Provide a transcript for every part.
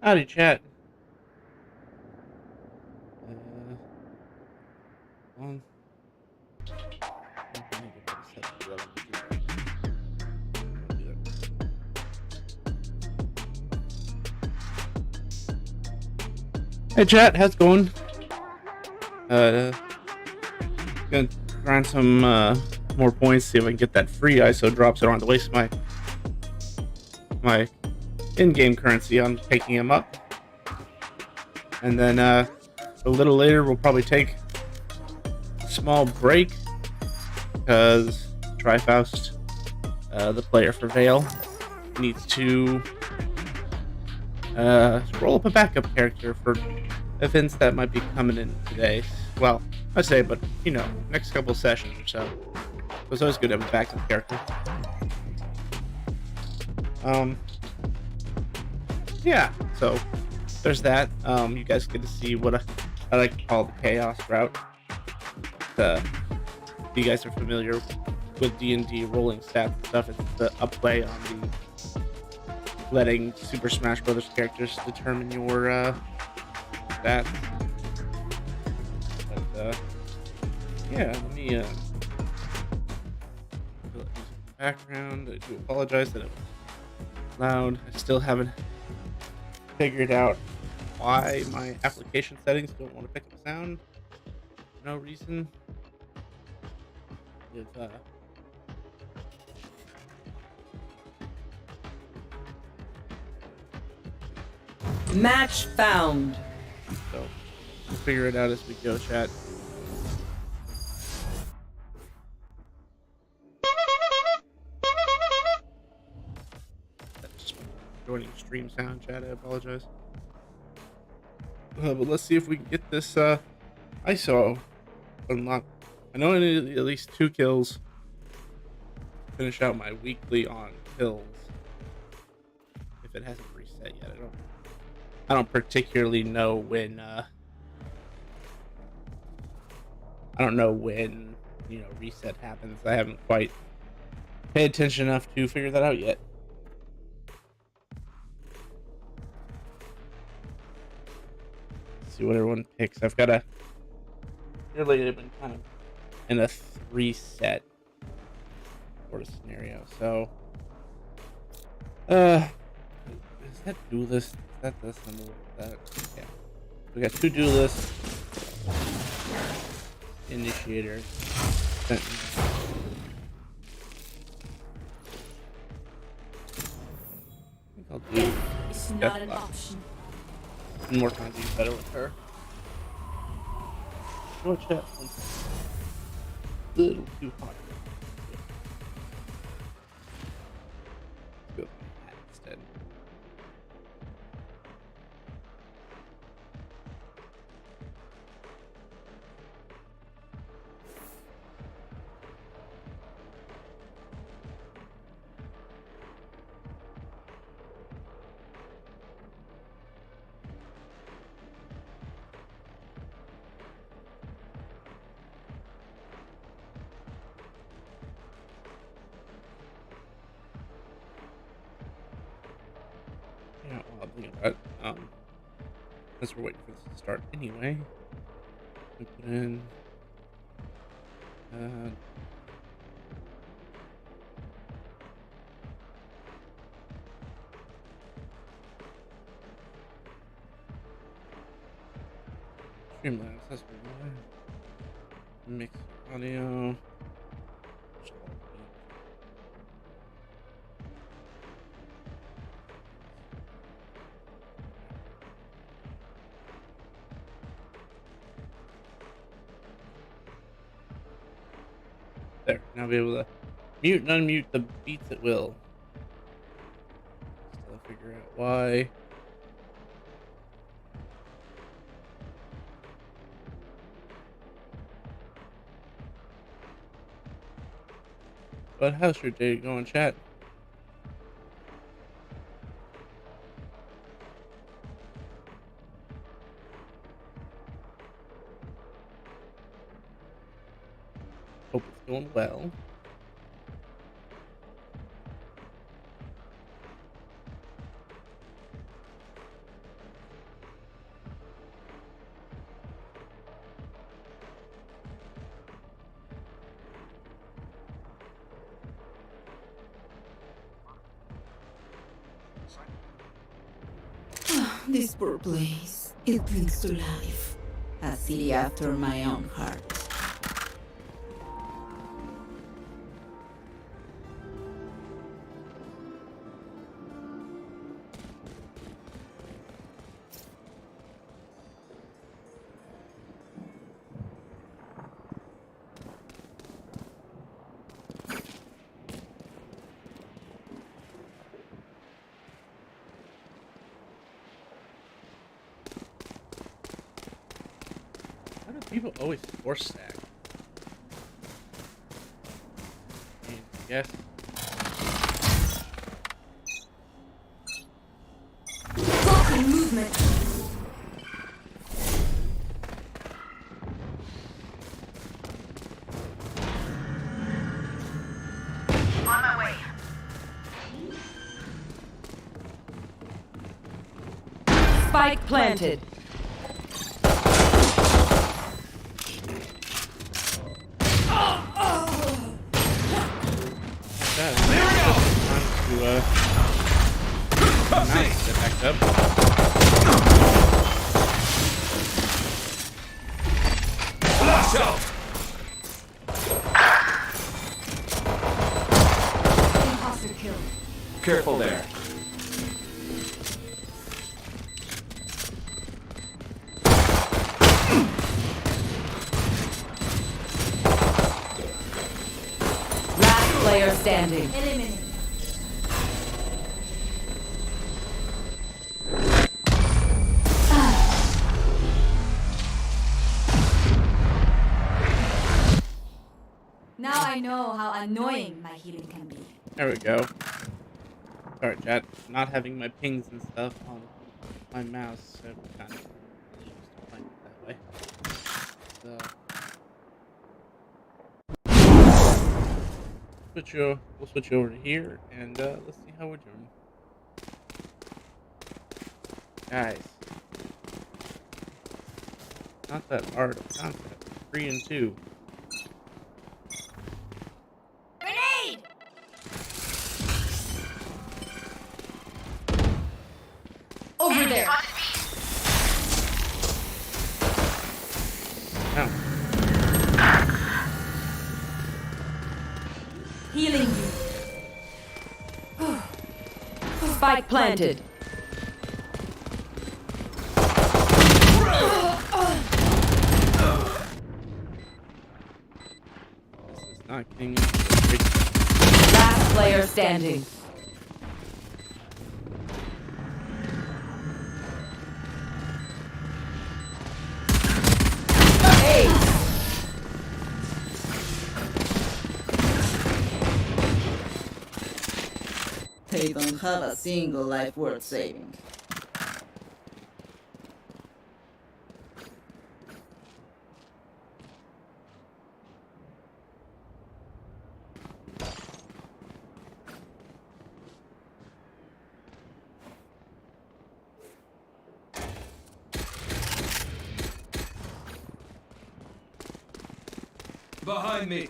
Howdy, chat. On. Hey, chat. How's it going? Gonna grind some more points. See if I can get that free ISO drop, so I don't have to waste my in-game currency on picking him up. And then a little later, we'll probably take a small break because Trifaust, the player for Vale, needs to roll up a backup character for events that might be coming in today. Well, I say, but you know, next couple sessions or so. It's always good to have a backup character. Yeah, so there's that. You guys get to see what I like to call the chaos route. You guys are familiar with D&D rolling stats and stuff. It's the upplay on the letting Super Smash Brothers characters determine your stats. But yeah, let me background. I do apologize that it was loud. I still haven't figured out why my application settings don't want to pick up sound for no reason. If match found. So we'll figure it out as we go, chat. That's joining stream sound, chat. I apologize. But let's see if we can get this ISO unlocked. I know I need at least 2 kills to finish out my weekly on kills. If it hasn't reset yet, I don't particularly know when I don't know when, you know, reset happens. I haven't quite paid attention enough to figure that out yet. Let's see what everyone picks. I've got really been kind of in a 3-set sort of scenario. So is that duelist? Is that this and that? Yeah. We got 2 duelists. Initiator. Sentence. I think I'll do It's not an option. more times do better with her. Watch that one. A little too hot. Let's go with that instead. Yeah, well, I'll think about it. Because we're waiting for this to start anyway. We put in. Streamlabs. That's what we want. Mix audio. There. Now be able to mute and unmute the beats at will. Still figure out why. But how's your day going, chat? Hope it's going well. This poor place. It brings to life a city after my own heart. Why do people always force stack? I mean, I guess. Blocking movement. On my way. Spike planted. Nice, backed up. Flash out! Imposter kill. Careful there. Last player standing. Eliminate. Now I know how annoying my healing can be. There we go. Sorry, chat. Not having my pings and stuff on my mouse, so I'm kind of used to playing it that way. So we'll switch over to here, and let's see how we're doing, guys. Not that hard of a concept. 3 and 2. Grenade! Over there. Now, Healing you. Spike planted. this is not getting Last player standing. They don't have a single life worth saving. Behind me.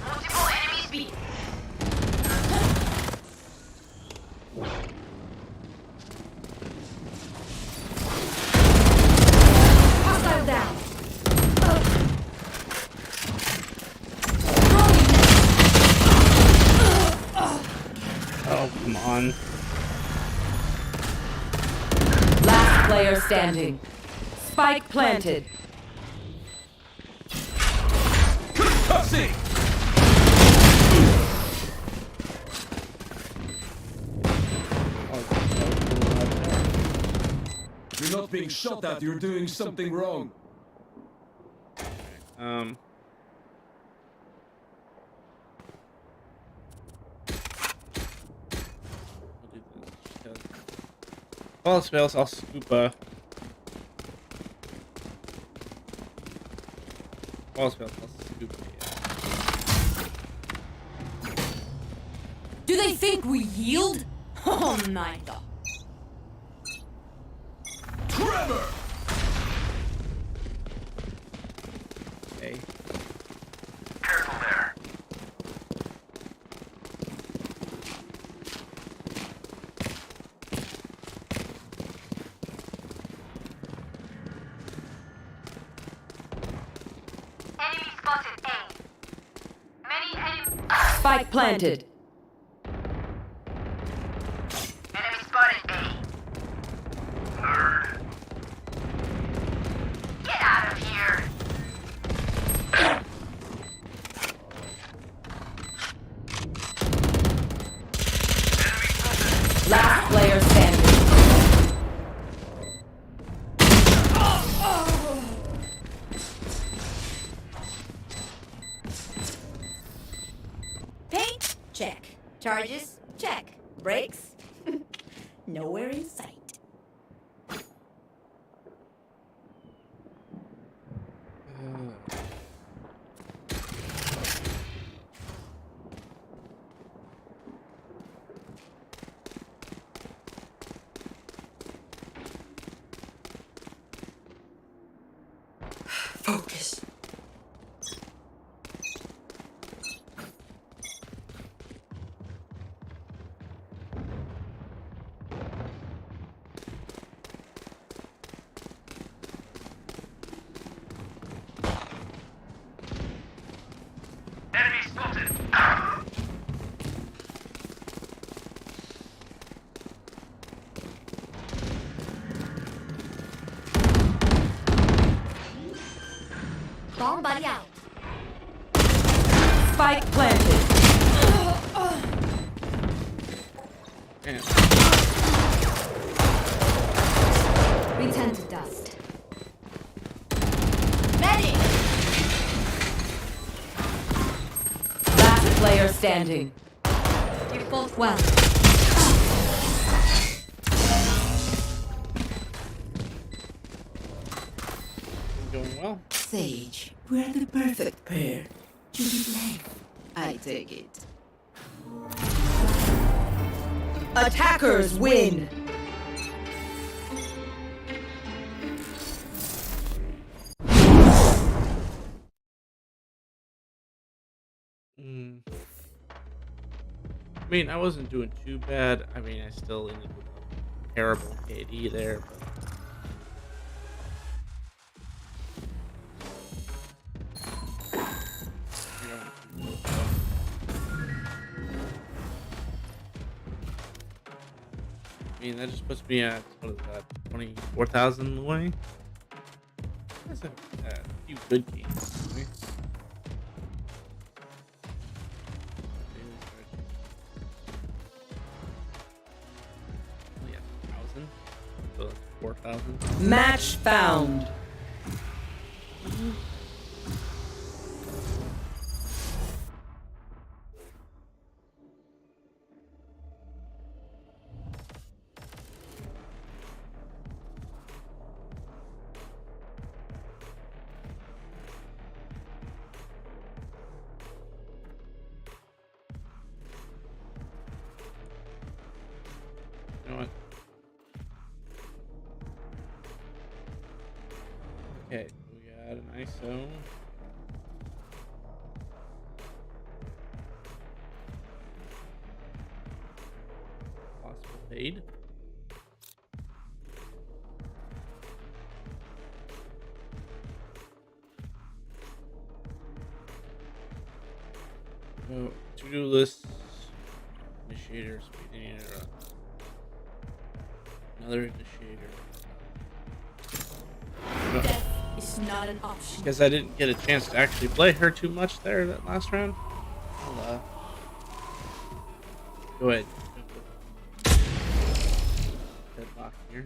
Multiple enemies B. Hostile down. Oh, come on. Last player standing. Spike planted. Concussing! You're not being shot at, you're doing something wrong. Um. I'll do this. All else fails, I'll scoop all else fails, I'll scoop Do they think we yield? Oh, neither. Trevor! Okay. Careful there. Enemy spotted A. Many enemy. Spike planted. Enemy spotted A. Nerd. Get out of here. Last player standing. Paint? Check. Charges? Check. Brakes? Nowhere in sight. Focus. Enemy spotted. Bomb buddy out. Spike planted. Damn. Return to dust. Ready! Last player standing. You fought well. Going well. Sage, we're the perfect pair. You need life. I take it. Attackers win. I mean, I wasn't doing too bad. I mean, I still ended with a terrible KD there, but I mean, that just puts me at, what is that, 24,000 away? That's a few good games. Right? Oh, yeah, 1,000. So that's 4,000. Match found. know what? Okay, we got an ISO. Possible fade. Oh, to-do list. Initiators. We need another initiator. Death is not an option. Because I didn't get a chance to actually play her too much there that last round. I'll, go ahead. Deadlock here.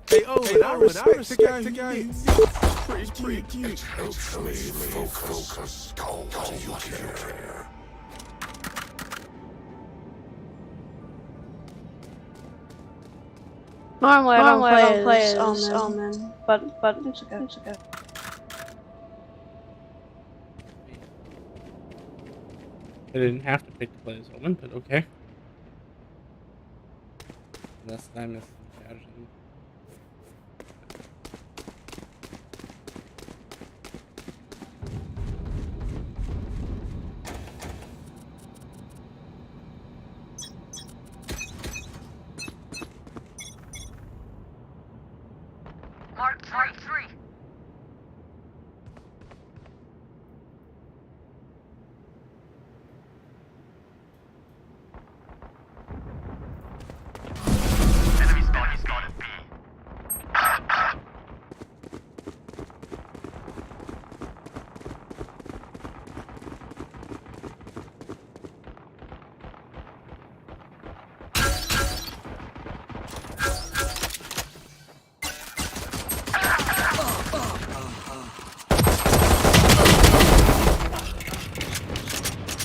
Hey, I respect the guy who gets pretty cute. Helps me focus. Call you here. Normally I don't play as Omen, but it's okay. It's okay. I didn't have to pick to play as Omen, but okay. Unless I missed the Mark 3. Enemy spotted B.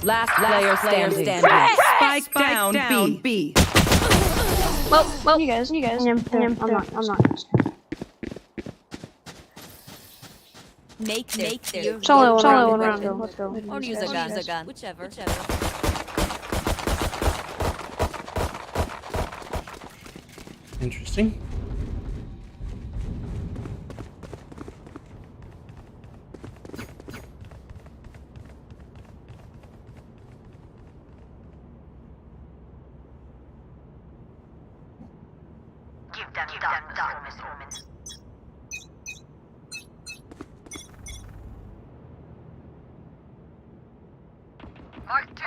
Last player standing. Spike down B. Well, you guys. I'm not. Make their It's only one round. Let's go. or use a gun. Whichever. Interesting. Give them darkness, Omen. Mark 2.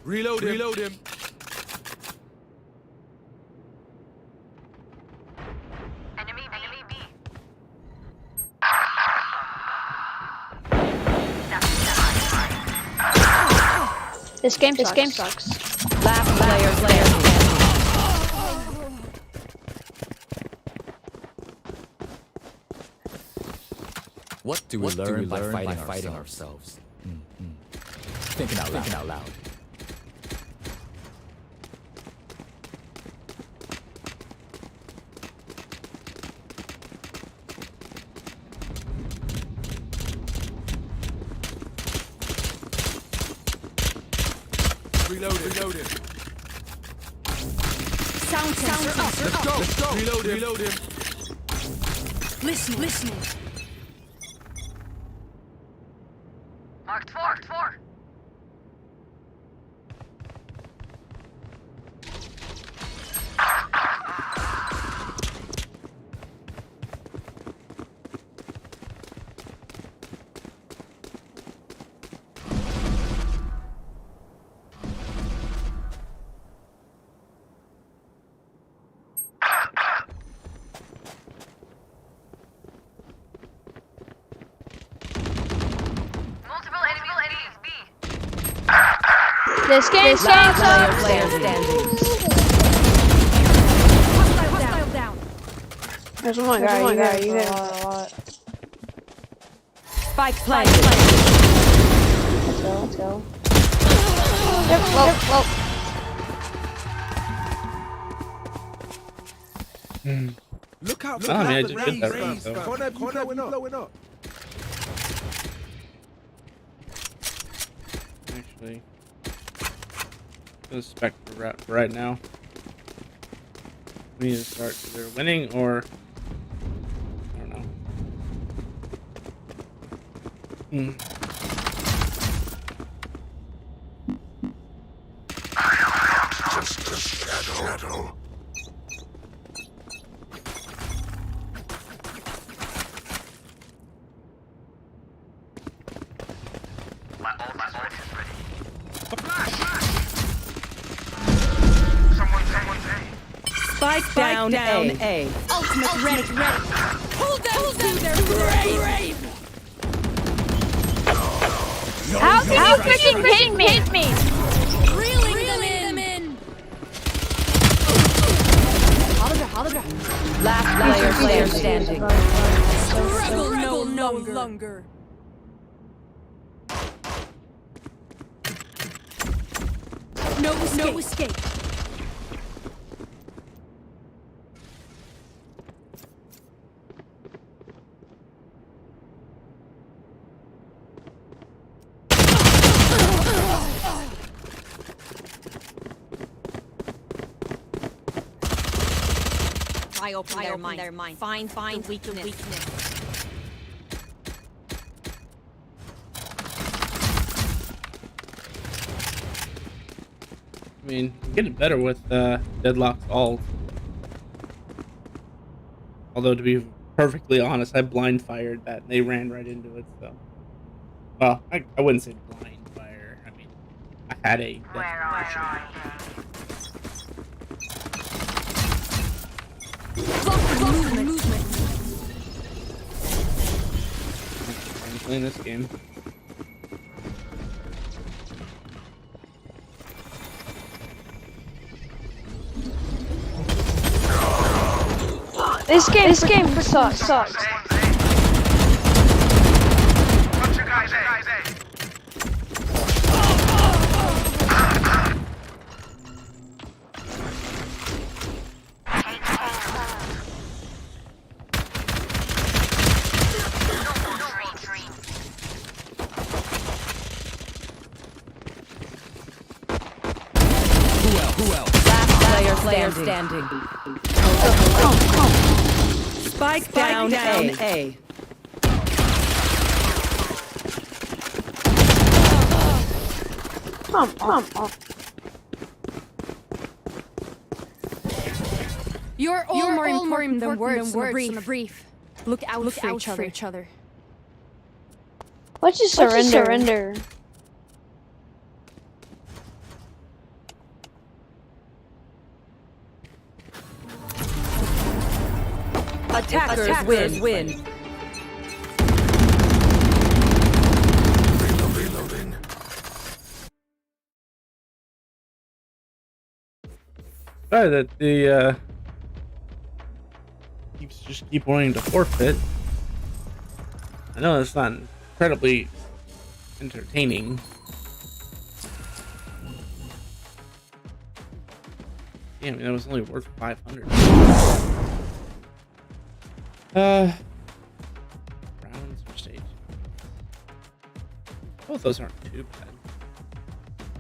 Reload him. This game sucks. Last player standing. What do we learn by fighting ourselves? Thinking out loud. Reloaded. Sound sensor up. Let's go. Reloaded. Listening. Marked four. Multiple enemies, B. This game Last sucks. player standing. Hostile down. There's one guy. You got a lot. Spike planted. Let's go. Yep, well. Look out! I mean, I the just did that rays. right, though. Corner blowing up. Actually, go Spectre right now. We need to start either winning or I don't know. Just a shadow. My ult is ready. Someone's A. Spike down A. Ultimate ready. Hold them to their grave. How can you freaking hit me? Reeling them in. Last player standing. Struggle no longer. No escape. I open their mind. Find weakness. I mean, I'm getting better with Deadlock's ult. Although, to be perfectly honest, I blind fired that and they ran right into it, so. Well, I wouldn't say blind fire. I mean, I had a Where are I? Movement. I'm playing this game. This game sucks. Bunch of guys A. Who else? Last player standing. Spike down A. Come on. You're all more important than words on a brief. Look out for each other. Let's just surrender. Attackers win. Sorry that the keep wanting to forfeit. I know it's not incredibly entertaining. Damn, that was only worth 500. Rounds or stage. Both those aren't too bad.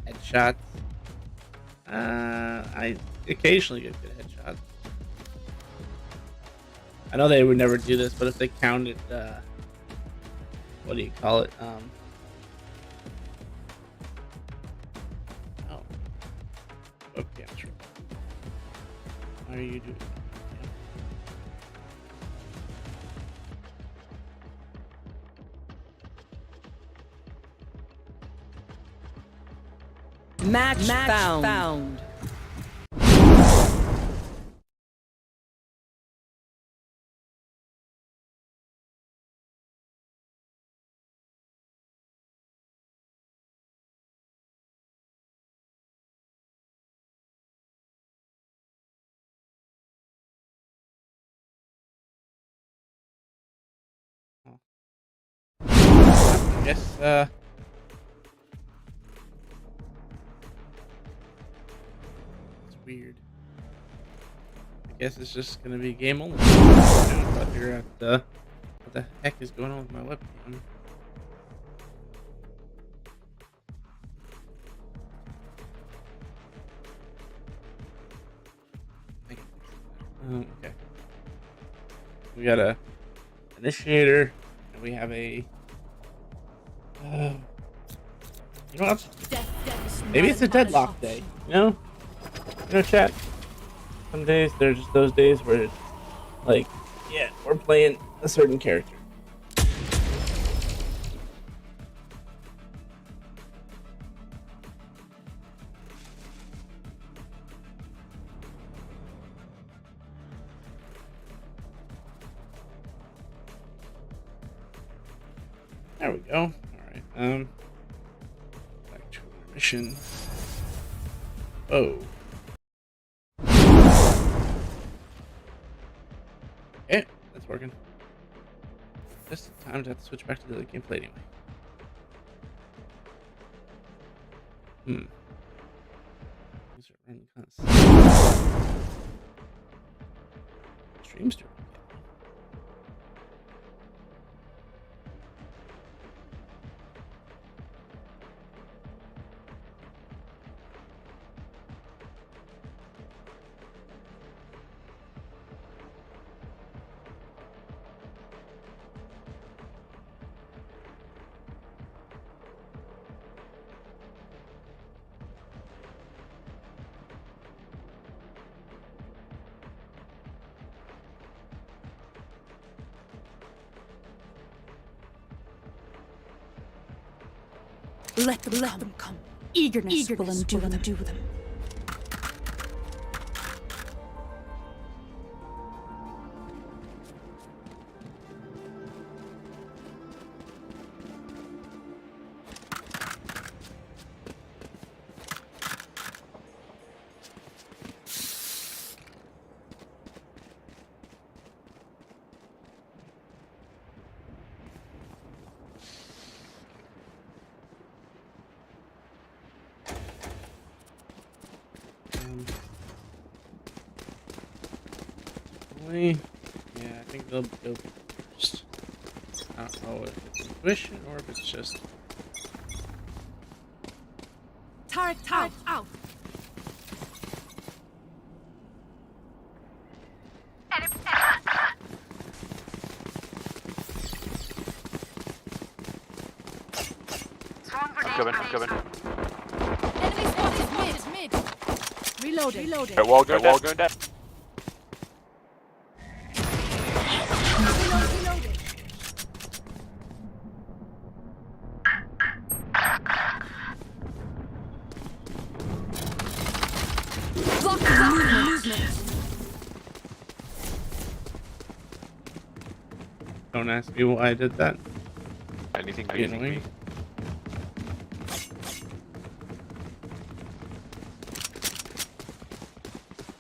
Headshots. I occasionally get good headshots. I know they would never do this, but if they counted, what do you call it? Oh. Okay, I'm sure. Why are you doing that? Match found. I guess, it's weird. I guess it's just gonna be game only. I'm trying to figure out what the heck is going on with my webcam. Okay. We got a initiator, and we have a. You know what? Maybe it's a deadlock day. You know, chat. Some days there's just those days where, it's like, yeah, we're playing a certain character. There we go. All right. Back to our mission. Oh. Okay, that's working. Just time to have to switch back to the gameplay anyway. These are running kind of. Streams doing. Let them come. Eagerness will undo them. Yeah, I think they'll go first. I don't know if it's intuition or if it's just. Turret out. I'm coming. Enemy spot is mid. Reloading. Right, wall going down. Don't ask me why I did that. Anything.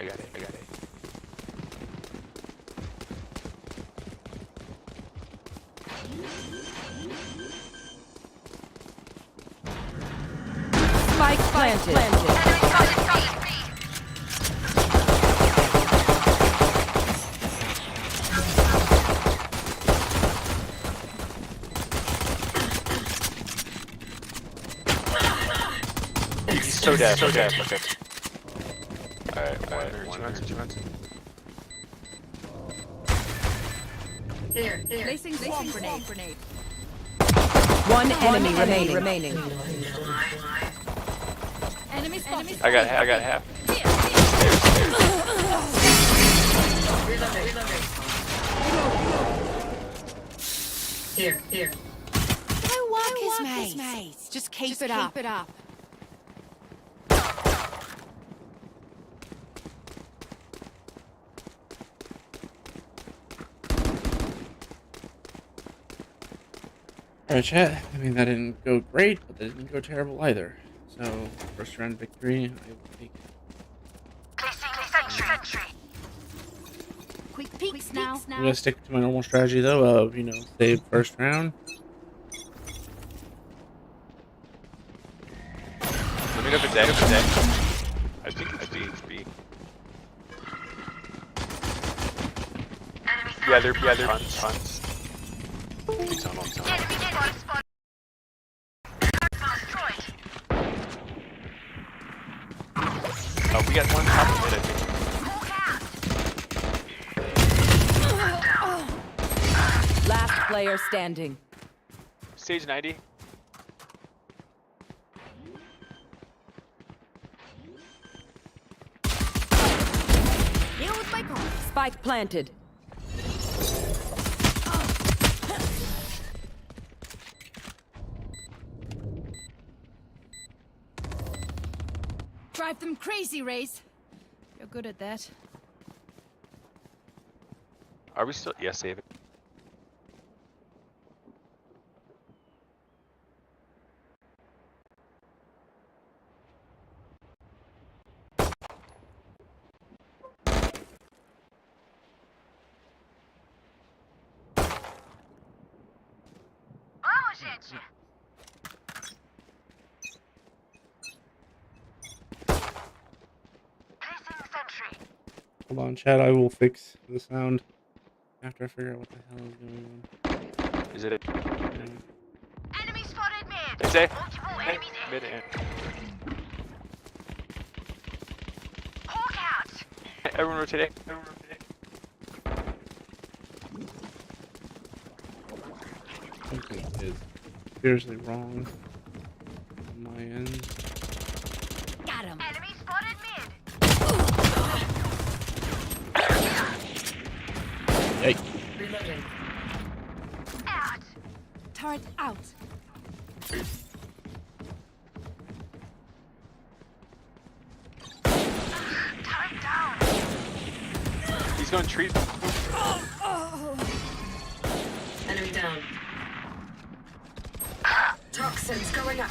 I got it. I got it. Spike planted. He's so dead. So dead. Okay. Alright. 200. Placing swamp grenade. One enemy remaining. Enemy spotted. I got half. Here. Don't walk his mates. Just keep it up. Alright, chat. I mean, that didn't go great, but that didn't go terrible either. So, first round victory, I will take it. Quick peeks now. I'm gonna stick to my normal strategy though of, save first round. Let me know if it's A. I think it's B. Yeah, they're tons. Tunnel. Oh, we got one top of it, I think. Last player standing. Stage 90. Spike planted. Drive them crazy, Raze. You're good at that. Are we still? Yeah, save it. Hold on, chat. I will fix the sound after I figure out what the hell is going on. Is it a... Enemy spotted mid. It's A. Multiple enemies in. Mid and... Hawk out. Everyone rotate. Something is seriously wrong on my end. Got him. Enemy spotted mid. Hey. Reloading. Out. Turret out. Turret down. He's going to treat. Enemy down. Toxins going up.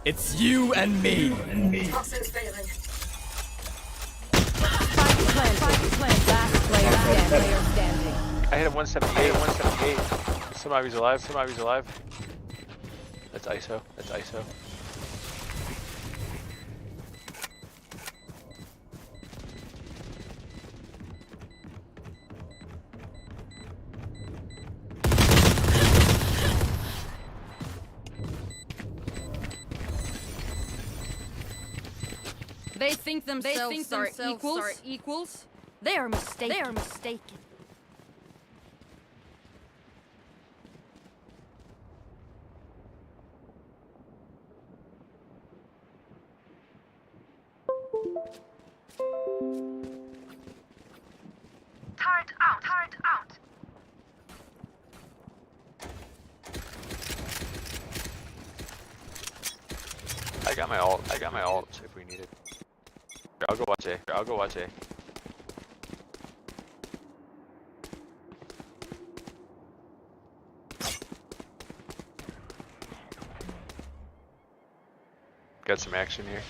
It's you and me. Toxins failing. Spike planted. Last player standing. I hit him 178. Somebody's alive. That's ISO. They think themselves are equals. They are mistaken. Turret out. I got my ult if we need it. I'll go watch A. Got some action here.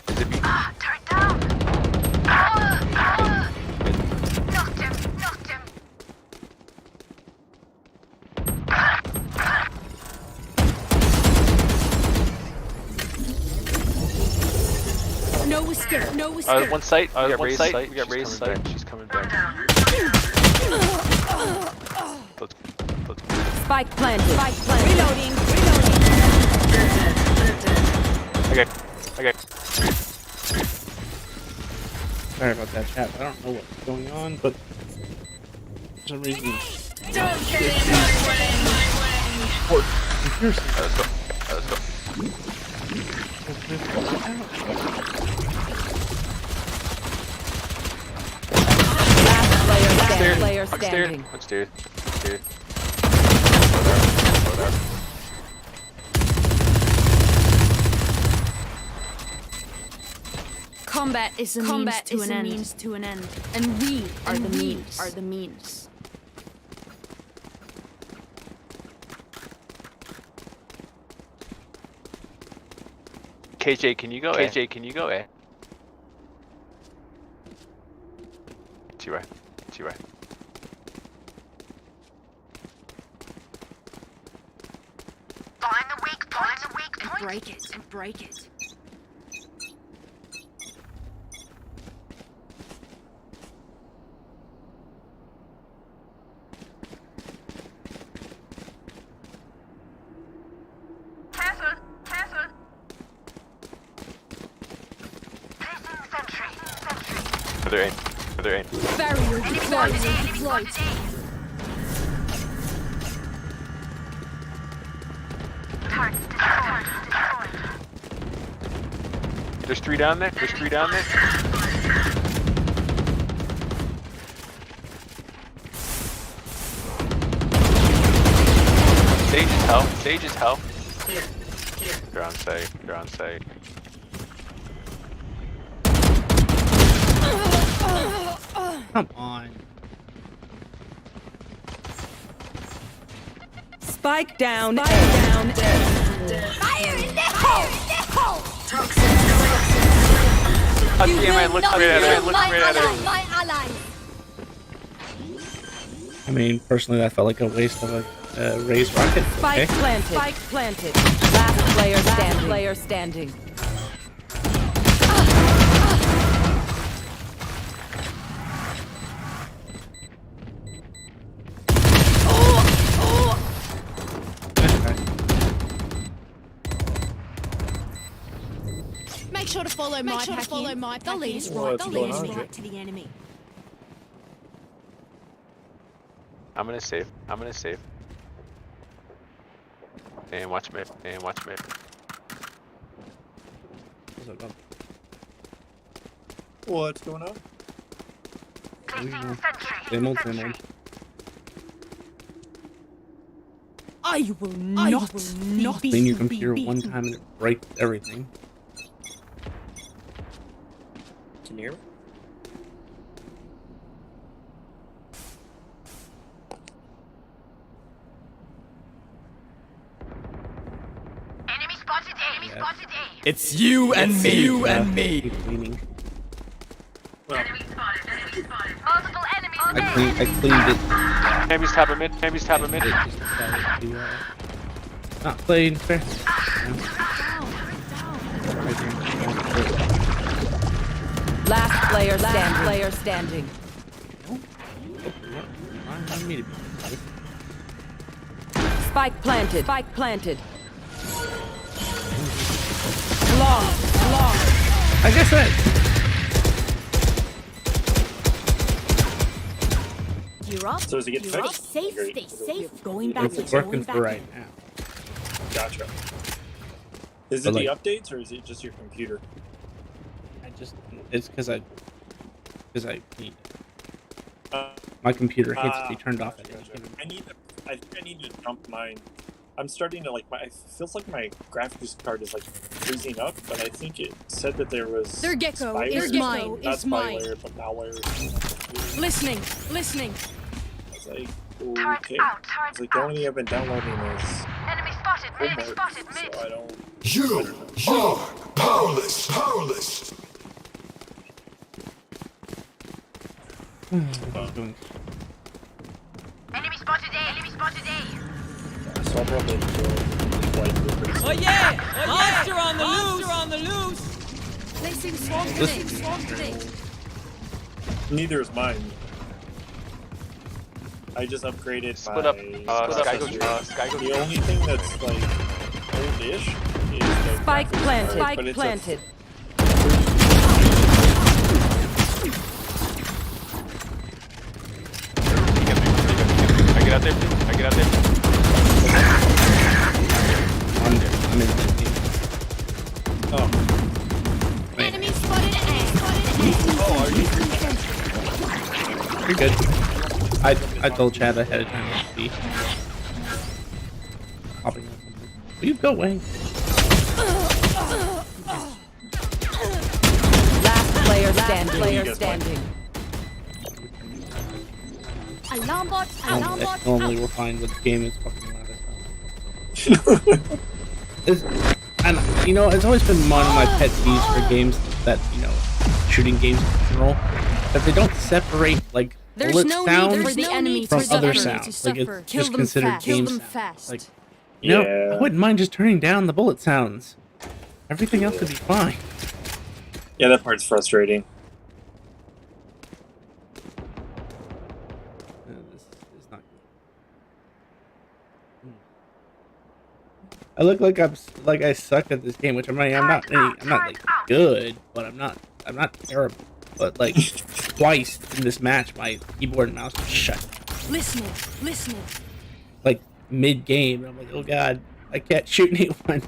Is it me? Turret down. Knocked him. Knocked him. No escape. No escape. One site. We got raised site. We got raised site. She's coming back. Let's Spike planted. Spike planted. Reloading. Okay. Sorry about that, chat. I don't know what's going on, but for some reason. Computer system. Let's go. Last player standing. Upstairs. Combat is a means to an end. And we are the means. KJ, can you go? KJ, can you go? T-right. Find the weak point. And break it. Careful. Placing sentry. Other aim. Barrier deployed. Target destroyed. There's three down there. Sage is hell. You're on site. Come on. Spike down. Fire in the hole! God damn, I looked right at her. My ally! I mean, personally, that felt like a waste of a raised rocket. Spike planted. Last player standing. Make sure to follow my pack. The lead is right to the enemy. I'm gonna save. And watch me. What's going on? Placing sentry. Same old. I will not Clean your computer one time and it breaks everything. Can you hear me? Enemy spotted A. It's you and me. Keep cleaning. Enemy spotted. Multiple enemies I cleaned it. Tammy's top of mid. It just decided to not played fair. Last player standing. Spike planted. Long. I guess that. You're up. So is it getting fixed? Safe. Going back. It's working for right now. Gotcha. Is But it the like- updates or is it just your computer? It's because I need it. My computer hits to be turned off at any Gotcha. given. I think I need to dump mine. I'm starting to like it feels like my graphics card is like freezing up, but I think it said that there was Their gecko spyware. is mine. Not Is mine. spyware, but malware. Listening. It's like, Turret okay. out, turret It's like the out. only thing I've been downloading is Enemy spotted, enemy homework, spotted, mid. so I don't. You are powerless. Powerless. Enemy spotted A, enemy spotted A. So I'll probably fly through pretty soon. Oh yeah! Monster on the loose! Monster on the loose! Placing swarm grenade. Swarm grenade. Neither is mine. I just upgraded Split my up. Sky processor. goes. Sky goes. The only thing that's like old-ish is the Spike graphics planted. card, but Spike it's planted. I get out there. I get out there. I'm in this game. Oh, Enemy spotted A. You're good. I told Chad ahead of time to be popping up. Will you go away? Last player standing. Player standing. Alarm bot. Alarm bot. Normally we're fine with the game is fucking loud as hell. And you know, it's always been one of my pet peeves for games that, you know, shooting games in general, that they don't separate like There's bullet no sounds need for the enemy from to other suffer. sounds. Like it's Kill just them considered fast. game Kill them sounds. fast. Like, you know, Yeah. I wouldn't mind just turning down the bullet sounds. Everything else would be fine. yeah, that part's frustrating. This is not good. I look like I suck at this game, which I'm not like good, but I'm not terrible. But like twice in this match, my keyboard and mouse was shut. Listening. Listening. Like mid game, I'm like, oh god, I can't shoot anyone.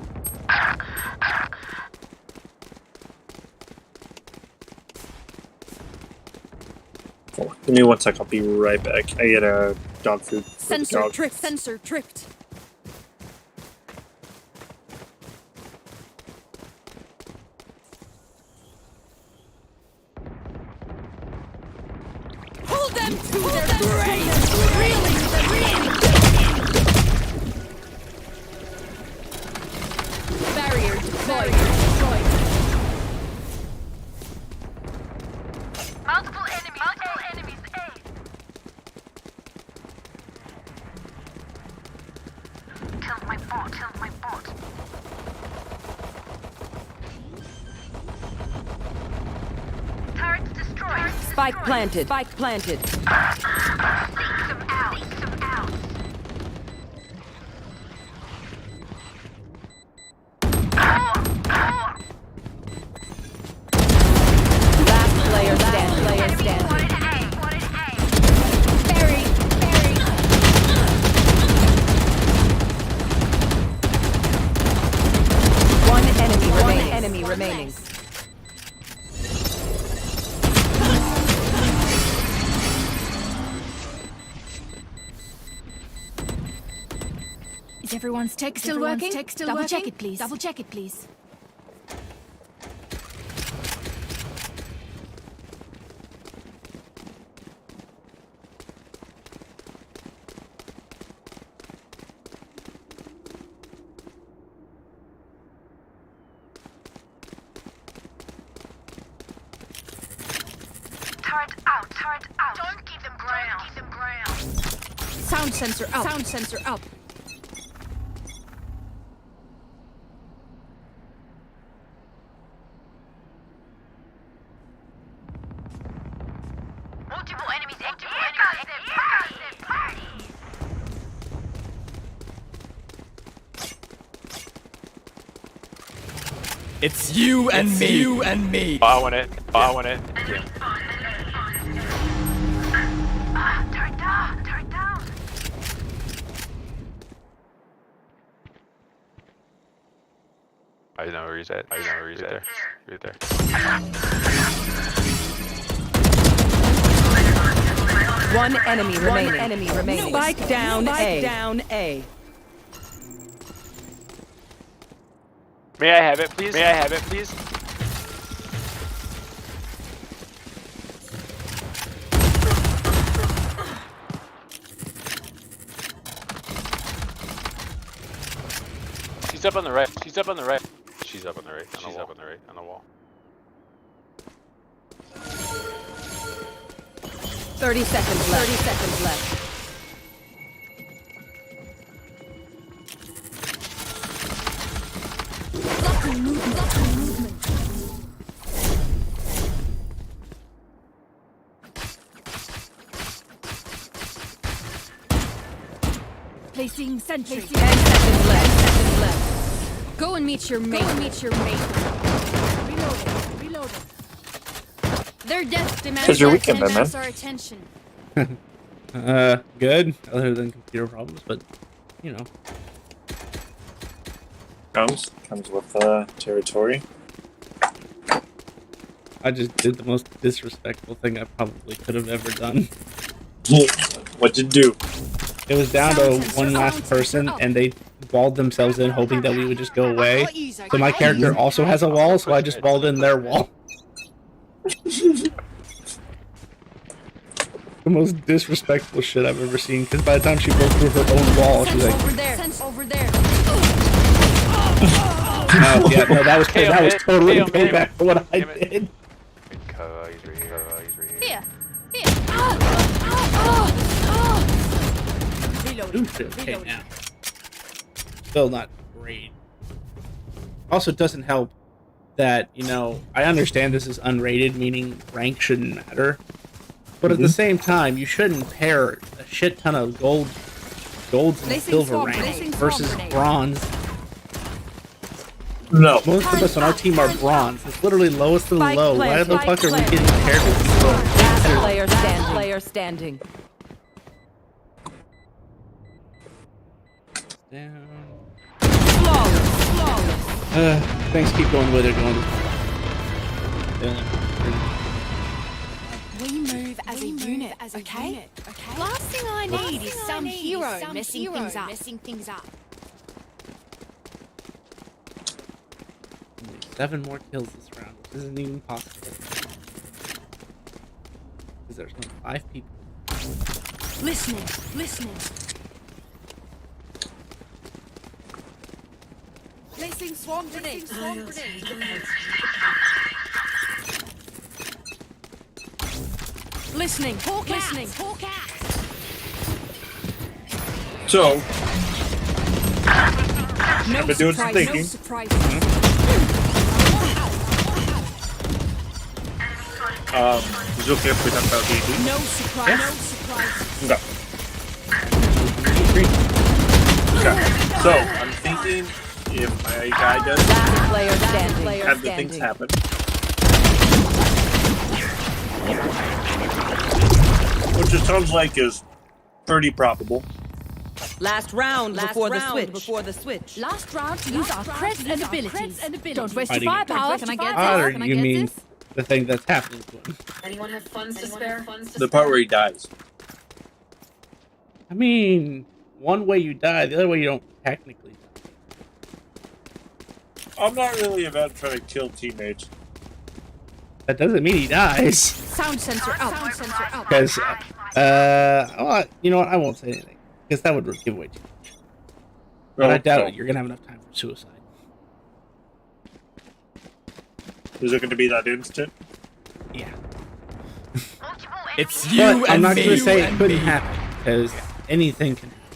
Cool. Give me 1 sec, I'll be right back. I get a dog food for the Sensor dog. tripped. Sensor tripped. Hold them to their graves. Really. Barrier deployed. Multiple enemies A. Killed my bot, Turrets destroyed. Spike planted. Spike planted. Seek them out. Last player standing. Enemy spotted A. Buried. One enemy remaining. Is everyone's tech still working? Double check it, please. Double check it, please. Turret out. Don't give them ground. Sound sensor up. Sound sensor up. Multiple enemies. It's you and me. You and me. I want it. Yeah. Turret down. I know where he's at. Right there. One enemy remaining. Spike down A. May I have it, please? up on the right. She's up on the right. She's up on the right. She's up on the right on the wall. 30 seconds left. 30 seconds left. Blocking movement. Blocking movement. Placing sentry. 10 seconds left. 10 seconds left. Go and meet your mate. Go and meet your mate. Reloading. Reloading. Their death demands your weekend, man? our attention. Good. Other than computer problems, but you know. Comes with territory. I just did the most disrespectful thing I probably could have ever done. What'd you do? It was down to one last person, and they walled themselves in, hoping that we would just go away. So my character also has a wall, so I just walled in their wall. The most disrespectful shit I've ever seen, because by the time she broke through her own wall, she's like, over there. Over there. oh, yeah, no, that was totally payback for what I did. Here. Okay, now. Still not great. Also, it doesn't help that, you know, I understand this is unrated, meaning rank shouldn't matter. But at the same time, you shouldn't pair a shit ton of golds and silver rank versus bronze. No. Most of us on our team are bronze. It's literally lowest and low. Why the fuck are we getting paired with people? Last player standing. Player standing. Down. Flawless. Things keep going where they're going. We move as a unit, okay? Last thing I need is some hero messing things up. 7 more kills this round, which isn't even possible. Because there's only 5 people. Listening. Placing swarm grenades. Listening. Hawk out. So, No I've been doing some surprise, thinking. No surprise. Is it okay if we talk about D&D? No surprise. Yeah. No surprise. Okay. So, I'm thinking if my guy does Last player standing. have the things happen. Which it sounds like is pretty probable. Last round before the switch. Last round to use our creds and abilities. Don't waste your Fighting it. firepower. Can I get Or this? you mean the thing that's happening to him? Anyone have funds to spare? The part where he dies. I mean, one way you die, the other way you don't technically die. I'm not really about trying to kill teammates. That doesn't mean he dies. Sound sensor out. Because, well, you know what? I won't say anything. Because that would give away too much. But I doubt you're going to have enough time for suicide. Is it going to be that instant? Yeah. It's you But and I'm not me. going to say you it and couldn't me. happen. Because anything can happen.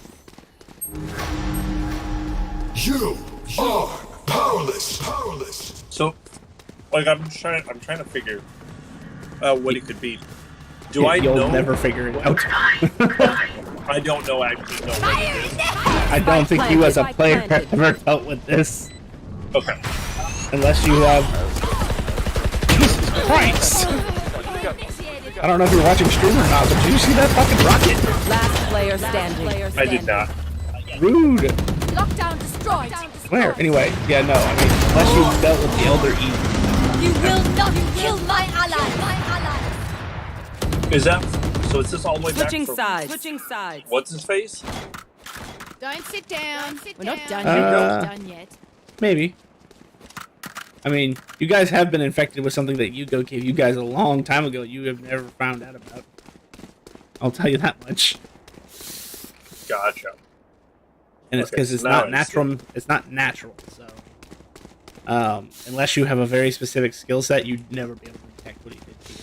You are powerless. So, like, I'm trying to figure out what it could be. Do I You'll know? never figure it out. I don't know actually know what it is. I don't think you as a player have ever dealt with this. Okay. Unless you have... Jesus Christ! I don't know if you're watching stream or not, but did you see that fucking rocket? Last player standing. I did not. Rude! Lockdown destroyed. Where? Anyway, yeah, no, I mean, unless you dealt with the Elder Eden. You will not kill my ally. Is that so? Is this all the way Switching back from sides. what's his face? Don't sit down. We're not done Uh, yet. We're not done yet. Maybe. I mean, you guys have been infected with something that Yugo gave you guys a long time ago you have never found out about. I'll tell you that much. Gotcha. and it's Okay, because so it's now not I natural. It's not natural. So, unless you have a very specific skill set, you'd never be able to detect what he did to you.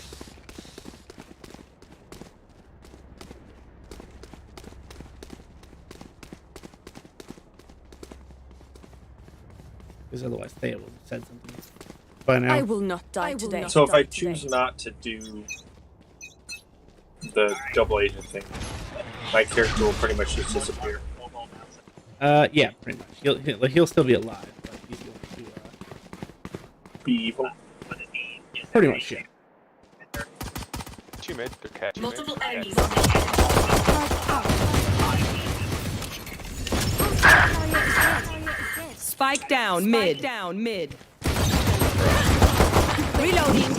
Because otherwise, Thea would have said something by now. I will not die today. So if I choose not to do the double agent thing, my character will pretty much just disappear. Yeah, pretty much. He'll still be alive, but he's going to be evil. Pretty much, yeah. Two mid, good catch. Multiple enemies. Spike down mid. Reloading.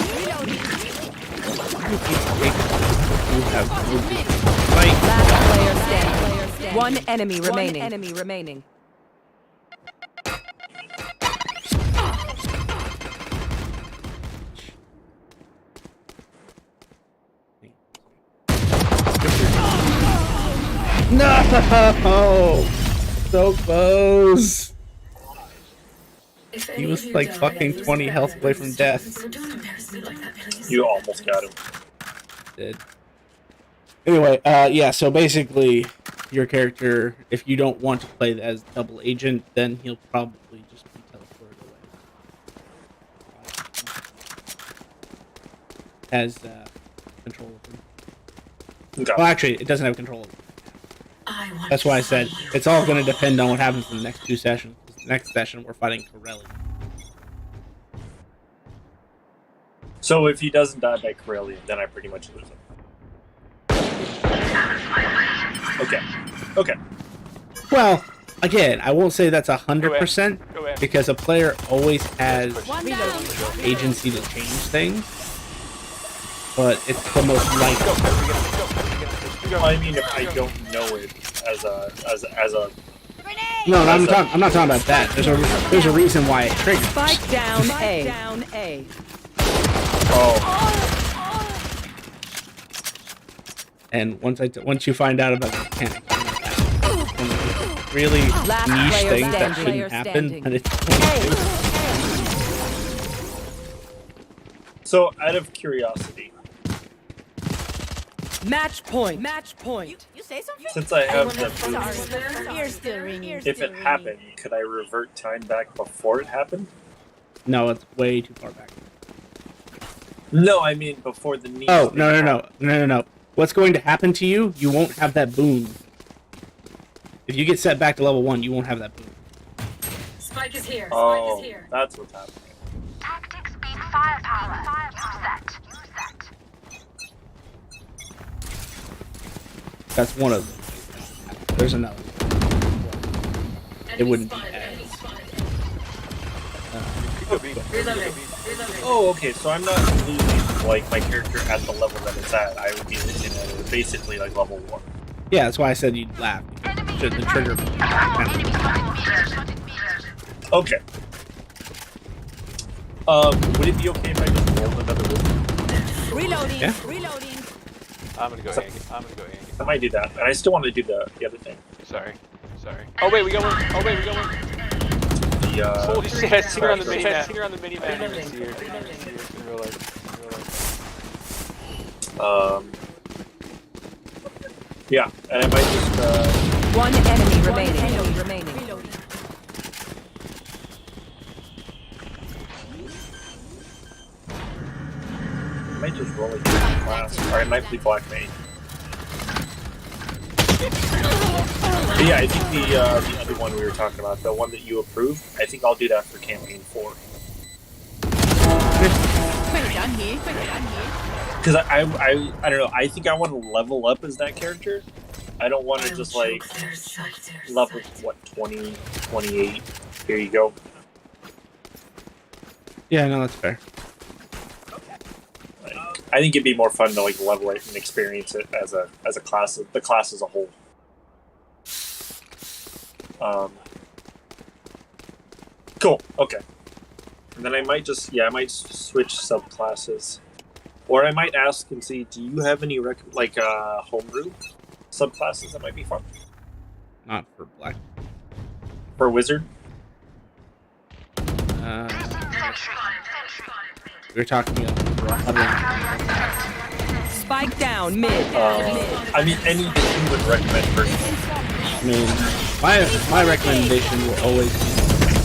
Last player standing. One enemy remaining. No! So close! He was like fucking 20 health away from death. You almost got him. Did. Anyway, yeah, so basically, your character, if you don't want to play as double agent, then he'll probably just be teleported away. Has, control of him. Okay. Well, actually, it doesn't have control of him. That's why I said it's all going to depend on what happens in the next 2 sessions. Next session, we're fighting Corelli. So if he doesn't die by Corellian, then I pretty much lose him. Okay. Well, again, I won't say that's 100% because a player always has agency to change things, but it's the most likely. I mean, if I don't know it as a No, I'm not talking about that. There's a reason why it triggers. Spike down A. Oh. And once you find out about the mechanics, really niche things that shouldn't happen, but it's So, out of curiosity, Match point. You say something? since I have the Ears still ringing. if it happened, could I revert time back before it happened? no, it's way too far back. No, I mean before the need. Oh, no. What's going to happen to you? You won't have that boon. If you get set back to level 1, you won't have that boon. Spike is here. Oh, that's what's happening. Tactics beat firepower. Use that. That's one of them. There's another. It wouldn't be as... Oh, okay. So I'm not losing like my character at the level that it's at. I would be losing at basically like level 1. Yeah, that's why I said you'd laugh. The trigger. Okay. Would it be okay if I just rolled another room? Reloading. Yeah. I'm gonna go Yankee. I might do that, and I still want to do the other thing. Sorry. Oh wait, we got one. The Holy shit! I see her on the mini map. Yeah, and I might just One enemy remaining. I might just roll a class, or I might play Black Mage. But yeah, I think the other one we were talking about, the one that you approved, I think I'll do that for campaign 4. Because I don't know, I think I want to level up as that character. I don't want to just like level, what, 20, 28, here you go. Yeah, no, that's fair. Like, I think it'd be more fun to like level it and experience it as a class, the class as a whole. Cool, okay. And then I might just, I might switch subclasses. Or I might ask and see, do you have any homebrew subclasses that might be fun? Not for Black. For wizard? We were talking about Spike down mid. I mean, any that you would recommend personally. I mean, my recommendation will always be.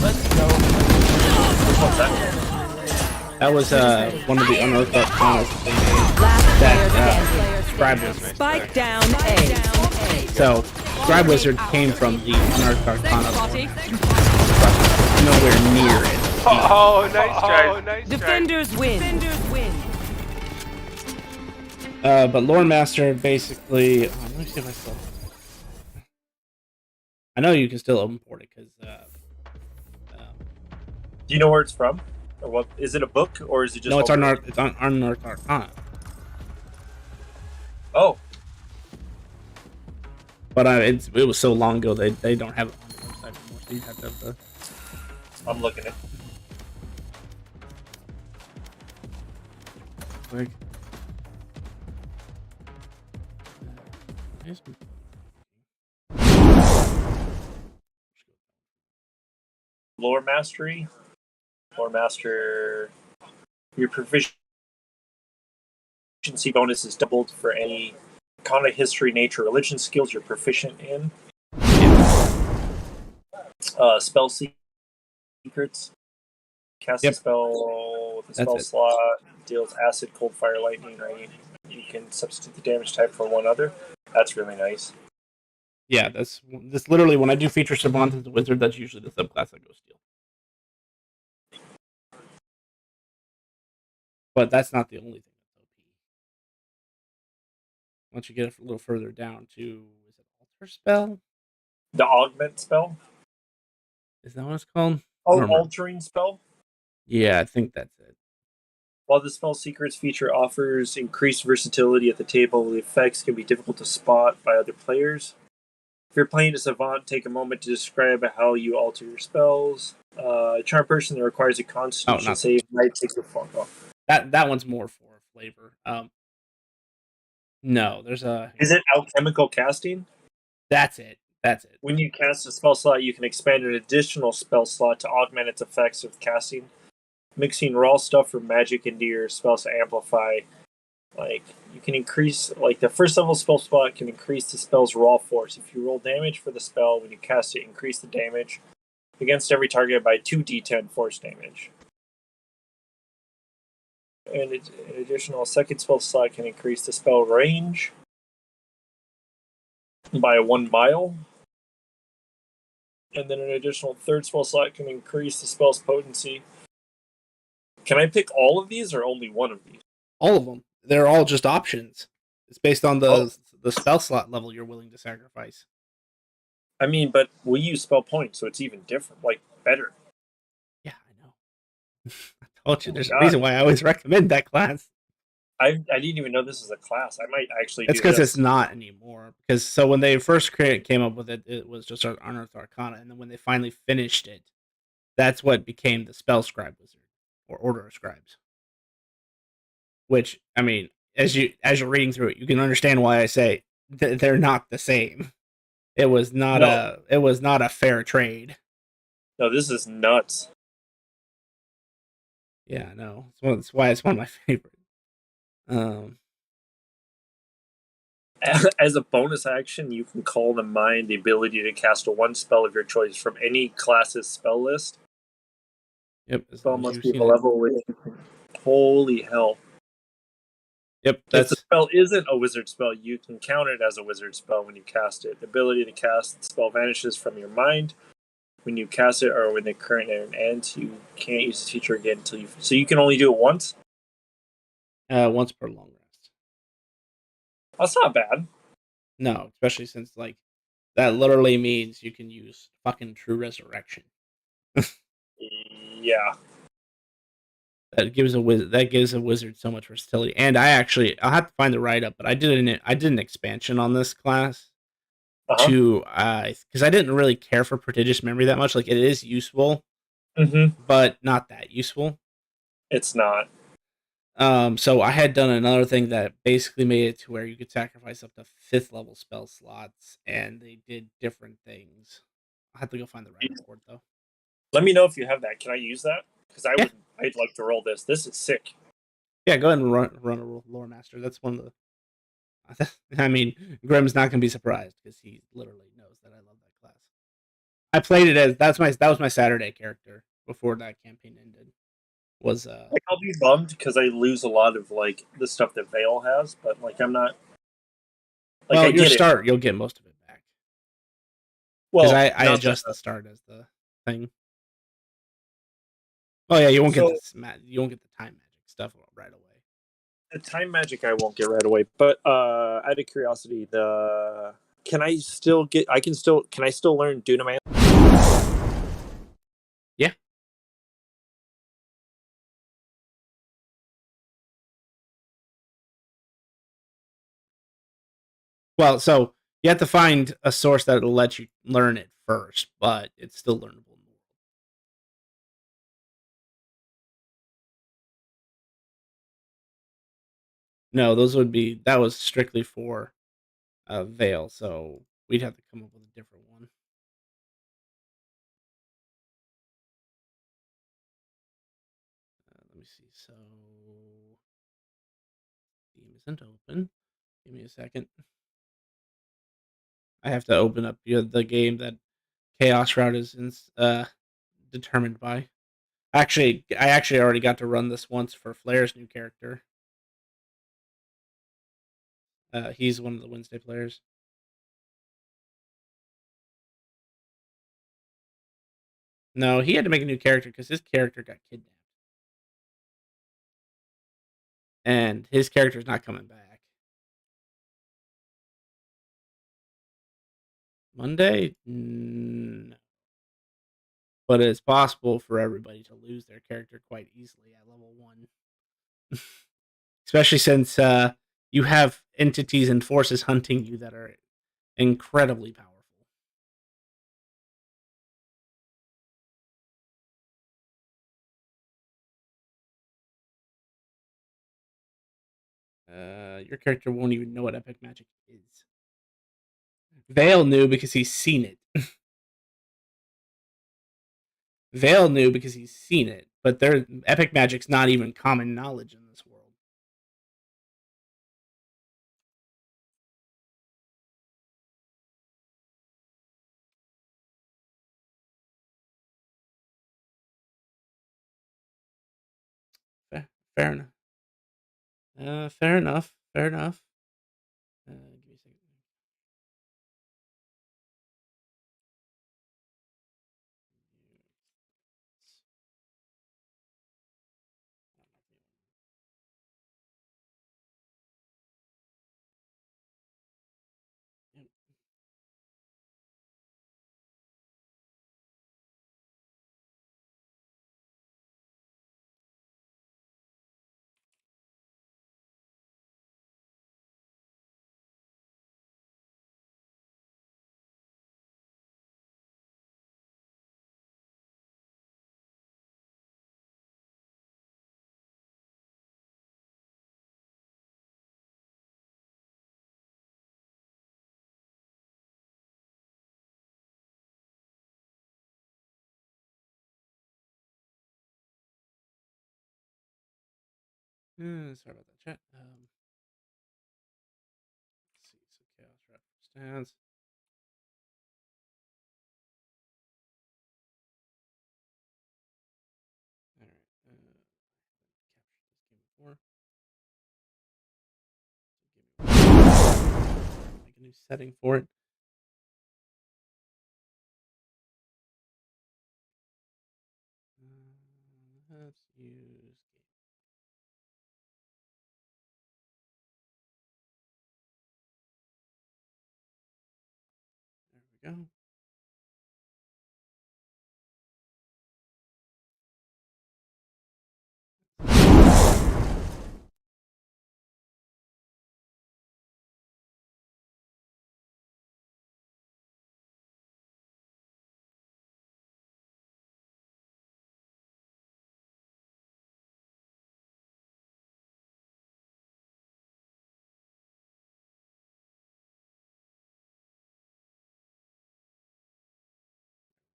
Let's go. What's that? That was one of the unearthed arcanas that they made. Last player That standing. Scribe Wizard. Spike down A. So, Scribe Wizard came from the unearthed arcana. Nowhere near it. Oh, nice try. Nice try. Defenders win. But Lore Master basically. Let me see if I still. I know you can still import it because. Do you know where it's from? Or what? Is it a book or is it just? No, it's on Unearthed Arcana. Oh. But it was so long ago they don't have it on the website anymore. So you have to have the. I'm looking at. Like. Lore mastery. Lore master. Your proficiency bonus is doubled for any kind of history, nature, religion skills you're proficient in. Spell secrets. Cast a spell with a spell slot. Deals acid, cold, fire, lightning, rain. You can substitute the damage type for one other. That's really nice. Yeah, that's literally when I do feature Savant as a wizard, that's usually the subclass I go steal. But that's not the only thing that's OP. Once you get a little further down to, is it Alter Spell? The augment spell? Is that what it's called? Oh, altering spell? Yeah, I think that's it. While the spell secrets feature offers increased versatility at the table, the effects can be difficult to spot by other players. If you're playing a Savant, take a moment to describe how you alter your spells. A charm person that requires a Constitution save might take your phone off. That one's more for flavor. No, there's a. Is it alchemical casting? That's it. That's it. When you cast a spell slot, you can expand an additional spell slot to augment its effects with casting. Mixing raw stuff from magic into your spells to amplify. Like, you can increase, like, the first level spell slot can increase the spell's raw force. If you roll damage for the spell, when you cast it, increase the damage against every target by 2d10 force damage. And an additional second spell slot can increase the spell range by 1 mile. And then an additional third spell slot can increase the spell's potency. Can I pick all of these or only one of these? All of them. They're all just options. It's based on the spell slot level you're willing to sacrifice. I mean, but we use spell points, so it's even different, like better. Yeah, I know. I told you there's a reason why I always recommend that class. I didn't even know this was a class. I might actually. It's because it's not anymore. Because so when they first came up with it, it was just Unearthed Arcana, and then when they finally finished it, that's what became the Spell Scribe Wizard or Order of Scribes. Which, I mean, as you're reading through it, you can understand why I say they're not the same. It was not a fair trade. No, this is nuts. Yeah, no, that's why it's one of my favorites. As a bonus action, you can call to mind the ability to cast one spell of your choice from any class's spell list. Yep. Spell must be the level with. Holy hell. Yep. If the spell isn't a wizard spell, you can count it as a wizard spell when you cast it. The ability to cast the spell vanishes from your mind when you cast it or when the current turn ends. You can't use this feature again until you. So you can only do it once? Once per long rest. That's not bad. No, especially since like that literally means you can use fucking True Resurrection. Yeah. That gives a wizard so much versatility. And I'll have to find the write up, but I did an expansion on this class to because I didn't really care for Prodigious Memory that much. Like it is useful, but not that useful. It's not. So I had done another thing that basically made it to where you could sacrifice up to 5th level spell slots, and they did different things. I'll have to go find the right report though. Let me know if you have that. Can I use that? Because Yeah. I'd like to roll this. This is sick. Yeah, go ahead and run a lore master. That's one of the. I mean, Grim's not gonna be surprised because he literally knows that I love that class. I played it as that was my Saturday character before that campaign ended. Was Like, I'll be bummed because I lose a lot of like the stuff that Vale has, but like I'm not. Like, well, I your get start, you'll get most of it back. Well, Because I adjust the start as the thing. Oh yeah, you won't get this. You won't get the time magic stuff right away. The time magic I won't get right away, but out of curiosity, can I still learn Dunaman? Yeah. Well, so you have to find a source that will let you learn it first, but it's still learnable. No, that was strictly for Vale, so we'd have to come up with a different one. Let me see. So Steam isn't open. Give me a second. I have to open up the game that Chaos Route is determined by. Actually, I actually already got to run this once for Flair's new character. He's one of the Wednesday players. No, he had to make a new character because his character got kidnapped. And his character's not coming back. Monday? No. But it's possible for everybody to lose their character quite easily at level 1. Especially since you have entities and forces hunting you that are incredibly powerful. Your character won't even know what epic magic is. Vale knew because he's seen it. Vale knew because he's seen it, but their epic magic's not even common knowledge in this world. Fair enough. Fair enough. Fair enough. Give me a second. Yep. Sorry about that, chat. Let's see. So chaos rep stands. All right. Make a new setting for it. Let's use. There we go.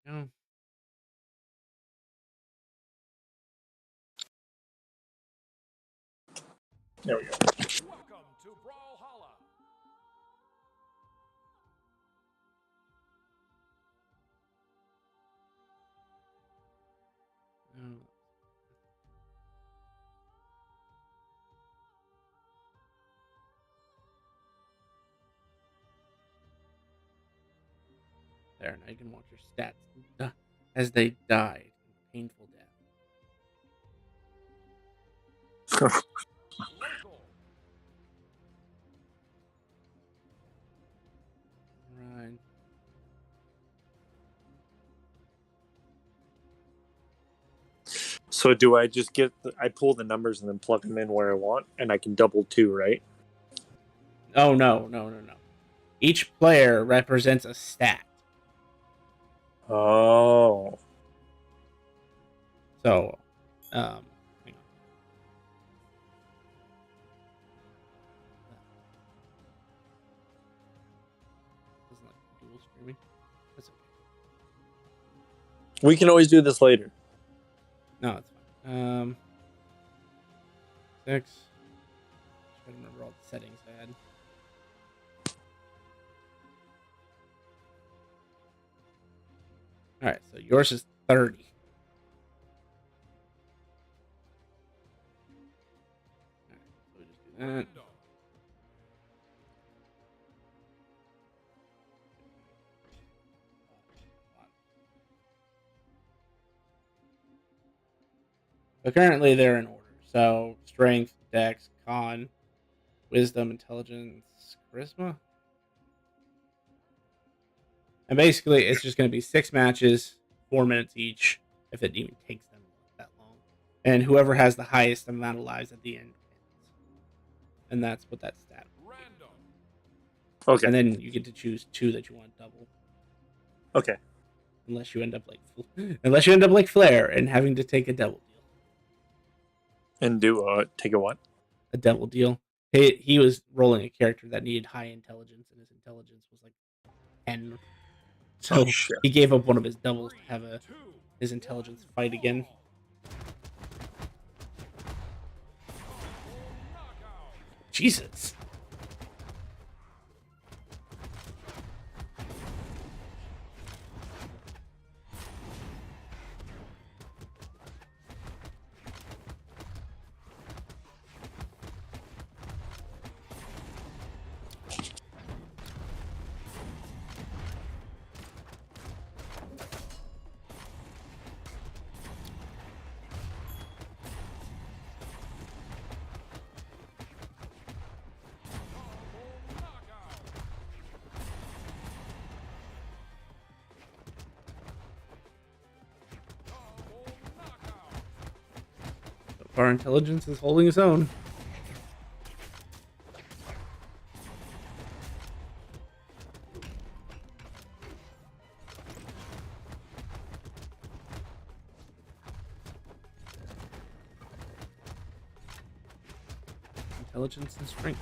go. There we go. Welcome to Brawlhalla. Oh. There, now you can watch your stats as they died in painful death. Right. So do I just I pull the numbers and then plug them in where I want, and I can double 2, right? Oh, no. Each player represents a stat. Oh. So, hang on. Doesn't like dual streaming. That's okay. We can always do this later. No, it's fine. 6. I remember all the settings I had. All right, so yours is 30. All right, so we just do that. But currently they're in order. So strength, dex, con, wisdom, intelligence, charisma. And basically it's just going to be 6 matches, 4 minutes each, if it even takes them that long. And whoever has the highest amount of lives at the end wins. And that's what that stat will be. Okay. And then you get to choose 2 that you want double. Okay. Unless you end up like Flair and having to take a double deal. And do take a what? A double deal. He was rolling a character that needed high intelligence, and his intelligence was like 10. So he gave up one of his doubles to have his intelligence fight again. Jesus. Our intelligence is holding its own. Intelligence and strength.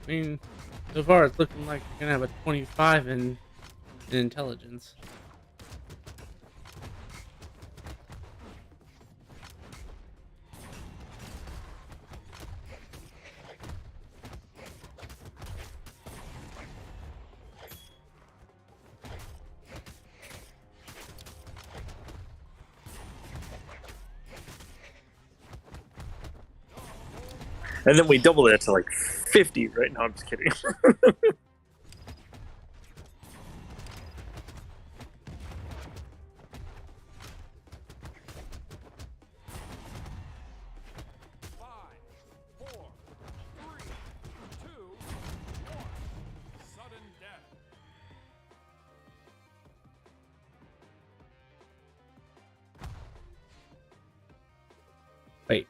I mean, so far it's looking like you're gonna have a 25 in intelligence. And then we doubled it to like 50, right? No, I'm just kidding. Wait.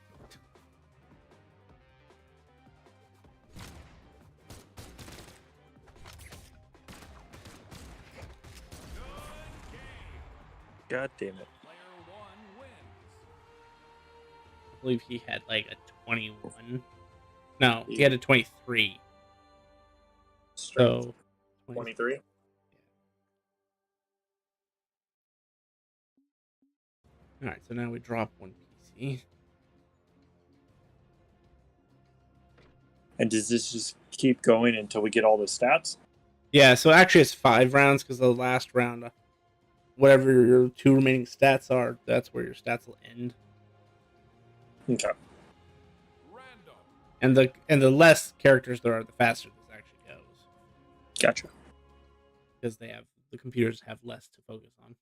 God damn it. I believe he had like a 21. No, he had a 23. So 23. All right, so now we drop one PC. And does this just keep going until we get all the stats? Yeah, so actually it's 5 rounds because the last round, whatever your 2 remaining stats are, that's where your stats will end. Okay. And the less characters there are, the faster this actually goes. Gotcha. Because the computers have less to focus on.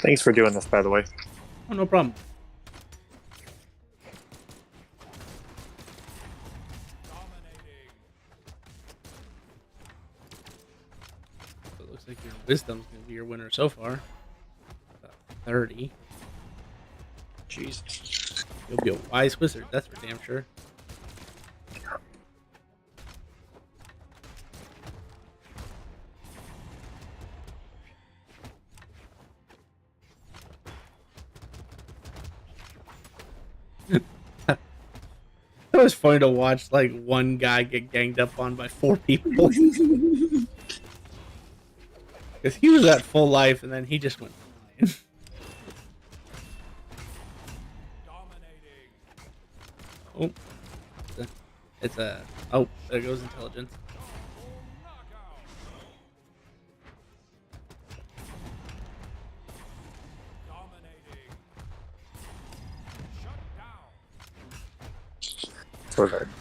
Thanks for doing this, by the way. Oh, no problem. So it looks like your wisdom's gonna be your winner so far. About 30. Jeez. You'll be a wise wizard, that's for damn sure. It was funny to watch like one guy get ganged up on by 4 people. Because he was at full life and then he just went flying. Oh. It's a... Oh, there goes intelligence. Perfect.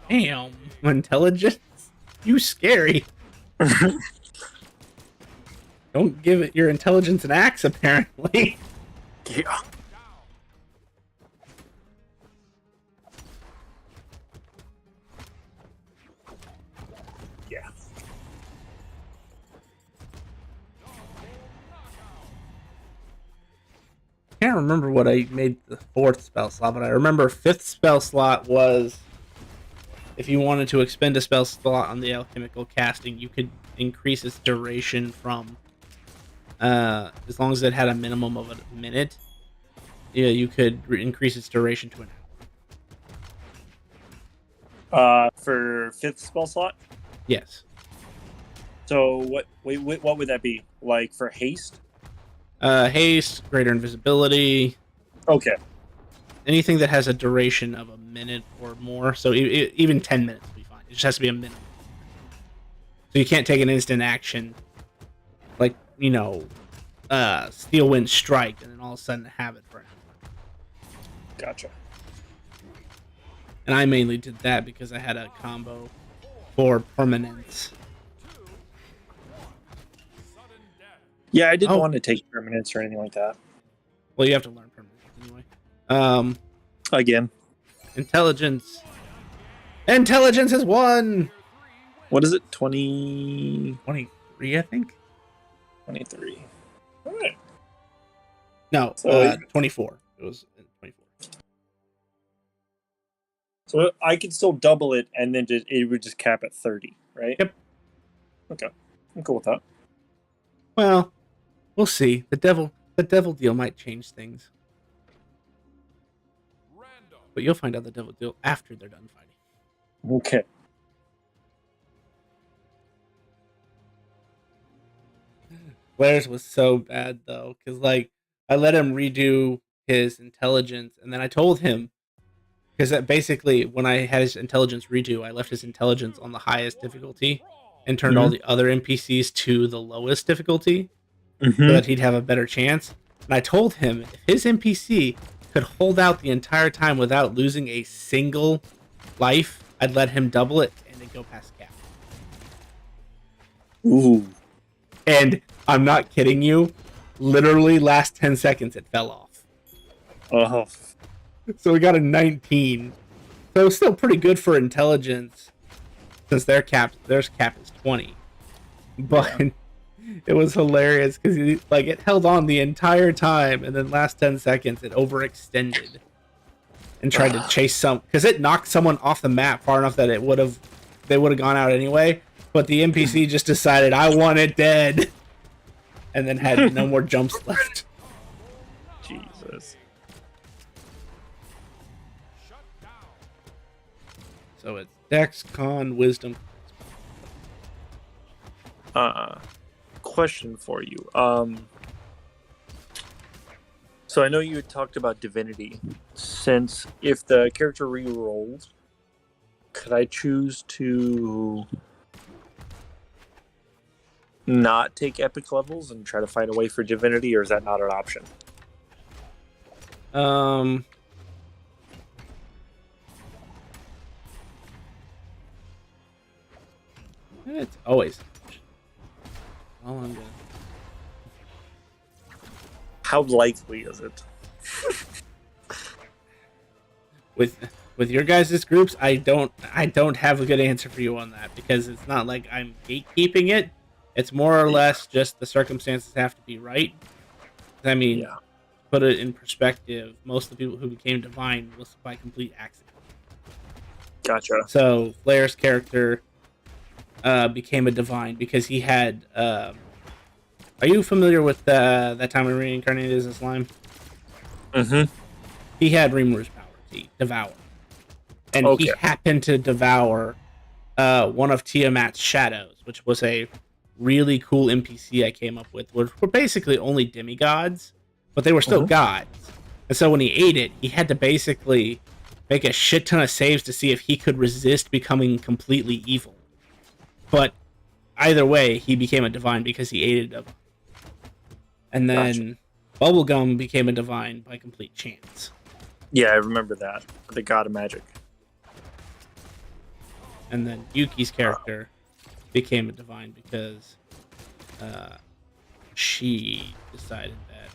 Damn, intelligence? You scary. Don't give it your intelligence an axe, apparently. Yeah. Yeah. Can't remember what I made the 4th spell slot, but I remember 5th spell slot was if you wanted to expend a spell slot on the alchemical casting, you could increase its duration from as long as it had a minimum of a minute. Yeah, you could increase its duration to an hour. For 5th spell slot? Yes. So what would that be? Like for haste? Haste, greater invisibility. Okay. Anything that has a duration of a minute or more. So even 10 minutes will be fine. It just has to be a minute. So you can't take an instant action, like, Steel Wind Strike, and then all of a sudden have it for an hour. Gotcha. And I mainly did that because I had a combo for permanence. Yeah, I didn't want to take permanence or anything like that. Well, you have to learn permanence anyway. Again. Intelligence. Intelligence is 1! What is it? 20... 23, I think? 23. All right. No, so, 24. It was 24. So I could still double it, and then it would just cap at 30, right? Yep. Okay, I'm cool with that. Well, we'll see. The devil deal might change things. But you'll find out the devil deal after they're done fighting. Okay. Blair's was so bad though, because like I let him redo his intelligence, and then I told him, because basically when I had his intelligence redo, I left his intelligence on the highest difficulty and turned all the other NPCs to the lowest difficulty, so that he'd have a better chance. And I told him if his NPC could hold out the entire time without losing a single life, I'd let him double it and then go past cap. Ooh. And I'm not kidding you, literally last 10 seconds it fell off. Oh. So we got a 19. So it's still pretty good for intelligence, since their cap is 20. But it was hilarious because it held on the entire time, and then last 10 seconds it overextended and tried to chase because it knocked someone off the map far enough that they would have gone out anyway. But the NPC just decided, I want it dead, and then had no more jumps left. Jesus. So it's Dex, Con, Wisdom. Question for you. So I know you had talked about divinity. Since if the character re-rolled, could I choose to not take epic levels and try to find a way for divinity, or is that not an option? It's always. Oh, I'm good. How likely is it? With your guys' groups, I don't have a good answer for you on that, because it's not like I'm gatekeeping it. It's more or less just the circumstances have to be right. I mean, put it in perspective, most of the people who became divine was by complete accident. Gotcha. So Blair's character became a divine because he had. Are you familiar with that time we reincarnated as a slime? Mm-hmm. He had Rimur's power, to devour, and he happened to devour one of Tiamat's shadows, which was a really cool NPC I came up with, which were basically only demigods, but they were still gods. And so when he ate it, he had to basically make a shit ton of saves to see if he could resist becoming completely evil. But either way, he became a divine because he ate it. And then Bubblegum became a divine by complete chance. Yeah, I remember that. The god of magic. And then Yuki's character became a divine because she decided that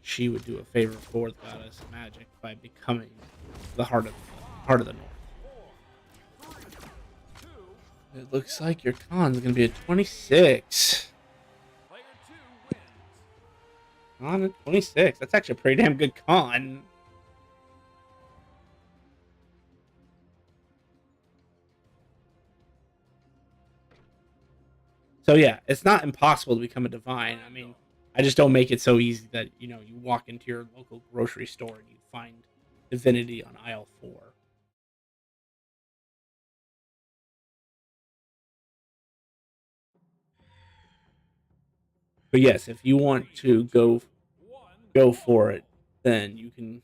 she would do a favor for the goddess of magic by becoming the heart of the North. It looks like your con's gonna be a 26. Con at 26. That's actually a pretty damn good con. So yeah, it's not impossible to become a divine. I mean, I just don't make it so easy that, you walk into your local grocery store and you find divinity on aisle 4. But yes, if you want to go for it, then you can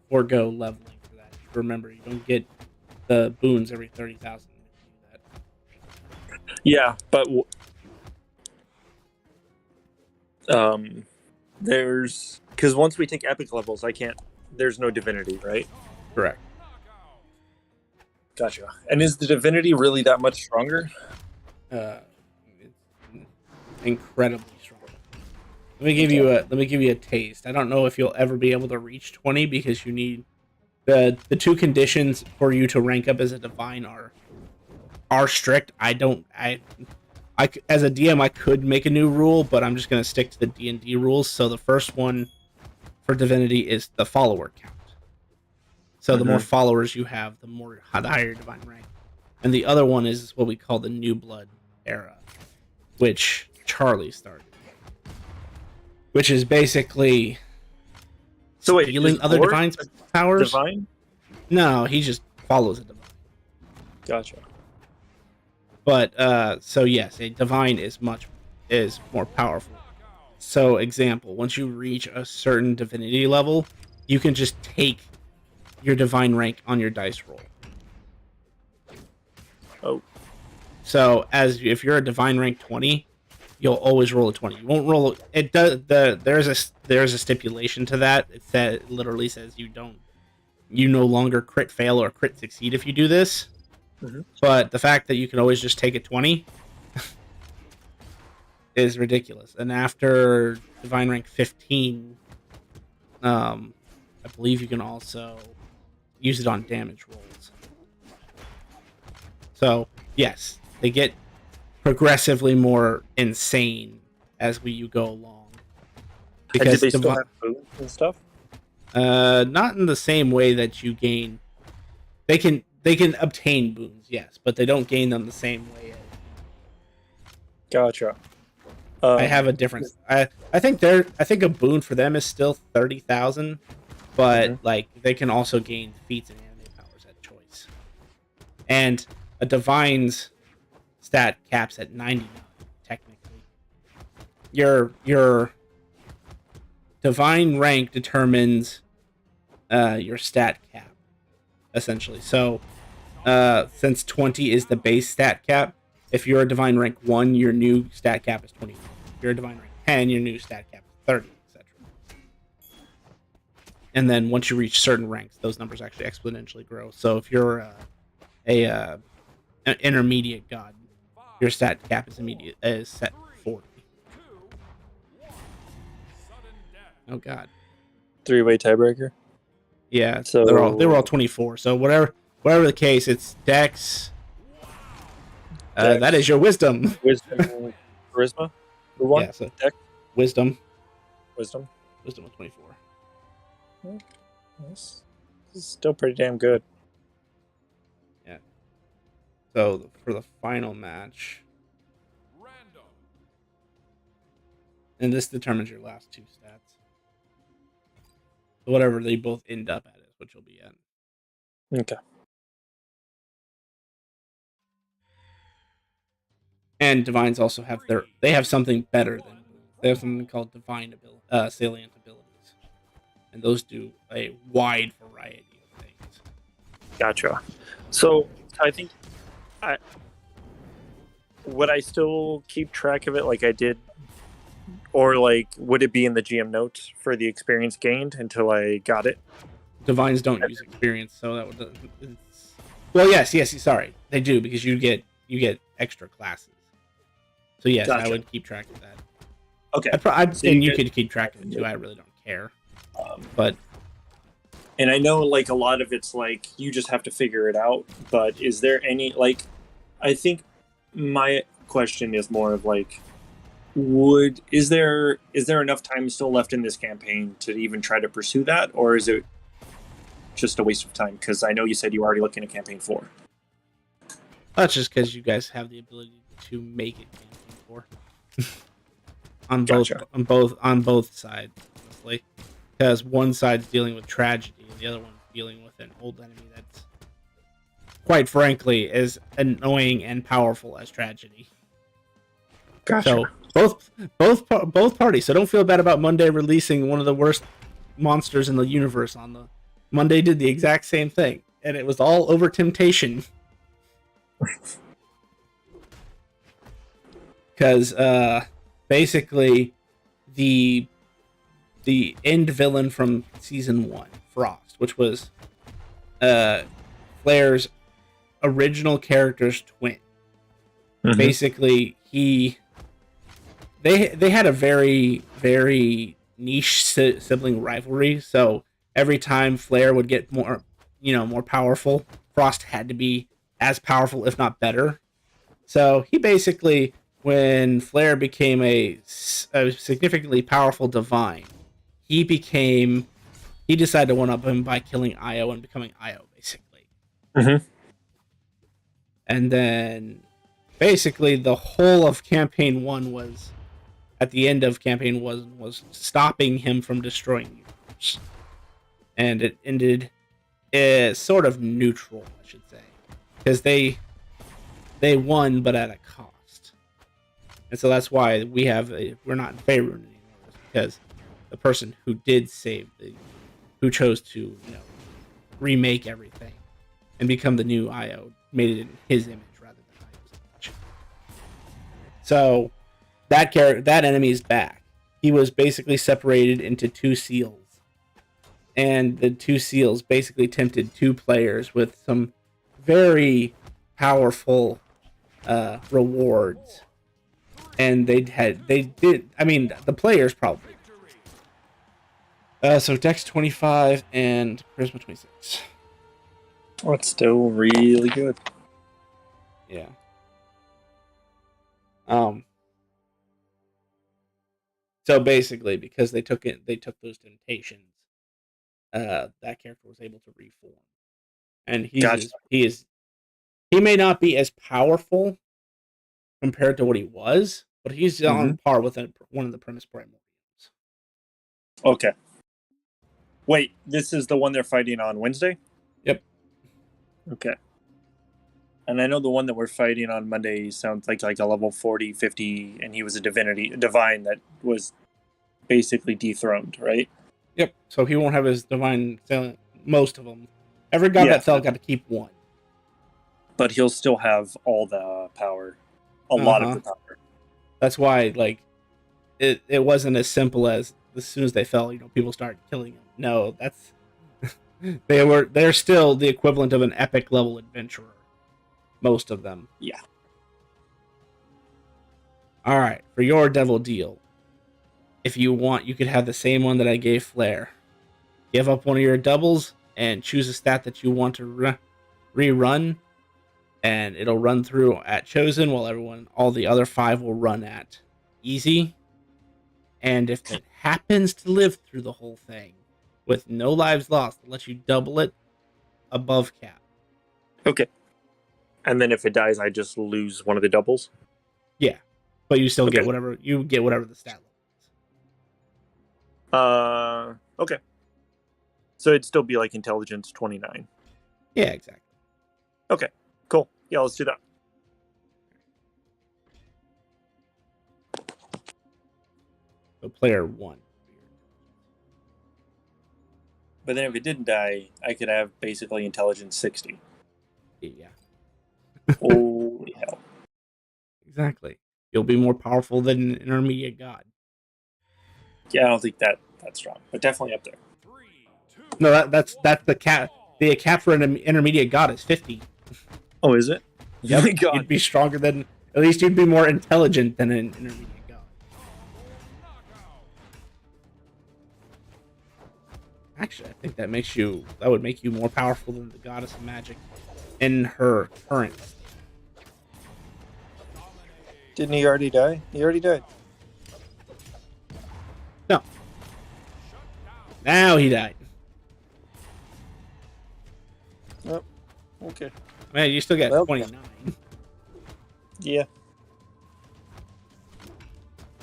forego leveling for that. Remember, you don't get the boons every 30,000. Yeah, but there's because once we take epic levels, there's no divinity, right? Correct. Gotcha. And is the divinity really that much stronger? It's incredibly strong. Let me give you a taste. I don't know if you'll ever be able to reach 20 because you need the two conditions for you to rank up as a divine are strict. I as a DM I could make a new rule, but I'm just going to stick to the D&D rules. So the first one for divinity is the follower count. So the more followers you have, the higher your divine rank. and the other one is what we call the New Blood era, which Charlie started, which is basically So wait, stealing is other Lord Divine's powers. Divine? No, he just follows a Divine. Gotcha. But so yes, a Divine is more powerful. So example, once you reach a certain divinity level, you can just take your Divine rank on your dice roll. Oh. So if you're a Divine rank 20, you'll always roll a 20. You won't roll it. There's a stipulation to that. It literally says you no longer crit fail or crit succeed if you do this. Mm-hmm. But the fact that you can always just take a 20 is ridiculous. And after Divine rank 15, I believe you can also use it on damage rolls. So yes, they get progressively more insane as you go along. Because they still have boots and stuff? Not in the same way that you gain. They can obtain boons, yes, but they don't gain them the same way. Gotcha. I have a difference. I think a boon for them is still 30,000, but like they can also gain feats and anime powers at choice. And a Divine's stat caps at 99 technically. Your Divine rank determines your stat cap, essentially. So since 20 is the base stat cap, if you're a Divine rank 1, your new stat cap is 24. If you're a Divine rank 10, your new stat cap is 30, etc. And then once you reach certain ranks, those numbers actually exponentially grow. So if you're an intermediate god, your stat cap is set 40. Oh god. 3-way tiebreaker? Yeah, so they were all 24. So whatever the case, it's Dex. That is your wisdom. Wisdom, charisma. Who won? Yeah, so Dex. Wisdom. Wisdom was 24. This is still pretty damn good. Yeah. So for the final match, and this determines your last two stats. So whatever they both end up at is what you'll be at. Okay. And Divines also have they have something better than they have something called Divine salient abilities, and those do a wide variety of things. Gotcha. So I think would I still keep track of it like I did, or like would it be in the GM notes for the experience gained until I got it? Divines don't use experience, so that would. Well, yes, sorry, they do because you get extra classes. So yes, Gotcha. I would keep track of that. Okay, and you could keep track of it too. I really don't care. But and I know like a lot of it's like you just have to figure it out. But is there any like? I think my question is more of like, is there enough time still left in this campaign to even try to pursue that, or is it just a waste of time? Because I know you said you were already looking at campaign 4. That's just because you guys have the ability to make it campaign 4 on both sides, honestly. Because one side's dealing with tragedy, and the other one's dealing with an old enemy that's, quite frankly, as annoying and powerful as tragedy. Gotcha. So both parties. So don't feel bad about Monday releasing one of the worst monsters in the universe on the. Monday did the exact same thing, and it was all over temptation. Because basically the end villain from season 1, Frost, which was Flair's original character's twin. Mm-hmm. Basically, they had a very, very niche sibling rivalry. So every time Flair would get more powerful, Frost had to be as powerful, if not better. So he basically, when Flair became a significantly powerful Divine, he decided to one-up him by killing Io and becoming Io, basically. Mm-hmm. And then basically the whole of campaign 1 was, at the end of campaign 1, was stopping him from destroying the universe. And it ended sort of neutral, I should say, because they won, but at a cost. And so that's why we're not in favor anymore, because the person who did save who chose to remake everything and become the new Io made it in his image rather than Io's image. So that enemy is back. He was basically separated into 2 seals. And the 2 seals basically tempted 2 players with some very powerful rewards. And the players probably. So Dex 25 and Charisma 26. Oh, it's still really good. Yeah. So basically, because they took those temptations, that character was able to reform, and he may not be as powerful compared to what he was, but he's on par with one of the Primus Primordials. Okay. Wait, this is the one they're fighting on Wednesday? Yep. Okay. And I know the one that we're fighting on Monday sounds like a level 40, 50, and he was a divine that was basically dethroned, right? Yep. So he won't have his divine, most of them. Every god that fell got to keep 1. But he'll still have all the power. A lot of the power. That's why, it wasn't as simple as soon as they fell, people started killing him. No, that's they're still the equivalent of an epic level adventurer. Most of them. Yeah. All right, for your devil deal, if you want, you could have the same one that I gave Flare. Give up one of your doubles and choose a stat that you want to rerun, and it'll run through at Chosen, while all the other 5 will run at Easy. And if it happens to live through the whole thing with no lives lost, it lets you double it above cap. Okay. And then if it dies, I just lose one of the doubles? Yeah. But you still get whatever the stat level is. Okay. So it'd still be like intelligence 29. Yeah, exactly. Okay, cool. Yeah, let's do that. So player 1. But then if it didn't die, I could have basically intelligence 60. Yeah. Holy hell. Exactly. You'll be more powerful than an intermediate god. Yeah, I don't think that's strong, but definitely up there. No, that's the cap. The cap for an intermediate god is 50. Oh, is it? Yep. You'd be stronger than, at least you'd be more intelligent than an intermediate god. Actually, I think that would make you more powerful than the goddess of magic in her current state. Didn't he already die? He already died. No. Now he died. Oh, okay. Man, you still got 29. Yeah.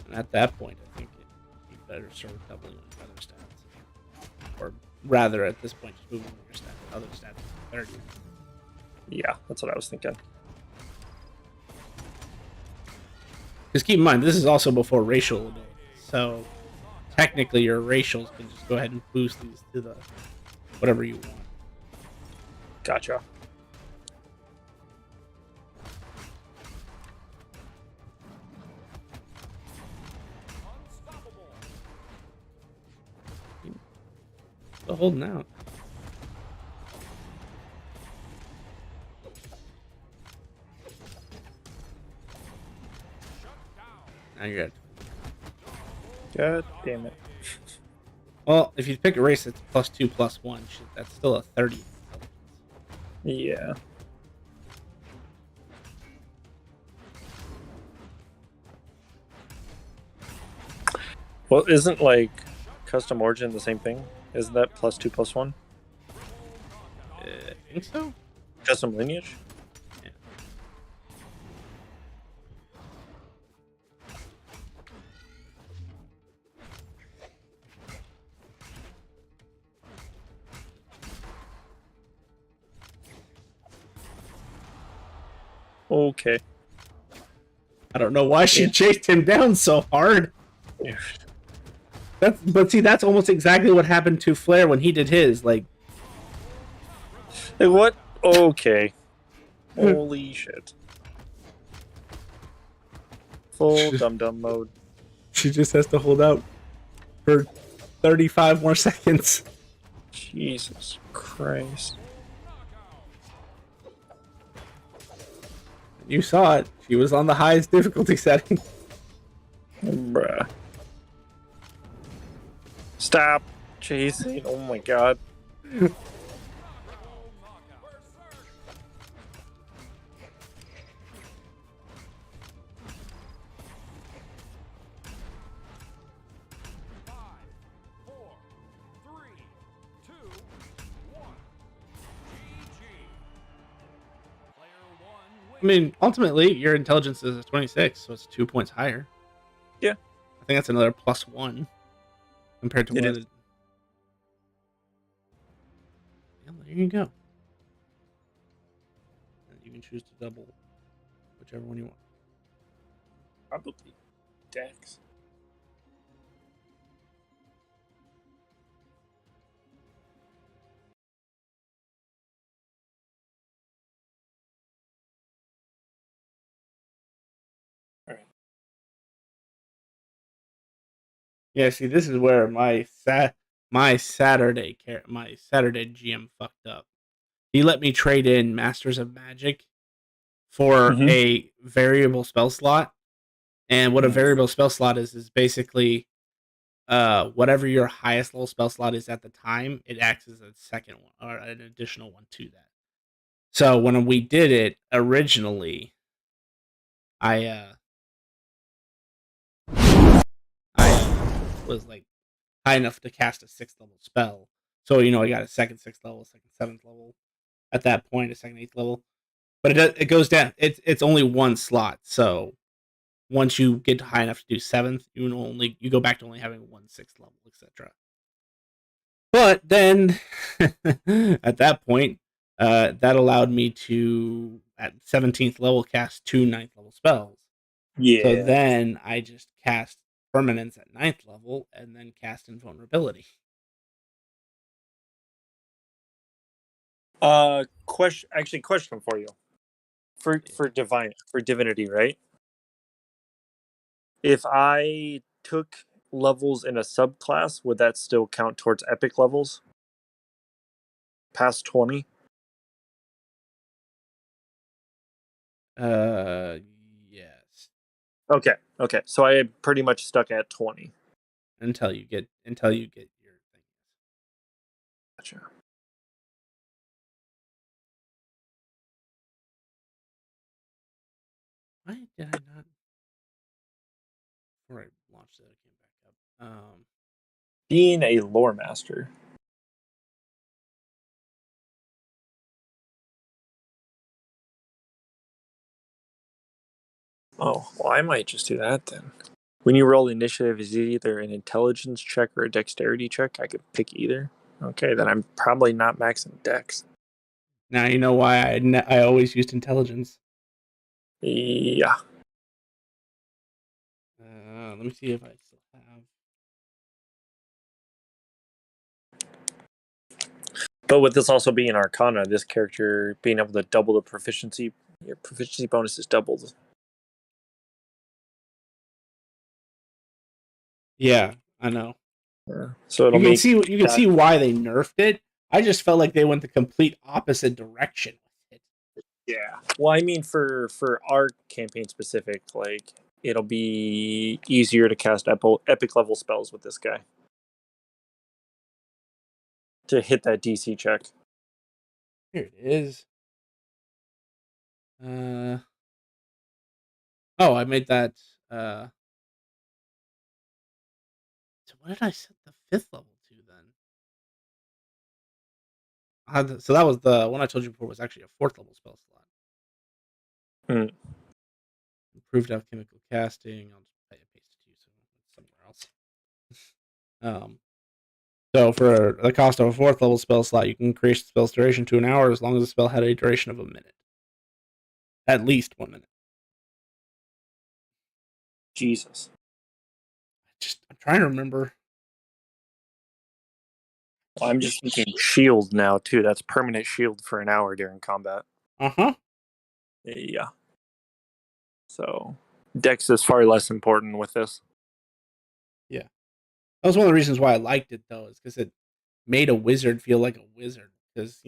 And at that point, I think you better start doubling on other stats. Or rather, at this point, just moving on your other stats to 30. Yeah, that's what I was thinking. Because keep in mind, this is also before racial abilities. So technically, your racials can just go ahead and boost these to the whatever you want. Gotcha. Still holding out. Now you're good. God damn it. Well, if you pick a race that's +2/+1, that's still a 30. Yeah. Well, isn't like custom origin the same thing? Isn't that +2/+1? I think so. Custom lineage? Yeah. Okay. I don't know why she Yeah. chased him down so hard. Yeah. But see, that's almost exactly what happened to Flair when he did his. Like, What? Okay. Holy shit. Full dum-dum mode. she just has to hold out for 35 more seconds. Jesus Christ. You saw it. She was on the highest difficulty setting. Bruh. Stop chasing. Oh my god. I mean, ultimately, your intelligence is 26, so it's 2 points higher. Yeah. I think that's another +1 compared to It what is. it. Yeah, there you go. And you can choose to double whichever one you want. Probably Dex. Yeah, see, this is where my Saturday GM fucked up. He let me trade in Masters of Magic for a variable spell slot, and what a variable spell slot is basically whatever your highest level spell slot is at the time, it acts as a second one or an additional one to that. So when we did it originally, I was like high enough to cast a 6th level spell. So I got a second 6th level, second 7th level at that point, a second 8th level. But it goes down. It's only one slot. So once you get high enough to do 7th, you go back to only having 1 6th level, etc. But then at that point, that allowed me to at 17th level cast 2 9th level spells. Yeah. So then I just cast Permanence at 9th level and then cast Invulnerability. Question for you. For divinity, right? If I took levels in a subclass, would that still count towards epic levels? Past 20? Yes. Okay. So I pretty much stuck at 20 until you get your thing. Gotcha. Why did I not? Before I launched it, I came back up. Being a lore master. Oh, well, I might just do that then. When you roll initiative, is it either an intelligence check or a dexterity check? I could pick either. Okay, then I'm probably not maxing dex. Now you know why I always used intelligence. Yeah. Let me see if I still have. But with this also being Arcana, this character being able to double the proficiency, your proficiency bonus is doubled. Yeah, I know. Yeah. So it'll you can see why they nerfed it. I just felt like they went the complete opposite direction with it. Yeah. Well, I mean, for our campaign specific, like it'll be easier to cast epic level spells with this guy to hit that DC check. Here it is. Oh, I made that. So what did I set the 5th level to then? So that was the one I told you before was actually a 4th level spell slot. Improved alchemical casting. I'll just paste it to you so it's somewhere else. So for the cost of a 4th level spell slot, you can increase the spell's duration to an hour as long as the spell had a duration of a minute. At least 1 minute. Jesus. I'm trying to remember. Well, I'm just thinking shield now too. That's permanent shield for an hour during combat. Uh-huh. Yeah. So Dex is far less important with this. Yeah. That was one of the reasons why I liked it, though, is because it made a wizard feel like a wizard. Because,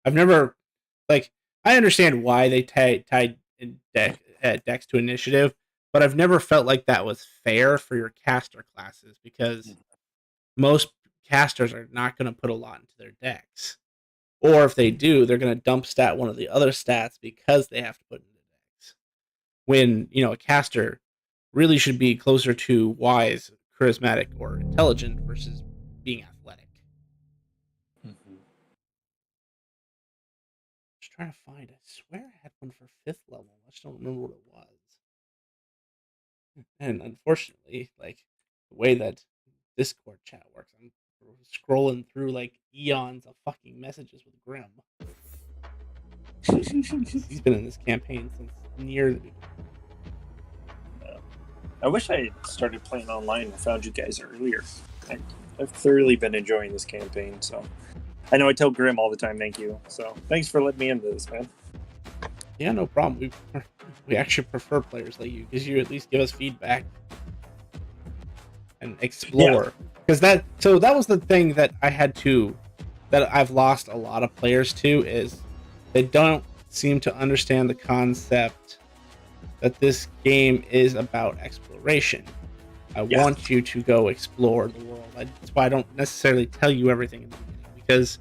I've never, I understand why they tied in Dex to initiative, but I've never felt like that was fair for your caster classes, because most casters are not going to put a lot into their Dex. Or if they do, they're going to dump stat one of the other stats because they have to put in the Dex. When, a caster really should be closer to wise, charismatic, or intelligent versus being athletic. Just trying to find it. I swear I had one for 5th level. I just don't remember what it was. And unfortunately, the way that Discord chat works, I'm scrolling through eons of fucking messages with Grim. He's been in this campaign since near the beginning. I wish I had started playing online and found you guys earlier. I've thoroughly been enjoying this campaign, so I know I tell Grim all the time thank you. So thanks for letting me into this, man. Yeah, no problem. We actually prefer players like you, because you at least give us feedback and explore. Because that was the thing that I've lost a lot of players to, is they don't seem to understand the concept that this game is about exploration. I want you to go explore the world. That's why I don't necessarily tell you everything in the beginning, because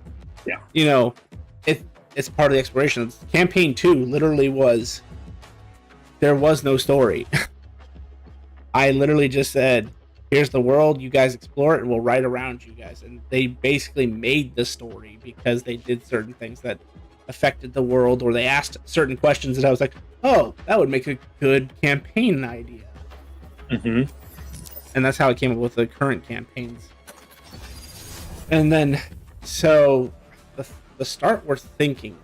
it's part of the exploration. Campaign 2 literally there was no story. I literally just said, here's the world, you guys explore it, and we'll ride around you guys. And they basically made the story because they did certain things that affected the world, or they asked certain questions that I was like, oh, that would make a good campaign idea. Mm-hmm. And that's how I came up with the current campaigns. And then, so the start we're thinking,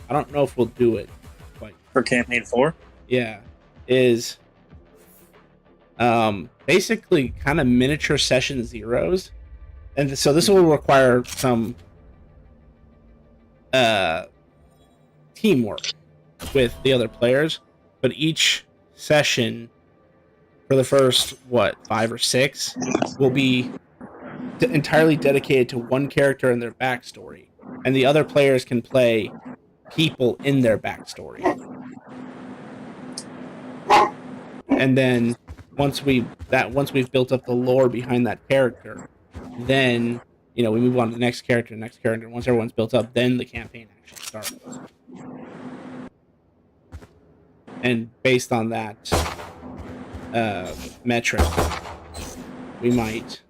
I don't know if we'll do it for campaign 4. Yeah, is basically kind of miniature session zeros, and so this will require some teamwork with the other players. But each session for the first 5 or 6 will be entirely dedicated to one character and their backstory, and the other players can play people in their backstory. And then once we've built up the lore behind that character, then we move on to the next character. Once everyone's built up, then the campaign actually starts. And based on that metric, we might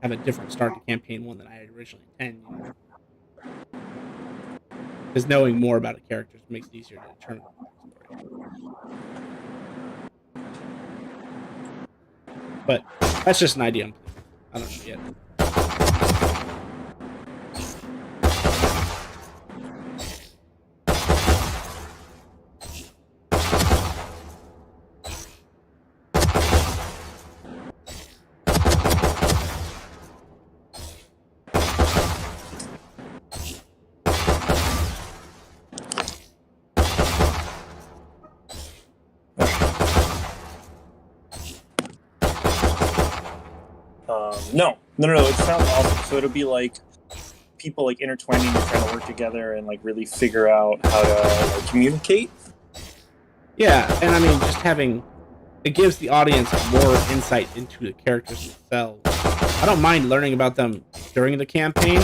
have a different start to campaign 1 than I had originally intended. Because knowing more about a character makes it easier to determine the story. But that's just an idea. I don't know yet. No. It sounds awesome. So it'll be people intertwining and trying to work together and really figure out how to communicate. Yeah, and I mean, just it gives the audience more insight into the characters themselves. I don't mind learning about them during the campaign,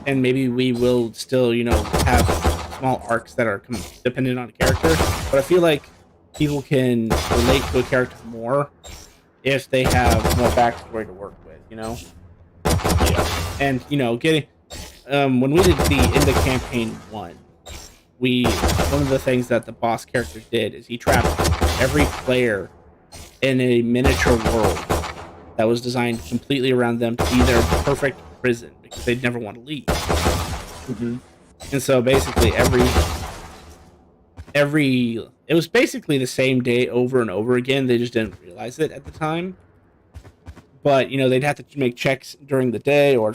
and maybe we will still, have small arcs that are dependent on a character. But I feel like people can relate to a character more if they have more backstory to work with. Yeah. And getting when we did the end of campaign 1, one of the things that the boss character did is he trapped every player in a miniature world that was designed completely around them to be their perfect prison, because they'd never want to leave. Mm-hmm. And so basically it was basically the same day over and over again. They just didn't realize it at the time. But, you know, they'd have to make checks during the day or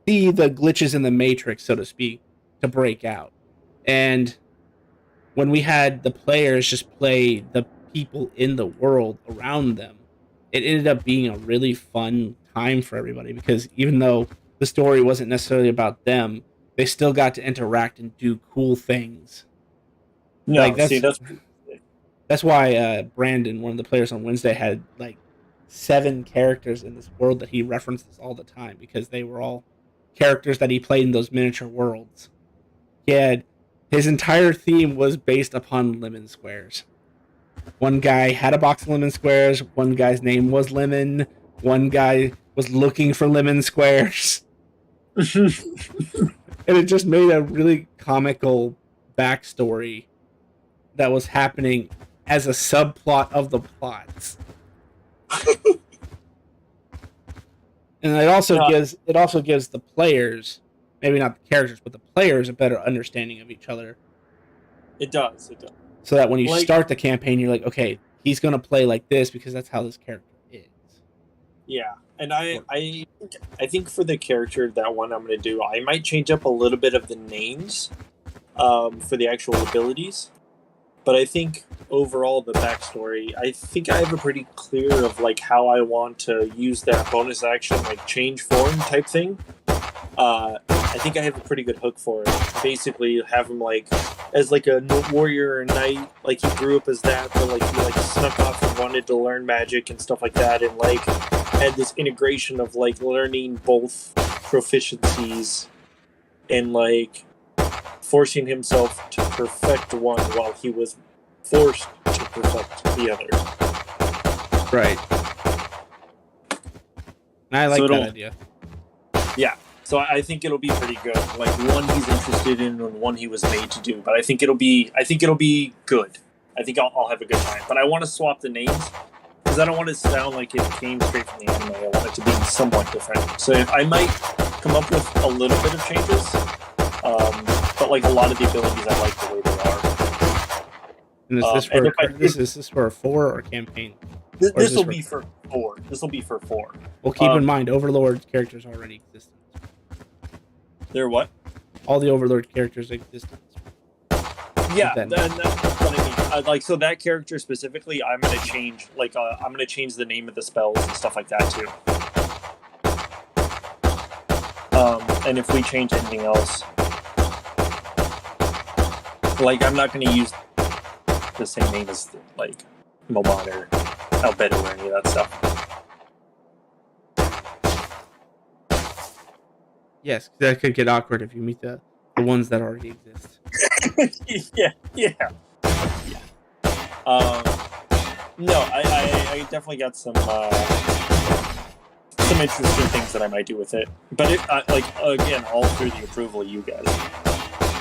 see the glitches in the matrix, so to speak, to break out. And when we had the players just play the people in the world around them, it ended up being a really fun time for everybody, because even though the story wasn't necessarily about them, they still got to interact and do cool things. No, like that's why Brandon, one of the players on Wednesday, had like 7 characters in this world that he references all the time, because they were all characters that he played in those miniature worlds. He had his entire theme was based upon lemon squares. One guy had a box of lemon squares, one guy's name was Lemon, one guy was looking for lemon squares. And it just made a really comical backstory that was happening as a subplot of the plots. And it also gives the players, maybe not the characters, but the players, a better understanding of each other. It does. So that when you start the campaign, you're like, okay, he's going to play like this because that's how this character is. Yeah, and I think for the character, that one I'm going to do, I might change up a little bit of the names for the actual abilities. But I think overall the backstory, I think I have a pretty clear of like how I want to use that bonus action, like change form type thing. I think I have a pretty good hook for it. Basically, have him like as like a warrior or knight, like he grew up as that, but like he like snuck off and wanted to learn magic and stuff like that, and like had this integration of like learning both proficiencies and like forcing himself to perfect one while he was forced to perfect the other. Right. I like that idea. Yeah. So I think it'll be pretty good. Like one he's interested in and one he was made to do. But I think it'll be good. I think I'll have a good time. But I want to swap the names because I don't want it to sound like it came straight from the anime. I want it to be somewhat different. So I might come up with a little bit of changes. But like a lot of the abilities, I like the way they are. And is this for a 4 or a campaign? This will be for 4. This will be for 4. Well, keep in mind, Overlord characters already exist. They're what? All the Overlord characters exist. Yeah, that's what I mean. Like, so that character specifically, I'm gonna change. Like, I'm gonna change the name of the spells and stuff like that too. And if we change anything else, like, I'm not gonna use the same name as like Momon or Albedo or any of that stuff. Yes, that could get awkward if you meet the ones that already exist. Yeah. No, I definitely got some interesting things that I might do with it. But like again, all through the approval of you guys.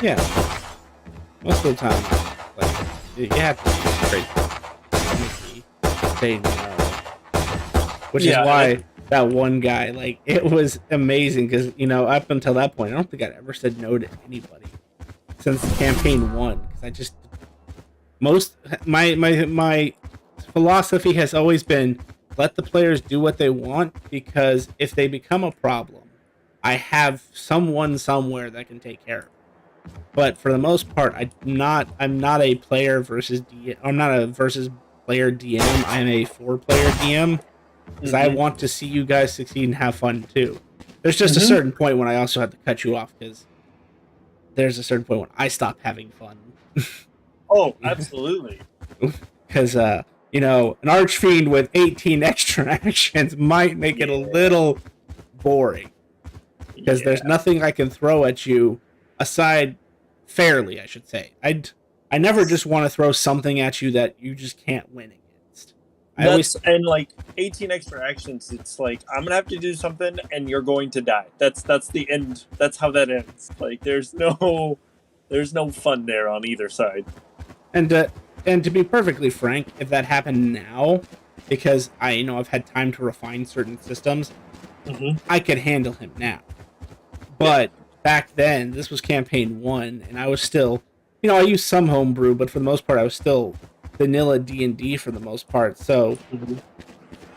Yeah. Most of the time, like, you have to say no. Which is why that one guy, like, it was amazing because, you know, up until that point, I don't think I'd ever said no to anybody since campaign 1. Because I just my philosophy has always been let the players do what they want, because if they become a problem, I have someone somewhere that can take care of it. But for the most part, I'm not a player versus DM. I'm not a versus player DM. I'm a 4-player DM. Because I want to see you guys succeed and have fun too. There's just a certain point when I also have to cut you off, because there's a certain point when I stop having fun. Oh, absolutely. Because, you know, an Archfiend with 18 extra actions might make it a little boring. Because there's nothing I can throw at you aside, fairly, I should say. I never just want to throw something at you that you just can't win against. And like 18 extra actions, it's like I'm gonna have to do something and you're going to die. That's the end. That's how that ends. Like there's no fun there on either side. And to be perfectly frank, if that happened now, because I've had time to refine certain systems, I could handle him now. But back then, this was campaign 1, and I was still you know, I used some homebrew, but for the most part, I was still vanilla D&D for the most part. So,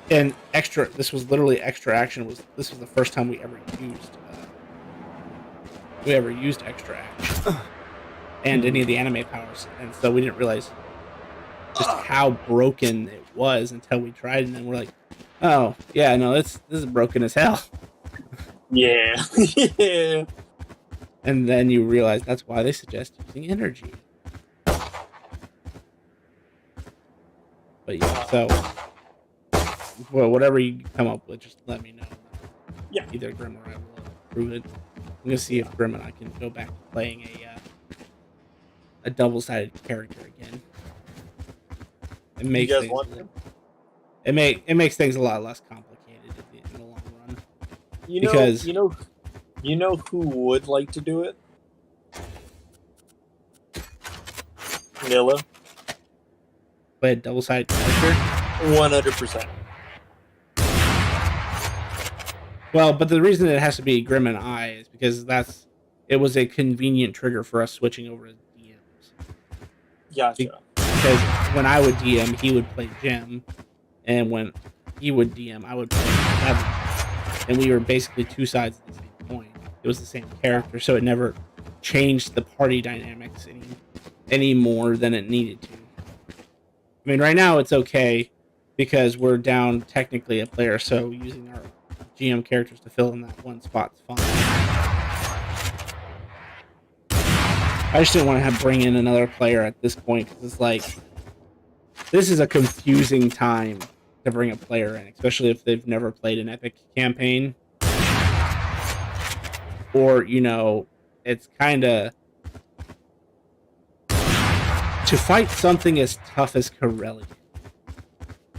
and extra. This was literally extra action. This was the first time we ever used extra action and any of the anime powers, and so we didn't realize just how broken it was until we tried, and then we're like, oh yeah, no, this is broken as hell. Yeah. Yeah. And then you realize that's why they suggest using energy. But yeah, so well, whatever you come up with, just let me know. Yeah. Either Grim or I will approve it. I'm gonna see if Grim and I can go back to playing a double-sided character again. It makes You guys things want to? it makes things a lot less complicated in the long run. You know, Because you know who would like to do it? Nilla. play a double-sided character. 100%. Well, but the reason it has to be Grim and I is because it was a convenient trigger for us switching over as DMs. Gotcha. Because when I would DM, he would play Jim, and when he would DM, I would play Evan. And we were basically two sides of the same coin. It was the same character, so it never changed the party dynamics any more than it needed to. I mean, right now it's okay because we're down technically a player, so using our GM characters to fill in that one spot's fine. I just didn't want to bring in another player at this point because it's like, this is a confusing time to bring a player in, especially if they've never played an epic campaign. Or, you know, it's kind of to fight something as tough as Corellia.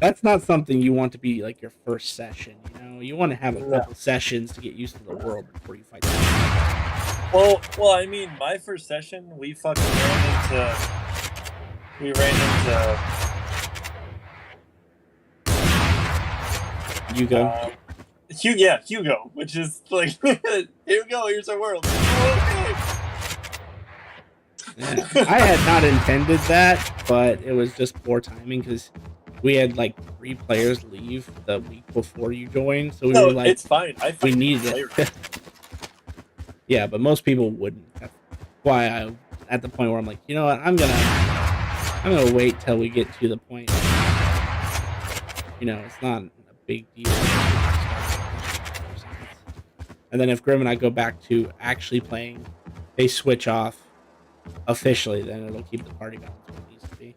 That's not something you want to be like your first session, you know? You want to have a couple sessions to get used to the world before you fight them. Well, I mean, my first session, we fucking ran into Hugo. Hugo, which is like, here we go, here's our world. Okay. Yeah. I had not intended that, but it was just poor timing because we had like 3 players leave the week before you joined, so we were like, it's fine. We needed it. Yeah, but most people wouldn't. That's why I, at the point where I'm like, you know what, I'm gonna wait till we get to the point. You know, it's not a big deal. And then if Grim and I go back to actually playing, they switch off officially, then it'll keep the party balance where it needs to be.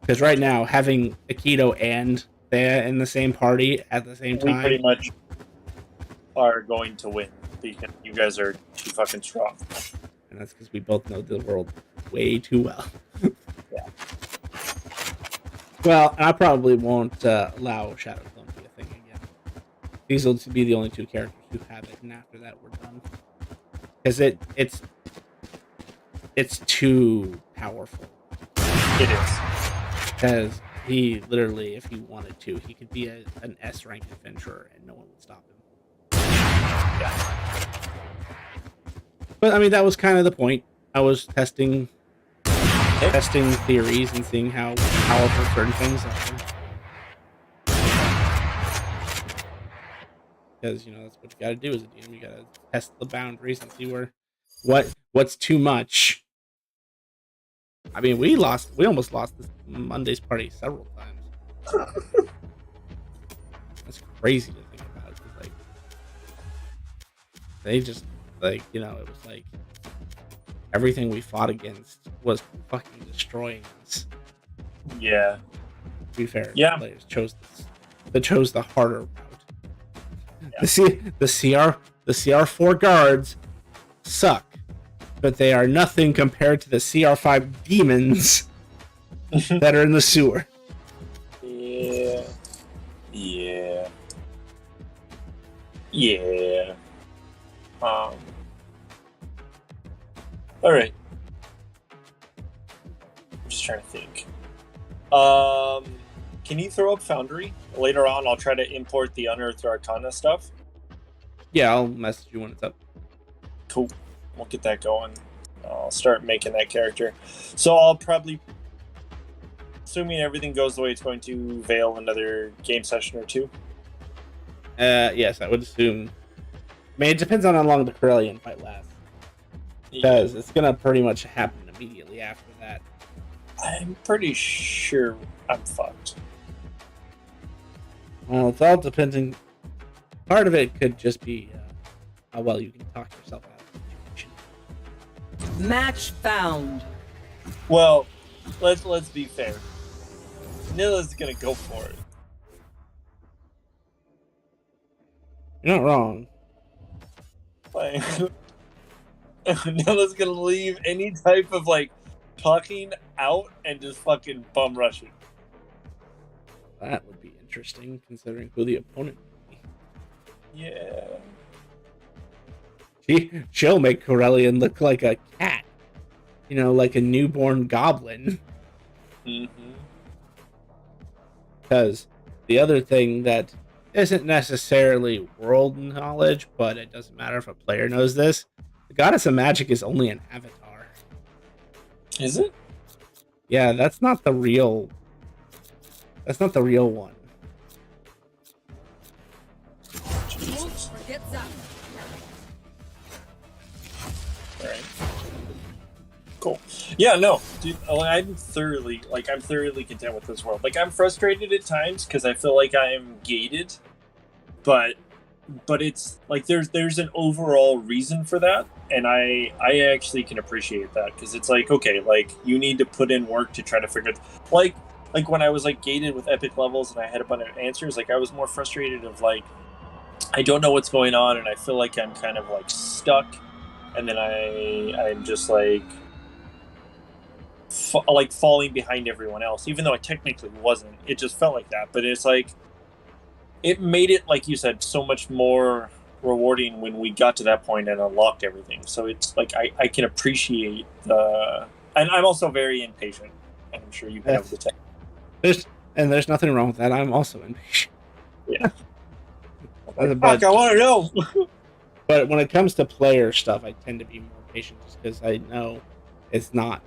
Because right now, having Aikido and Thea in the same party at the same time, we pretty much are going to win because you guys are too fucking strong. And that's because we both know the world way too well. Yeah. Well, I probably won't allow Shadow Clone to be a thing again. These will be the only 2 characters who have it, and after that, we're done. Because it's too powerful. It is. Because he literally, if he wanted to, he could be an S-rank adventurer and no one would stop him. Yeah. But I mean, that was kind of the point. I was testing theories and seeing how powerful certain things are. Because, you know, that's what you gotta do as a DM. You gotta test the boundaries and see what's too much. I mean, we almost lost this Monday's party several times. That's crazy to think about. Like, they just, like, you know, it was like everything we fought against was fucking destroying us. Yeah. To be fair, yeah. Players chose the harder route. Yeah. The CR4 guards suck, but they are nothing compared to the CR5 demons that are in the sewer. Yeah. Yeah. Yeah. All right. I'm just trying to think. Can you throw up Foundry? Later on, I'll try to import the Unearthed Arcana stuff. Yeah, I'll message you when it's up. Cool. We'll get that going. I'll start making that character. So I'll probably, assuming everything goes the way it's going to, Veil another game session or two. Yes, I would assume. I mean, it depends on how long the Corellian fight lasts. Because it's gonna pretty much happen immediately after that. I'm pretty sure I'm fucked. Well, it's all depending. Part of it could just be how well you can talk yourself out of the situation. Match found. Well, let's be fair. Nilla's gonna go for it. You're not wrong. Like, Nilla's gonna leave any type of like talking out and just fucking bum rush it. That would be interesting, considering who the opponent would be. Yeah. She'll make Corellian look like a cat. You know, like a newborn goblin. Mm-hmm. Because the other thing that isn't necessarily world knowledge, but it doesn't matter if a player knows this, the Goddess of Magic is only an avatar. Is it? Yeah, that's not the real... That's not the real one. Jesus. Alright. Cool. Yeah, no, dude, I'm thoroughly content with this world. Like, I'm frustrated at times because I feel like I am gated, but it's like there's an overall reason for that, and I actually can appreciate that, because it's like, okay, like, you need to put in work to try to figure it. Like when I was like gated with epic levels and I had a bunch of answers, like I was more frustrated of like, I don't know what's going on and I feel like I'm kind of like stuck, and then I'm just like falling behind everyone else, even though I technically wasn't. It just felt like that. But it's like, it made it, like you said, so much more rewarding when we got to that point and unlocked everything. So it's like I can appreciate the, and I'm also very impatient, and I'm sure you have the tech. There's nothing wrong with that. I'm also impatient. Yeah. But I want to know. But when it comes to player stuff, I tend to be more patient just because I know it's not.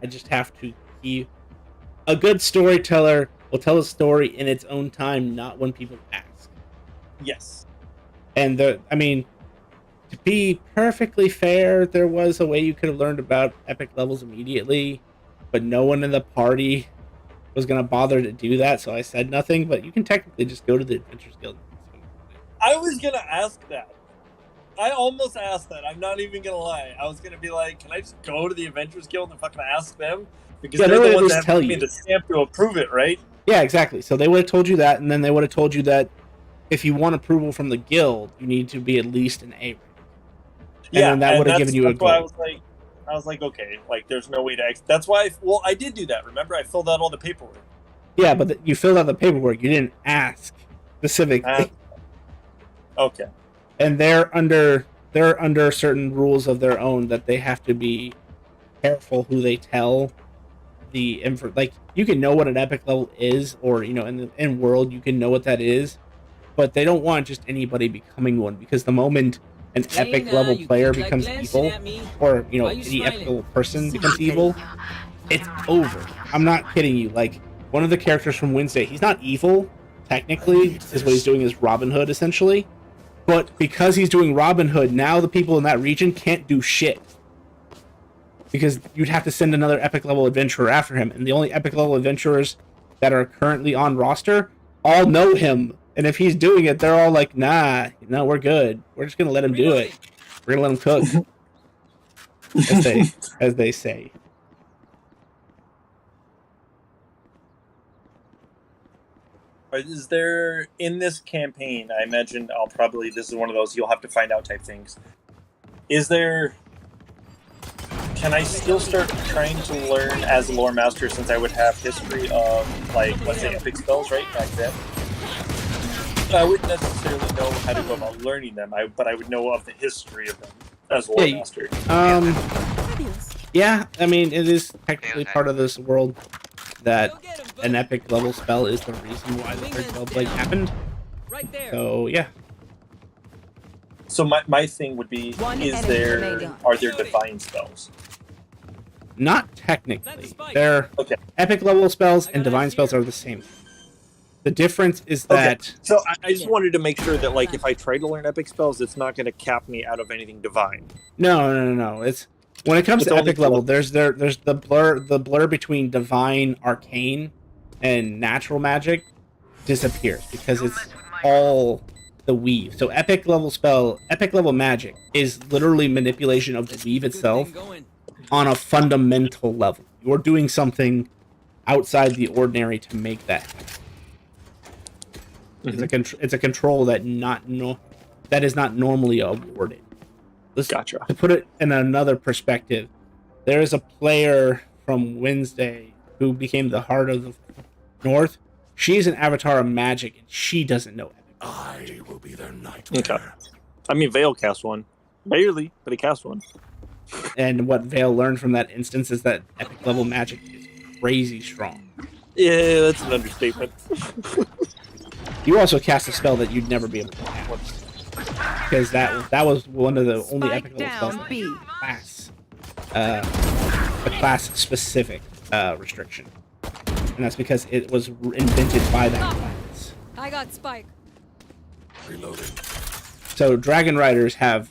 I just have to keep. A good storyteller will tell a story in its own time, not when people ask. Yes. And I mean, to be perfectly fair, there was a way you could have learned about epic levels immediately, but no one in the party was going to bother to do that, so I said nothing. But you can technically just go to the Adventures Guild. I was going to ask that. I almost asked that. I'm not even going to lie. I was going to be like, can I just go to the Adventures Guild and fucking ask them? Because they're the ones that have me the stamp to approve it, right? Yeah, exactly. So they would have told you that, and then they would have told you that if you want approval from the guild, you need to be at least an A rank. Yeah, and that would have given you a goal. I was like, okay, like there's no way to. That's why. I did do that. Remember, I filled out all the paperwork. Yeah, but you filled out the paperwork. You didn't ask specifically. Okay. And they're under certain rules of their own that they have to be careful who they tell the info. Like, you can know what an epic level is, or in world you can know what that is, but they don't want just anybody becoming one, because the moment an epic level player becomes evil, or the epic level person becomes evil, it's over. I'm not kidding you. Like, one of the characters from Wednesday, he's not evil technically, is what he's doing is Robin Hood essentially, but because he's doing Robin Hood, now the people in that region can't do shit, because you'd have to send another epic level adventurer after him, and the only epic level adventurers that are currently on roster all know him. And if he's doing it, they're all like, nah, no, we're good. We're just going to let him do it. We're going to let him cook. as they say. Is there, in this campaign, I imagine this is one of those you'll have to find out type things. Can I still start trying to learn as a lore master, since I would have history of, like, let's say epic spells, right, back then? I wouldn't necessarily know how to go about learning them, but I would know of the history of them as a lore master. Yeah, I mean, it is technically part of this world that an epic level spell is the reason why the Third Spellblade happened. So, yeah. So my thing would be, are there divine spells? Not technically. They're Okay. epic level spells and divine spells are the same. The difference is that So I just wanted to make sure that like if I try to learn epic spells, it's not going to cap me out of anything divine. no. It's when it comes It's to only epic level, for- there's the blur between divine, arcane, and natural magic disappears because it's all the weave. So epic level magic is literally manipulation of the weave itself on a fundamental level. You're doing something outside the ordinary to make that happen. It's a control that is not normally awarded. Gotcha. To put it in another perspective, there is a player from Wednesday who became the Heart of the North. She's an avatar of magic, and she doesn't know epic. I will be their nightmare. Okay. I mean, Vale cast one. Barely, but he cast one. And what Vale learned from that instance is that epic level magic is crazy strong. Yeah, that's an understatement. You also cast a spell that you'd never be able to cast. Because that was one of the only epic level spells that had a class specific restriction. And that's because it was invented by that class. I got Spike. Reloading. So Dragon Riders have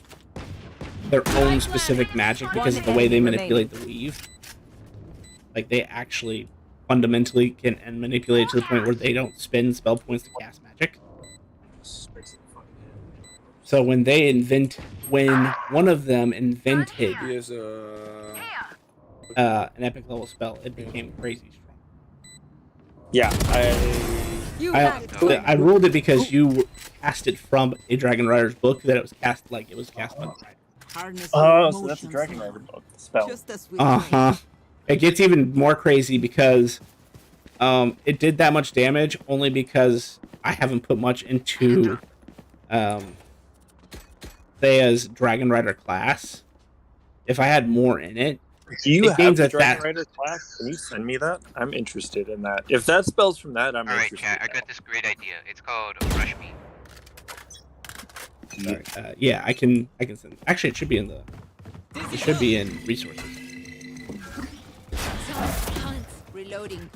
their own specific magic because of the way they manipulate the weave. Like they actually fundamentally can and manipulate it to the point where they don't spend spell points to cast magic. So when one of them invented an epic level spell, it became crazy strong. Yeah, I ruled it because you cast it from a Dragon Rider's book that it was cast by the rider. So that's a Dragon Rider book spell. It gets even more crazy because it did that much damage only because I haven't put much into Thea's Dragon Rider class. If I had more in it, Do you have the a Dragon Rider class? Can you send me that? I'm interested in that. If that spells from that, I'm Alright, interested. chat, I got this great idea. It's called Rush Me. yeah, I can send. Actually, it should be in resources. Reloading.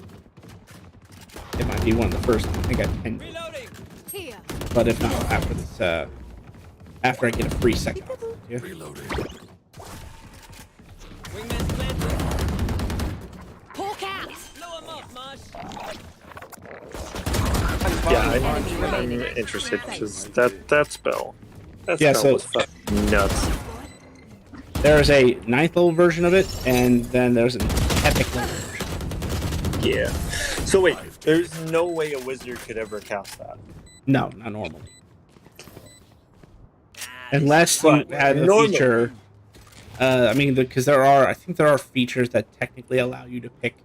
It might be one of the first. I think I pinned it. But if not, after this, after I get a free second. Yeah. Reloading. Yeah, I'm interested because that spell. That Yeah, spell so- was fucking nuts. There's a 9th level version of it, and then there's an epic level version. Yeah. So wait, there's no way a wizard could ever cast that. No, not normally. Unless you had a Normally. feature. I mean, because I think there are features that technically allow you to pick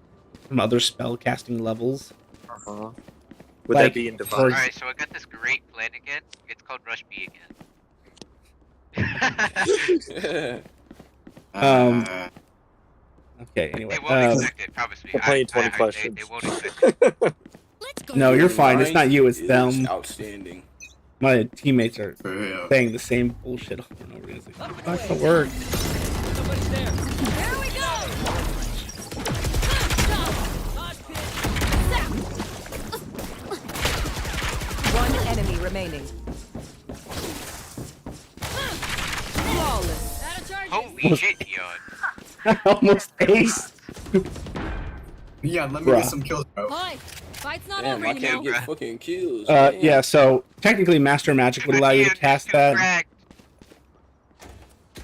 from other spell casting levels. Uh-huh. Would Like, that be in divine? Alright, so I got this great plan again. It's called Rush B again. Okay, anyway. They won't expect it, promise me. We're playing 20 questions. They won't expect it. No, you're fine. It's not you, it's them. Outstanding. My teammates are saying the same bullshit over and over again. It's like, that's the word. One enemy remaining. Flawless. Holy shit, Yon. Almost ace. Yeah, let me get some kills, bro. Hi. Fight's not Damn, over, I you can't know. get fucking kills. Yeah, so technically Master Magic would allow you to cast that.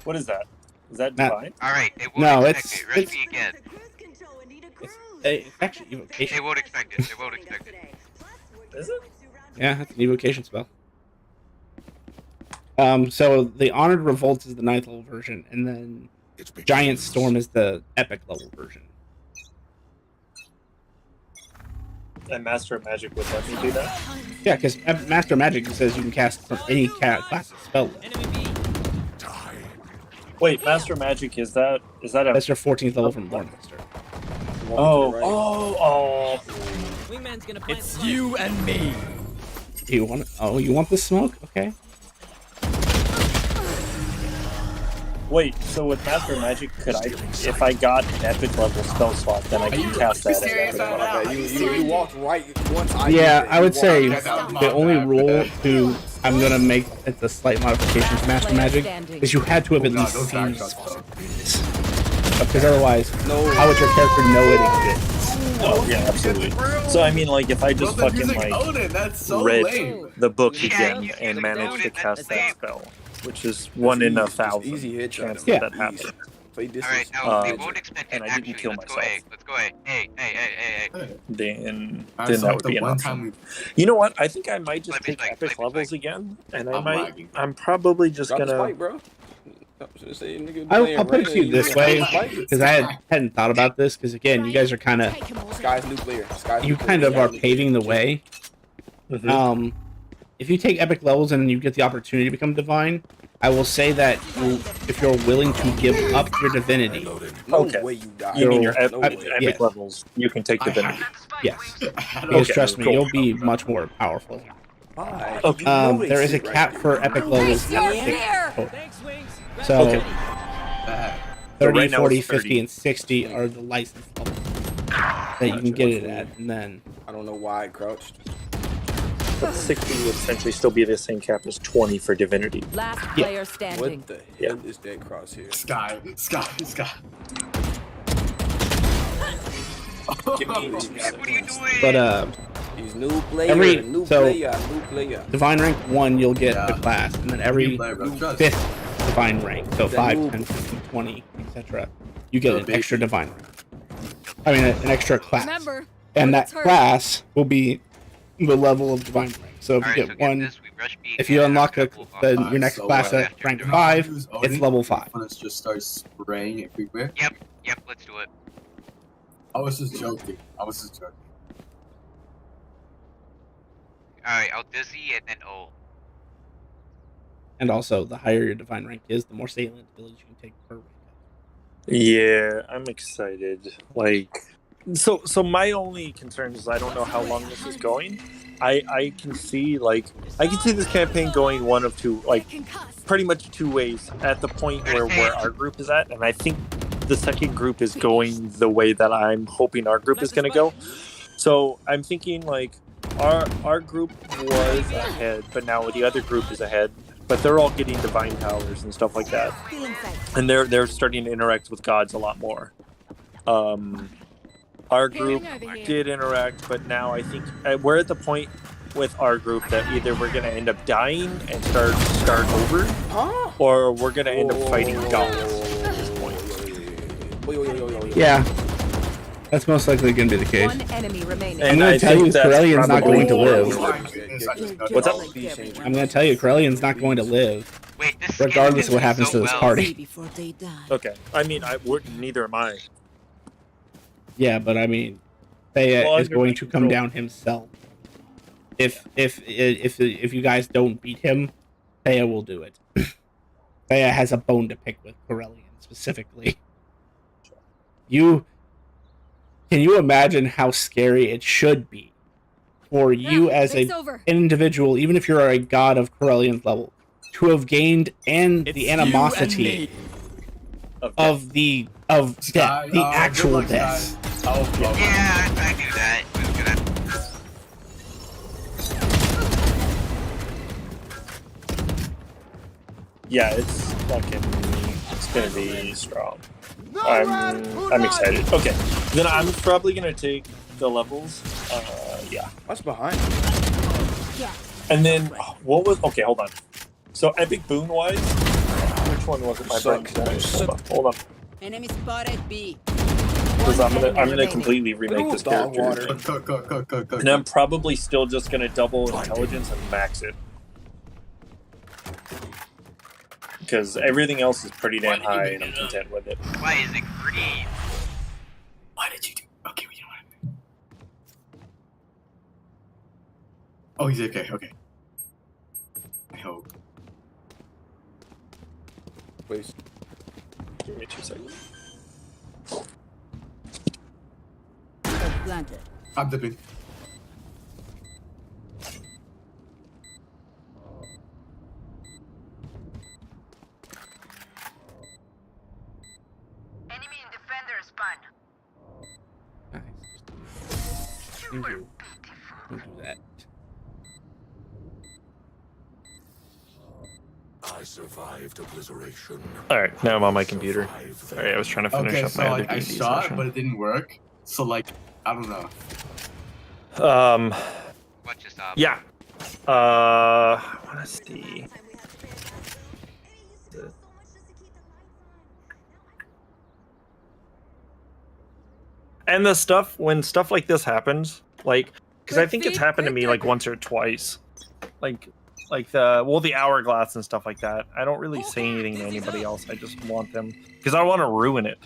What is that? Is that Matt- divine? Alright, it won't No, expect it. Rush B again. It's actually evocation. They won't expect it. They won't expect it. Is it? Yeah, it's an evocation spell. So the Honored Revolt is the 9th level version, and then Giant Storm is the epic level version. And Master of Magic would let me do that? Yeah, because Master Magic says you can cast from any class of spell list. Wait, Master Magic is that a That's your 14th level from Lordmaster. Oh. It's you and me. You want? Oh, you want the smoke? Okay. Wait, so with Master Magic, could I, if I got an epic level spell slot, then I can cast that at epic level? You walked right once I Yeah, I would say the only rule to I'm gonna make it's a slight modification to Master Magic is you had to have at least seen this. Because otherwise, how would your character know it exists? Oh yeah, absolutely. So I mean, like, if I just fucking like read the book again and managed to cast that spell, which is 1 in 1,000 chance that happens. Alright, now they won't expect it. And I didn't kill Let's go myself. A. Let's go A. Hey. Then that would be an option. You know what? I think I might just take epic levels again, and I'm probably just gonna. I'll put it to you this way, because I hadn't thought about this. Because again, you guys are kind of you kind of are paving the way. If you take epic levels and you get the opportunity to become divine, I will say that if you're willing to give up your divinity, You mean your epic levels? You can take divinity. Yes. Because trust me, you'll be much more powerful. There is a cap for epic levels. So 30, 40, 50, and 60 are the license levels that you can get it at, and then I don't know why I crouched. But 60 would essentially still be the same cap as 20 for divinity. Last player standing. What the hell is that crosshair? Sky. But He's new player, new player. divine rank 1 you'll get the class, and then every 5th divine rank, so 5, 10, 15, 20, etc. you get an extra divine rank. I mean an extra class. Remember, and that class will be the level of divine rank. So if you get one, if you unlock your next class at rank 5, it's level 5. Let's just start spraying everywhere. Yep, let's do it. I was just joking. Alright, I'll Dizzy and then O. And also, the higher your divine rank is, the more salient abilities you can take per rank. Yeah, I'm excited. Like, so my only concern is I don't know how long this is going. I can see this campaign going one of two, like pretty much 2 ways at the point where our group is at, and I think the second group is going the way that I'm hoping our group is going to go. So I'm thinking like our group was ahead, but now the other group is ahead. But they're all getting divine powers and stuff like that, and they're starting to interact with gods a lot more. Our group did interact, but now I think we're at the point with our group that either we're going to end up dying and start over, or we're going to end up fighting gods at this point. Yeah, that's most likely going to be the case. One enemy remaining. I'm going to tell you, Corellian's not going to live. What's up? I'm going to tell you, Corellian's not going to live, regardless of what happens to this party. Okay, I mean, neither am I. Yeah, but I mean, Thea is going to come down himself. If you guys don't beat him, Thea will do it. Thea has a bone to pick with Corellian specifically. Can you imagine how scary it should be for you as an individual, even if you're a god of Corellian's level, to have gained the animosity of death, the actual death. Yeah, I knew that. It was gonna... Yeah, it's gonna be strong. I'm excited. Okay, then I'm probably gonna take the levels. Yeah. What's behind? And then okay, hold on. So epic boon wise, which one was it? My brain. Hold on. Enemy spotted B. Because I'm gonna completely remake this character. And I'm probably still just gonna double intelligence and max it. Because everything else is pretty damn high and I'm content with it. Why is it green? Why did you do? Okay, we know what. Oh, he's okay. Okay. I hope. Please. Give me 2 seconds. Planted. I'm dipping. respawn. Nice. Thank you. Don't do that. I survived obliteration. Alright, now I'm on my computer. Sorry, I was trying to finish up my other I D&D shot, session. but it didn't work. So like, I don't know. What just happened? Yeah. I wanna see. And the stuff, when stuff like this happens, like, because I think it's happened to me like once or twice, like the hourglass and stuff like that. I don't really say anything to anybody else. I just want them because I want to ruin it.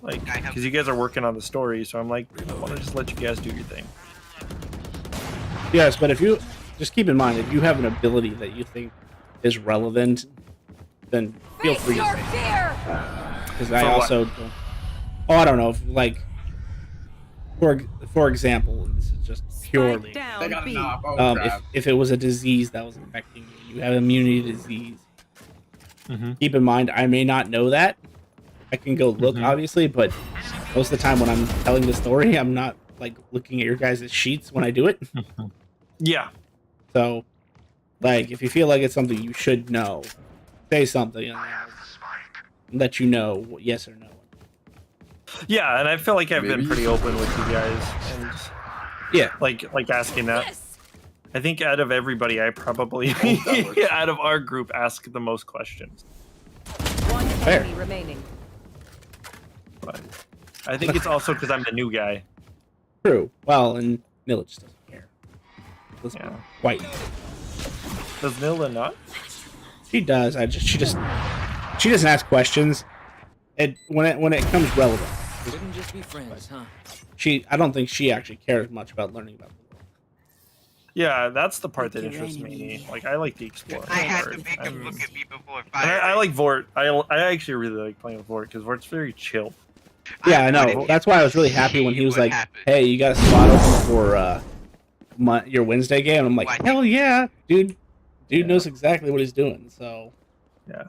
Like, because you guys are working on the story, so I'm like, I want to just let you guys do your thing. Yes, but if you just keep in mind, if you have an ability that you think is relevant, then feel free to say it. Because I also don't, I don't know, if, like, for example, this is just purely, if it was a disease that was infecting you, you have immunity to disease. Keep in mind, I may not know that. I can go look, obviously, but most of the time when I'm telling the story, I'm not like looking at your guys' sheets when I do it. Yeah. So, like, if you feel like it's something you should know, say something and I'll let you know yes or no. Yeah, and I feel like I've been pretty open with you guys, and yeah, like asking that. I think out of everybody, I probably out of our group ask the most questions. One enemy remaining. But I think it's also because I'm the new guy. True. Well, and Nilla just doesn't care. Yeah. Quite. Does Nilla not? She does. She doesn't ask questions. When it comes relevant. Couldn't just be friends, huh? I don't think she actually cares much about learning about the world. Yeah, that's the part that interests me. Like, I like the exploring I had part. to make him look at me before And firing. I like Vort. I actually really like playing with Vort because Vort's very chill. Yeah, I know. That's why I was really happy when he was like, "Hey, you got a spot open for your Wednesday game?" And I'm like, "Hell yeah, dude! Dude knows exactly what he's doing." So, yeah.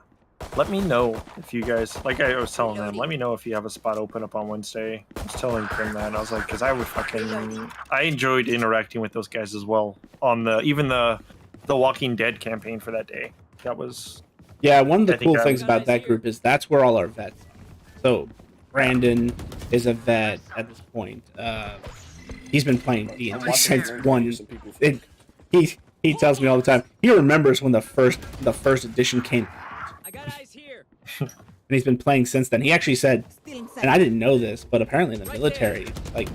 Let me know if you guys, like I was telling them, let me know if you have a spot open up on Wednesday. I was telling Grim that, and I was like, because I enjoyed interacting with those guys as well on even the Walking Dead campaign for that day. That was. Yeah, one of the cool things about that group is that's where all our vets are. So, Brandon is a vet at this point. He's been playing D&D since one. He tells me all the time. He remembers when the first edition came out. And he's been playing since then. He actually said, and I didn't know this, but apparently in the military, like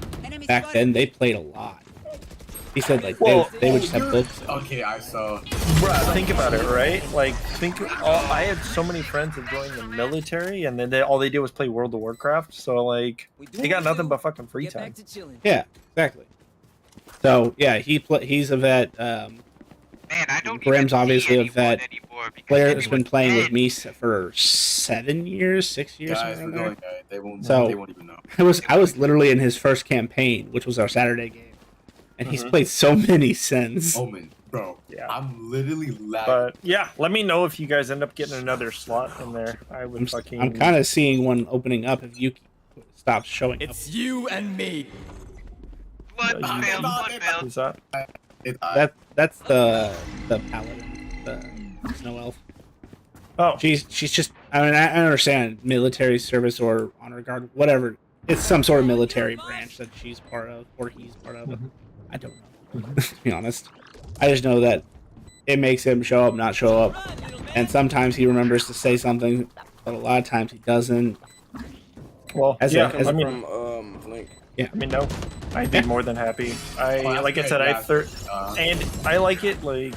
back then, they played a lot. He said like they would just have books. Okay, I saw. Bruh, think about it, right? Like, I had so many friends that joined the military, and then all they did was play World of Warcraft. So like, they got nothing but fucking free time. Yeah, exactly. So yeah, he's a vet. Man, I don't Grim's obviously a vet. Claire has been playing with me for 6 years. Guys, we're going, they won't even know. I was literally in his first campaign, which was our Saturday game, and he's played so many since. Omen, bro. Yeah. I'm literally lagging. But yeah, let me know if you guys end up getting another slot in there. I'm kind of seeing one opening up if you stop showing up. It's you and me. Who's that? That's the paladin, the snow elf. Oh, she's just. I mean, I understand military service or honor guard, whatever. It's some sort of military branch that she's part of or he's part of. I don't know. To be honest, I just know that it makes him show up, not show up, and sometimes he remembers to say something, but a lot of times he doesn't. Well, Yeah, I mean, no, I'd be more than happy. Like I said, and I like it. Like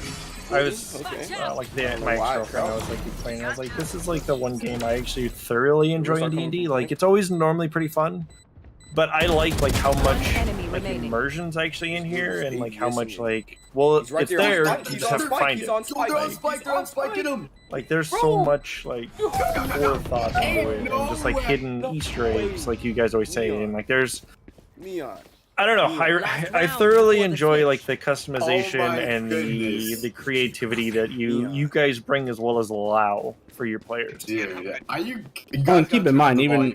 I was like my ex-girlfriend. I was like playing. I was like, this is like the one game I actually thoroughly enjoy in D&D. Like it's always normally pretty fun, but I like how much like immersion's actually in here, and like how much like it's there. You just have to find it. Like there's so much like forethought into it, and just like hidden Easter eggs, like you guys always say, and like there's. Neon. I don't know. I thoroughly enjoy like the customization and the creativity that you guys bring as well as allow for your players. Dude, are you? Oh, and keep in mind, even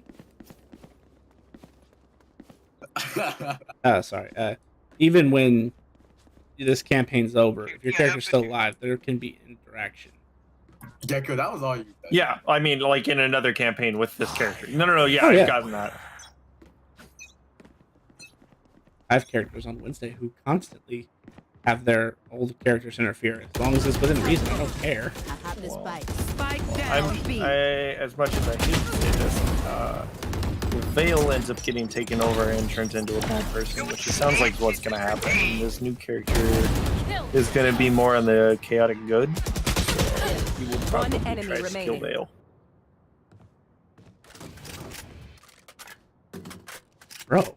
even when this campaign's over, if your character's still alive, there can be interaction. Gecko, that was all you. Yeah, I mean, like in another campaign with this character. No. Yeah, Oh, yeah. I've gotten that. I have characters on Wednesday who constantly have their old characters interfere. As long as it's within reason, I don't care. I have the spike. As much as I hate to say this, Vale ends up getting taken over and turns into a bad person, which sounds like what's going to happen. And this new character is going to be more on the chaotic good. So he will probably try to kill Vale. Bro,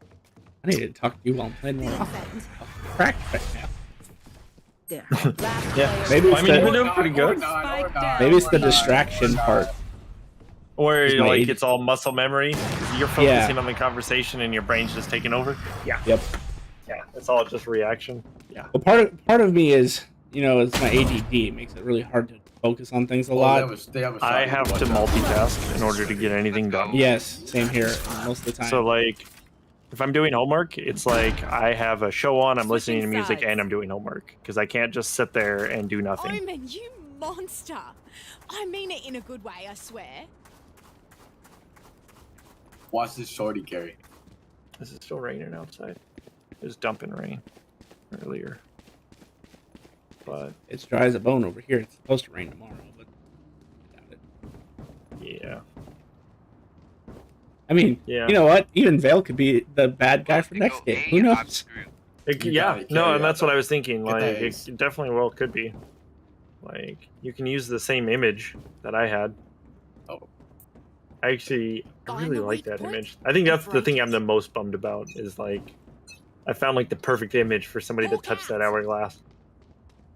I need to talk to you while I'm playing more often. Crack right now. Yeah, maybe it's you've been doing pretty good. Maybe it's the distraction part. Or It's my like age. it's all muscle memory. You're focusing on the conversation and your brain's just taking over. Yeah. Yep. Yeah, it's all just reaction. Yeah. Well, part of me is, it's my ADD. It makes it really hard to focus on things a lot. I have to multitask in order to get anything done. Yes, same here most of the time. So like, if I'm doing homework, it's like I have a show on, I'm listening to music, and I'm doing homework because I can't just sit there and do nothing. Omen, you monster! I mean it in a good way, I swear. Watch this shorty carry. Is it still raining outside? It was dumping rain earlier. But it's dry as a bone over here. It's supposed to rain tomorrow, but I doubt it. Yeah. I mean, Yeah. you know what? Even Vale could be the bad guy for next game. Who knows? And that's what I was thinking. Get Like, that it ace. definitely could be. Like, you can use the same image that I had. Oh. I really like that image. I think that's the thing I'm the most bummed about is like, I found like the perfect image for somebody to touch that hourglass.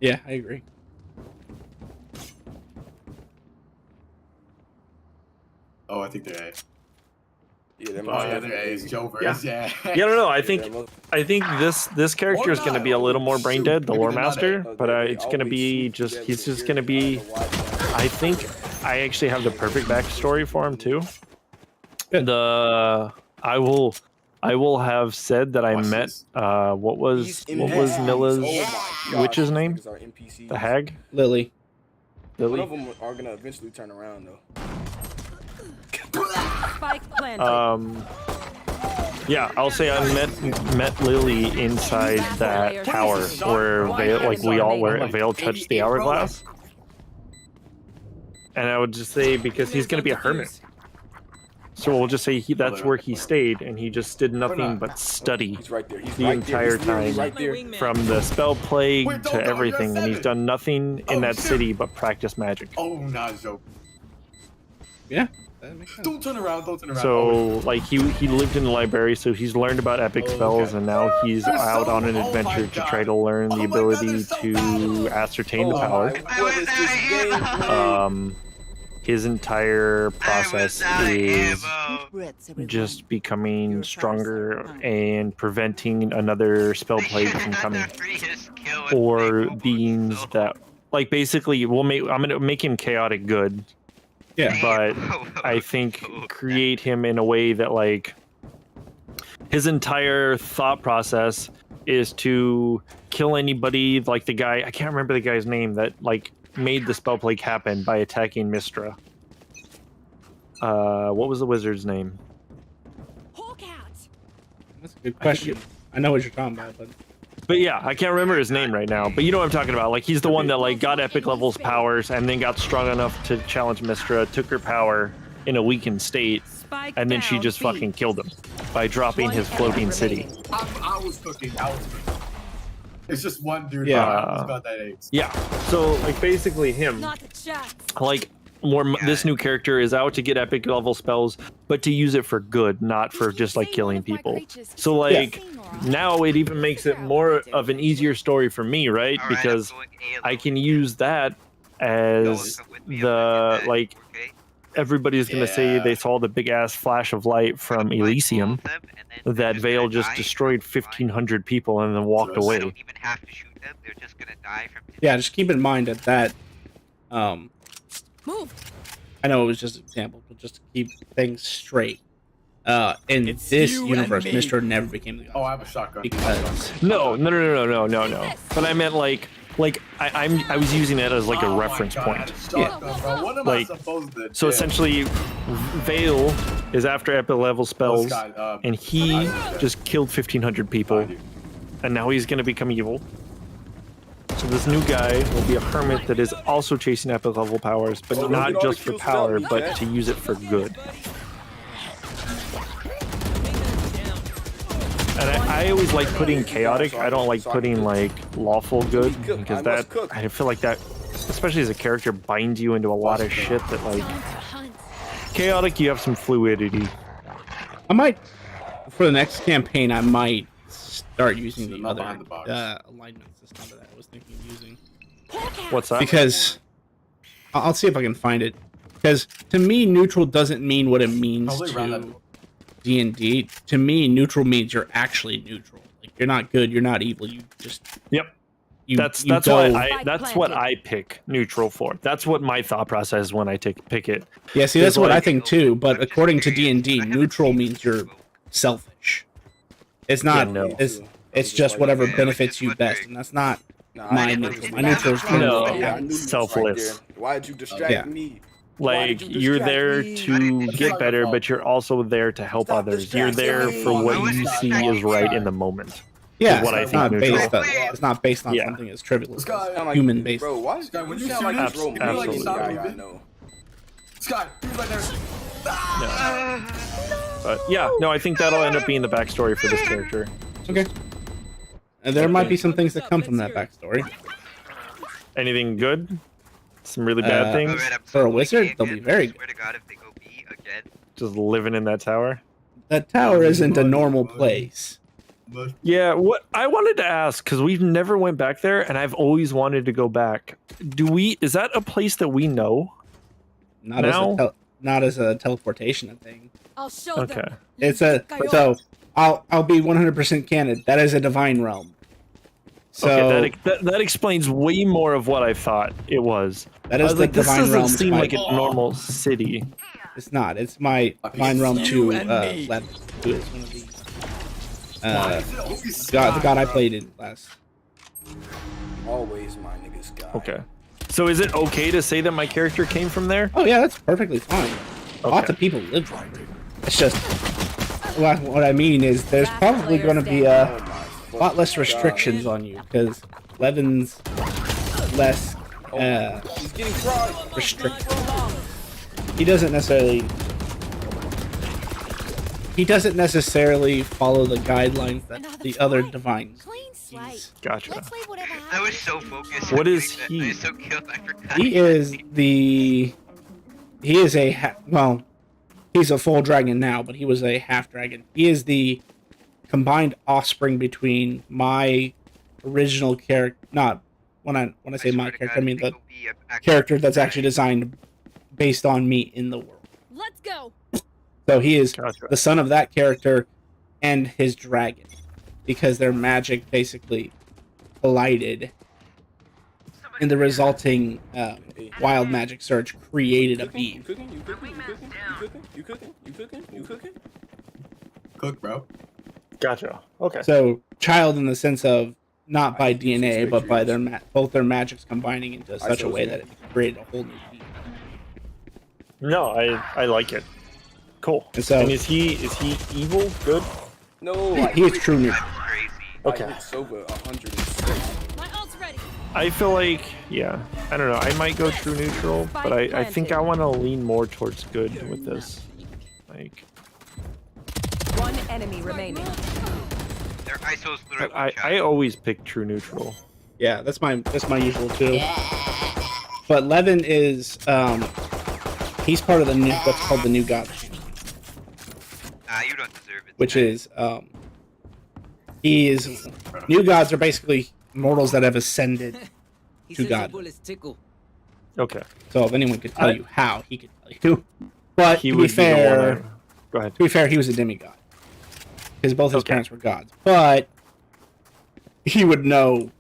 Yeah, I agree. Oh, I think they're A. Yeah, that Oh, must yeah, be they're A's. Jovers, yeah. No. I think this character is going to be a little more brain dead, the lore master, but it's going to be he's just going to be. I think I actually have the perfect backstory for him too. I will have said that I met what was Milla's witch's name? The hag? Lily. One of them are gonna eventually turn around though. Spike planted. Yeah, I'll say I met Lily inside that tower where Vale touched the hourglass. And I would just say because he's gonna be a hermit. So we'll just say that's where he stayed, and he just did nothing but study the entire time, from the spell plague to everything, and he's done nothing in that city but practice magic. Oh, Najo. Yeah, that makes sense. Don't turn around. So, like, he lived in the library, so he's learned about epic spells, and now he's out on an adventure to try to learn the ability to ascertain the power. His entire process is just becoming stronger and preventing another spell plague from coming, or beings that, like, basically, I'm gonna make him chaotic good. Yeah, but I think create him in a way that, like, his entire thought process is to kill anybody, like the guy, I can't remember the guy's name, that, like, made the spell plague happen by attacking Mistra. What was the wizard's name? That's a good question. I know what you're talking about, But yeah, I can't remember his name right now. But you know what I'm talking about. Like, he's the one that, like, got epic levels powers and then got strong enough to challenge Mistra, took her power in a weakened state, and then she just fucking killed him by dropping his floating city. I was cooking. It's just one dude. Yeah. About that age. Yeah. So, like, basically him, like, this new character is out to get epic level spells, but to use it for good, not for just, like, killing people. So, like, now it even makes it more of an easier story for me, right? Because I can use that as the, like, everybody's gonna say they saw the big ass flash of light from Elysium, that Vale just destroyed 1,500 people and then walked away. Don't even have to shoot them. They're just gonna die from. Yeah, just keep in mind that Move. I know it was just an example, but just to keep things straight. In It's this you universe, and me. Mr. never became the god. Oh, I have a shotgun. Because No. But I meant like I was using that as like a reference point. Yeah. Bro. What am Like, I supposed to do? So essentially, Vale is after epic level spells, and he just killed 1,500 people, and now he's gonna become evil. So this new guy will be a hermit that is also chasing epic level powers, but not just for power, but to use it for good. And I always like putting chaotic. I don't like putting like lawful good, because that I feel like that, especially as a character, binds you into a lot of shit that like chaotic. You have some fluidity. I might, for the next campaign, I might start using the other alignment system that I was thinking of using. What's that? Because I'll see if I can find it. Because to me, neutral doesn't mean what it means to D&D. To me, neutral means you're actually neutral. Like you're not good, you're not evil. You just That's what I pick neutral for. That's what my thought process is when I pick it. Yeah, see, that's what I think too. But according to D&D, neutral means you're selfish. It's not. It's just whatever benefits you best, and that's not my neutral. My neutral is selfless. Why did you distract me? Like you're there to get better, but you're also there to help others. You're there for what you see is right in the moment. Yeah, what I it's think not neutral. based on. It's not based on something as trivial as human based. Bro, why? When you sound like shoot this role absolutely. guy I know. Sky, he's right there. But yeah, no, I think that'll end up being the backstory for this character. Okay. And there might be some things that come from that backstory. Anything good? Some really bad things? For a wizard, they'll be very good. Just living in that tower? That tower isn't a normal place. Yeah, what I wanted to ask, because we've never went back there, and I've always wanted to go back. Is that a place that we know? Not as a teleportation thing. I'll show Okay. them. It's so I'll be 100% candid. That is a divine realm. So Okay, that explains way more of what I thought it was. That I is was the like, this divine doesn't realm. seem like a normal city. It's not. It's my divine realm to Lev, who is one of the the god I played in last. Always my niggas guy. Okay. So is it okay to say that my character came from there? Oh yeah, that's perfectly fine. Lots of people live there. It's just what I mean is there's probably going to be a lot less restrictions on you because Levin's less restricted. He doesn't necessarily follow the guidelines that the other divines. Gotcha. I was so focused. What is he? I he? was so killed, I forgot. He's a full dragon now, but he was a half dragon. He is the combined offspring between my original character. Not when I say my character, I mean the character that's actually designed based on me in the world. Let's go. So he is the son of that character and his dragon, because their magic basically collided, and the resulting wild magic surge created a beam. You cooking? Cook, bro. Gotcha. Okay. So child in the sense of not by DNA, but by their both their magics combining into such a way that it created a whole new being. No, I like it. Cool. And so, is he evil? Good? No, he is true neutral. Okay. Over 106. My ult's ready. I feel like, yeah, I don't know. I might go true neutral, but I think I want to lean more towards good with this. Like, one enemy remaining. Their ISO's literally I always pick true neutral. Yeah, that's my usual too. But Levin is he's part of the new what's called the New God. You don't deserve it. Which is new gods are basically mortals that have ascended to God. Okay. So if anyone could tell you how, he could value. But He to be would be the one fair, Go ahead. to be fair, he was a demigod because both his parents were gods. But he would know.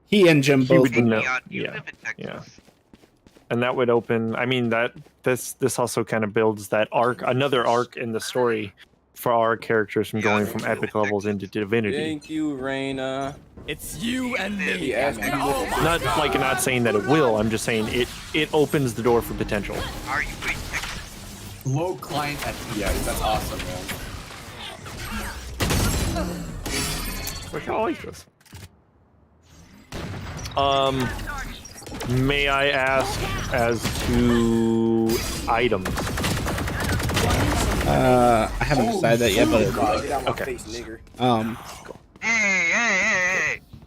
He and Jim He both would would know. know. Yeah. Yeah. And that would open. I mean, this also kind of builds that arc, another arc in the story for our characters from going from epic levels into divinity. Thank you, Reina. It's you and me. He asked me. Not like not saying that it will. I'm just saying it opens the door for potential. Low client at TS. That's awesome, man. Look, I like this. May I ask as to items? I haven't decided that yet, but Okay.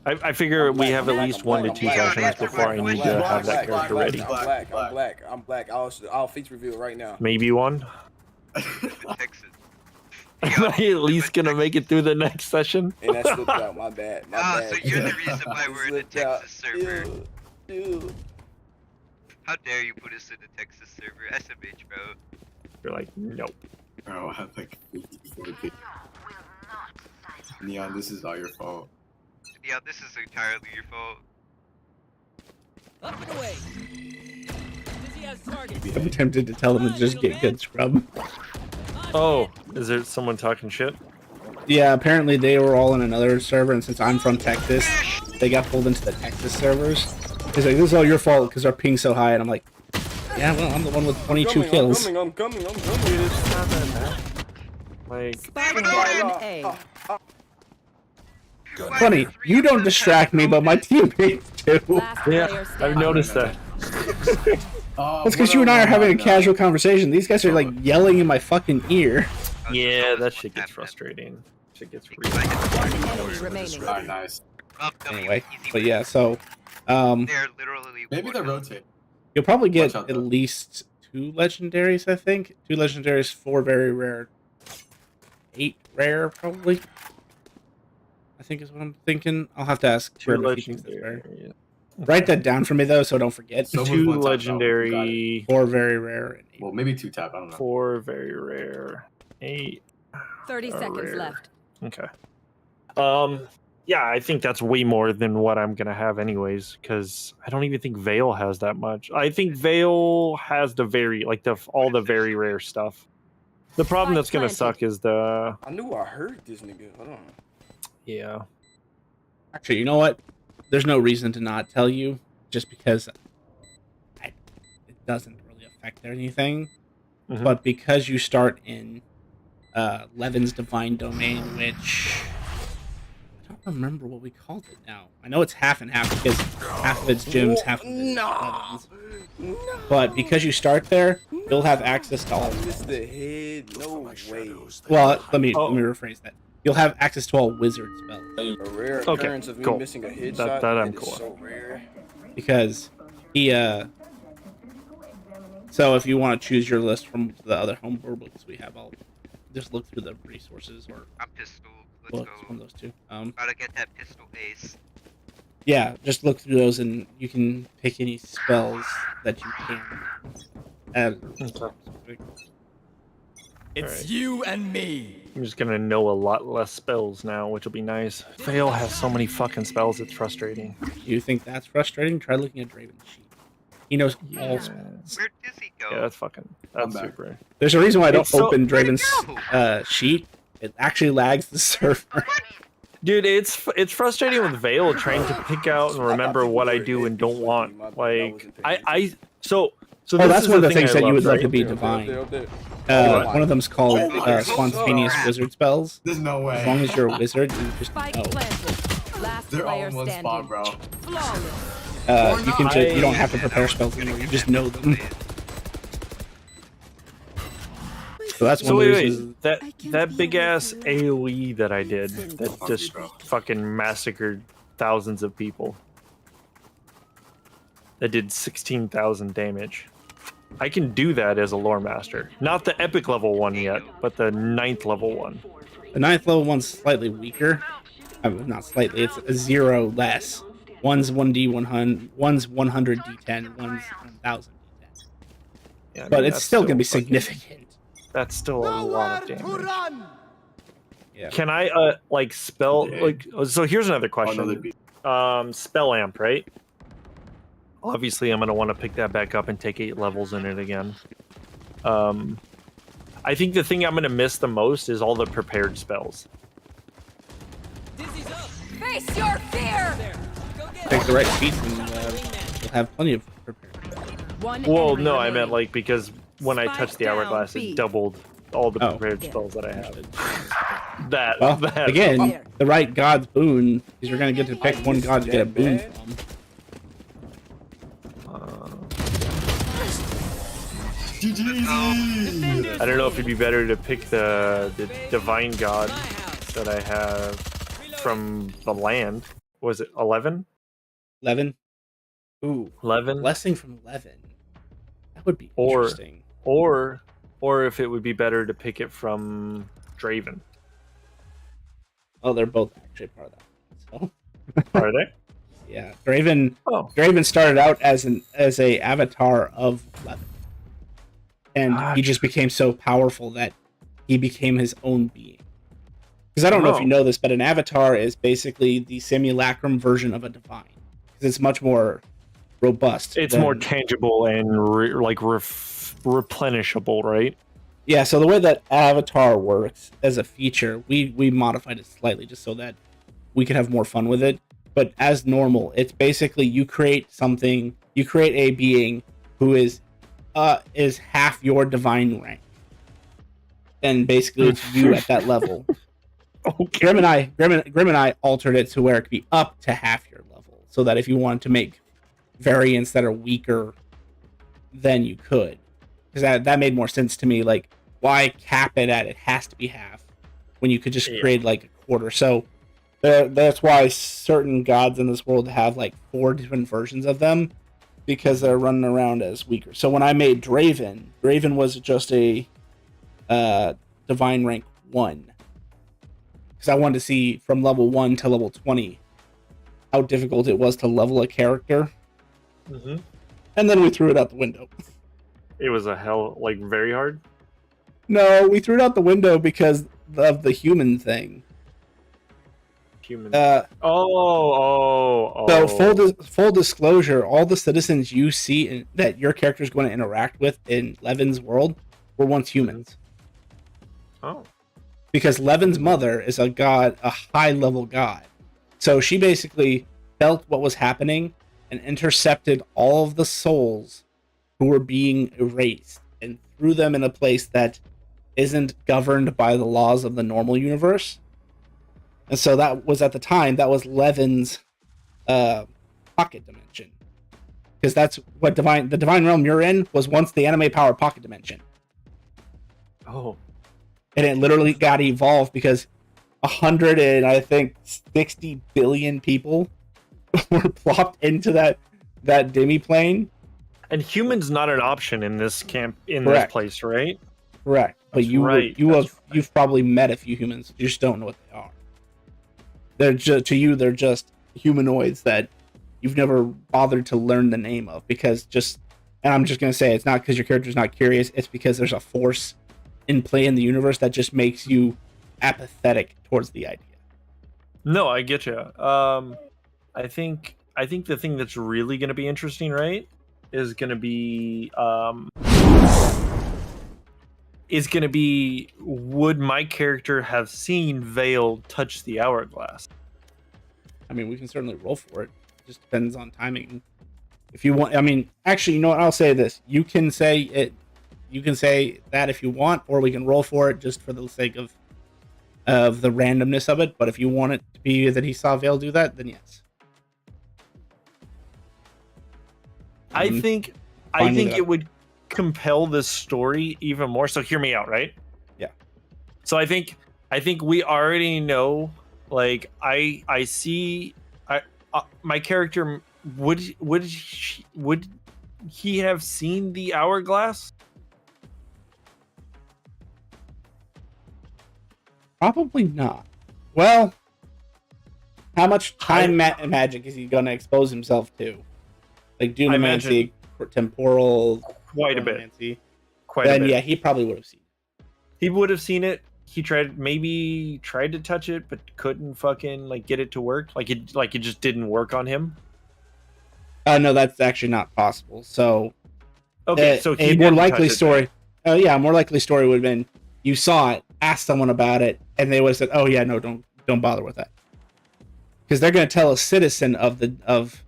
I figure we have at least 1 to 2 sessions before I need to have that character ready. I'm black. I'll face reveal right now. Maybe one. Am I at least gonna make it through the next session? And that slipped out. My bad. So you're the reason why we're in the Texas server. How dare you put us in the Texas server? SMH, bro. You're like, nope. Bro, I have like 54 kids. Neon, this is all your fault. Yeah, this is entirely your fault. Up and away. Dizzy has target. I'm tempted to tell them to just get good scrub. Oh, is there someone talking shit? Yeah, apparently they were all in another server, and since I'm from Texas, they got pulled into the Texas servers. He's like, this is all your fault because our ping's so high, and I'm like, yeah, well, I'm the one with 22 kills. I'm coming. Dude, it's not that bad. Like, Funny, you don't distract me, but my teammates do. Yeah, I've noticed that. That's because you and I are having a casual conversation. These guys are like yelling in my fucking ear. Yeah, that shit gets frustrating. Shit gets really remaining. Nice. Anyway, but yeah, so Maybe they're rotating. you'll probably get at least 2 legendaries, I think. 2 legendaries, 4 very rare, 8 rare probably. I think is what I'm thinking. I'll have to ask. 2 Trevor if he thinks that's legendary. fair. Yeah. Write that down for me though, so don't forget. 2 legendary. 4 very rare. And 8. Well, maybe 2 tap. I don't know. 4 very rare. 8. 30 seconds rare. left. Okay. Yeah, I think that's way more than what I'm gonna have anyways, because I don't even think Veil has that much. I think Veil has the all the very rare stuff. The problem that's gonna suck is the. I knew I heard this nigga. Hold on. Yeah. Actually, you know what? There's no reason to not tell you, just because it doesn't really affect anything. Mhm. But because you start in Levin's Divine Domain, which I don't remember what we called it now. I know it's half and half because half of it's Jim's, half of it's Levin's. But because you start there, you'll have access to all. Just the head. No way. Well, let me rephrase that. You'll have access to all wizard spells. A rare occurrence of me missing a headshot. That I'm is cool. so rare. Because he so if you want to choose your list from the other homebrew books we have, I'll just look through the resources or books from those two. Gotta get that pistol ace. Yeah, just look through those and you can pick any spells that you can. It's you and me. I'm just gonna know a lot less spells now, which will be nice. Veil has so many fucking spells, it's frustrating. You think that's frustrating? Try looking at Draven's sheet. He knows all spells. Where does he go? Yeah, that's super. There's a reason why I don't It's so- open Draven's sheet. It actually lags the server. Dude, it's frustrating with Veil trying to pick out and remember what I do and don't want. Like so Oh, this that's is one of the thing things I that you love, would love right? to be divine. One of them's called spontaneous wizard spells. There's no way. As long as you're a wizard, you just know. They're all in one spot, bro. You can you don't have to prepare spells anymore. You just know them. So that's one of the reasons. That big ass AOE that I did that just fucking massacred thousands of people. That did 16,000 damage. I can do that as a lore master. Not the epic level one yet, but the 9th level one. The 9th level one's slightly weaker. Not slightly, it's a 0 less. One's 1d100, one's 100 d10, one's 1000 d10. Yeah, I but mean, it's that's still gonna be fucking- significant. That's still a lot of damage. Yeah. Can I like spell like? So here's another question. Spell amp, right? Obviously, I'm gonna want to pick that back up and take 8 levels in it again. I think the thing I'm gonna miss the most is all the prepared spells. Face your fear. Take the right piece and you'll have plenty of prepared. Well, no, I meant like because when I touched the hourglass, it doubled all the prepared spells that I have. Well, again, the right god's boon is you're gonna get to pick one god to get a boon from. I don't know if it'd be better to pick the divine god that I have from the land. Was it 11? 11? Ooh, 11? Blessing from 11. That would be interesting. Or if it would be better to pick it from Draven. Oh, they're both actually part of that. So. Are they? Yeah, Draven. Oh. Draven started out as a avatar of 11, and he just became so powerful that he became his own being. Because I don't know if you know this, but an avatar is basically the simulacrum version of a divine. Because it's much more robust. It's more tangible and replenishable, right? Yeah. So the way that avatar works as a feature, we modified it slightly just so that we could have more fun with it. But as normal, it's basically you create something, you create a being who is half your divine rank, and basically it's you at that level. Okay. Grim and I altered it to where it could be up to half your level, so that if you wanted to make variants that are weaker, then you could, because that made more sense to me. Like, why cap it at it has to be half when you could just create like a quarter? So. That's why certain gods in this world have like 4 different versions of them, because they're running around as weaker. So when I made Draven was just a divine rank 1, because I wanted to see from level 1 to level 20 how difficult it was to level a character. Mm-hmm. And then we threw it out the window. It was very hard? No, we threw it out the window because of the human thing. Human. So full disclosure, all the citizens you see that your character is going to interact with in Levin's world were once humans. Oh. Because Levin's mother is a god, a high level god. So she basically felt what was happening and intercepted all of the souls who were being erased and threw them in a place that isn't governed by the laws of the normal universe. And so that was, at the time, that was Levin's pocket dimension. Because that's what the divine realm you're in was once the anime power pocket dimension. Oh. And it literally got evolved because 60 billion people were plopped into that demi-plane. And humans not an option in this camp, in Correct. this place, right? Correct. But you've probably met a few humans. You just don't know what they are. They're just humanoids that you've never bothered to learn the name of, because and I'm just gonna say, it's not because your character's not curious, it's because there's a force in play in the universe that just makes you apathetic towards the idea. No, I get you. I think the thing that's really gonna be interesting, right, is gonna be would my character have seen Vale touch the hourglass? I mean, we can certainly roll for it. It just depends on timing. If you want, I mean, actually, you know what? I'll say this. You can say it. You can say that if you want, or we can roll for it just for the sake of the randomness of it. But if you want it to be that he saw Vale do that, then yes. I think it would compel this story even more. So hear me out, right? Yeah. So I think we already know. Like I see, my character would he have seen the hourglass? Probably not. Well, how much time magic is he going to expose himself to? Like Dunamancy, temporal, quite a bit. quite a then bit. yeah, he probably would have seen it. He would have seen it. He tried to touch it, but couldn't fucking like get it to work. Like it just didn't work on him. No, that's actually not possible. So okay, so a more likely story. Oh yeah, a more likely story would have been you saw it, asked someone about it, and they would have said, "Oh yeah, no, don't bother with that," because they're going to tell a citizen of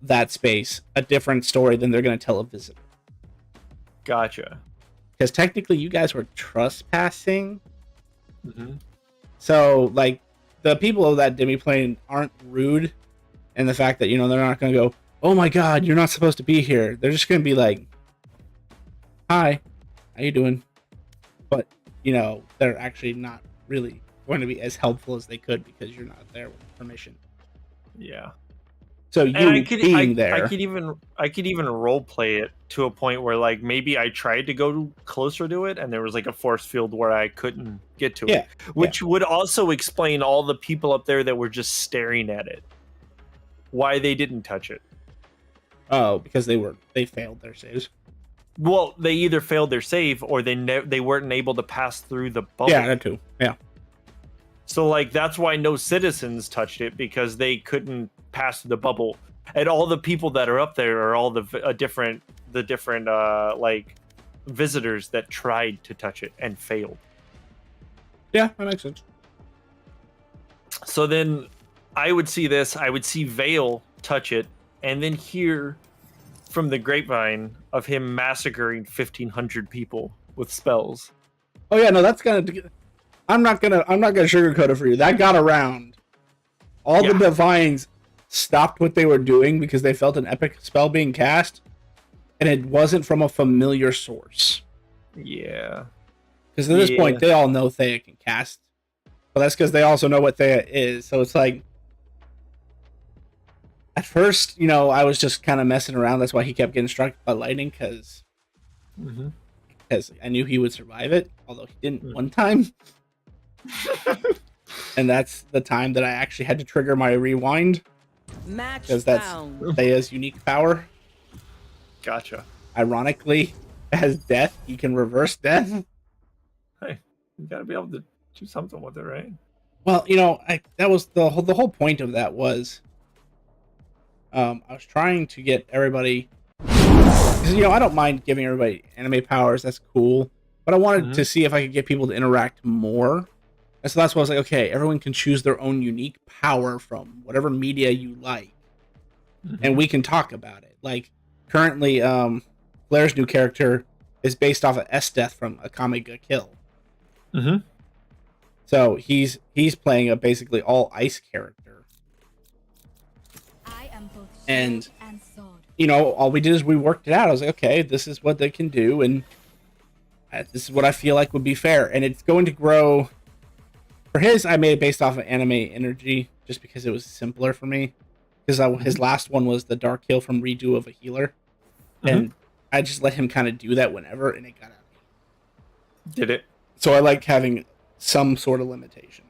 that space a different story than they're going to tell a visitor. Gotcha. Because technically, you guys were trespassing. Mm-hmm. So like the people of that demiplane aren't rude, and the fact that they're not going to go, "Oh my God, you're not supposed to be here." They're just going to be like, "Hi, how you doing?" But they're actually not really going to be as helpful as they could because you're not there with permission. Yeah. So I could even role play it to a point where like maybe I tried to go closer to it and there was like a force field where I couldn't get to it, which would also explain all the people up there that were just staring at it. Why they didn't touch it. Oh, because they failed their saves. Well, they either failed their save or they weren't able to pass through the bubble. Yeah, that too. Yeah. So like that's why no citizens touched it, because they couldn't pass through the bubble. And all the people that are up there are all the different like visitors that tried to touch it and failed. Yeah, that makes sense. So then I would see Vale touch it and then hear from the grapevine of him massacring 1,500 people with spells. Oh yeah, no, that's I'm not gonna sugarcoat it for you. That got around. All the divines stopped what they were doing because they felt an epic spell being cast, and it wasn't from a familiar source. Yeah. Because at this point, they all know Thea can cast, but that's because they also know what Thea is. So it's like, at first, I was just kind of messing around. That's why he kept getting struck by lightning, because I knew he would survive it, although he didn't one time. And that's the time that I actually had to trigger my rewind. Because that's Thea's unique power. Gotcha. Ironically, as death, he can reverse death. Hey, you gotta be able to do something with it, right? Well, that was the whole point of that was, I was trying to get everybody, because I don't mind giving everybody anime powers. That's cool, but I wanted to see if I could get people to interact more. And so that's why I was like, okay, everyone can choose their own unique power from whatever media you like. And we can talk about it. Like, currently, Blair's new character is based off of Esdeath from Akame ga Kill. So he's playing a basically all ice character. And, all we did is we worked it out. I was like, okay, this is what they can do, and this is what I feel like would be fair. And it's going to grow. For his, I made it based off of anime energy, just because it was simpler for me. Because his last one was the Dark Heal from Redo of a Healer. And I just let him kind of do that whenever, and it got out. Did it? So I like having some sort of limitation.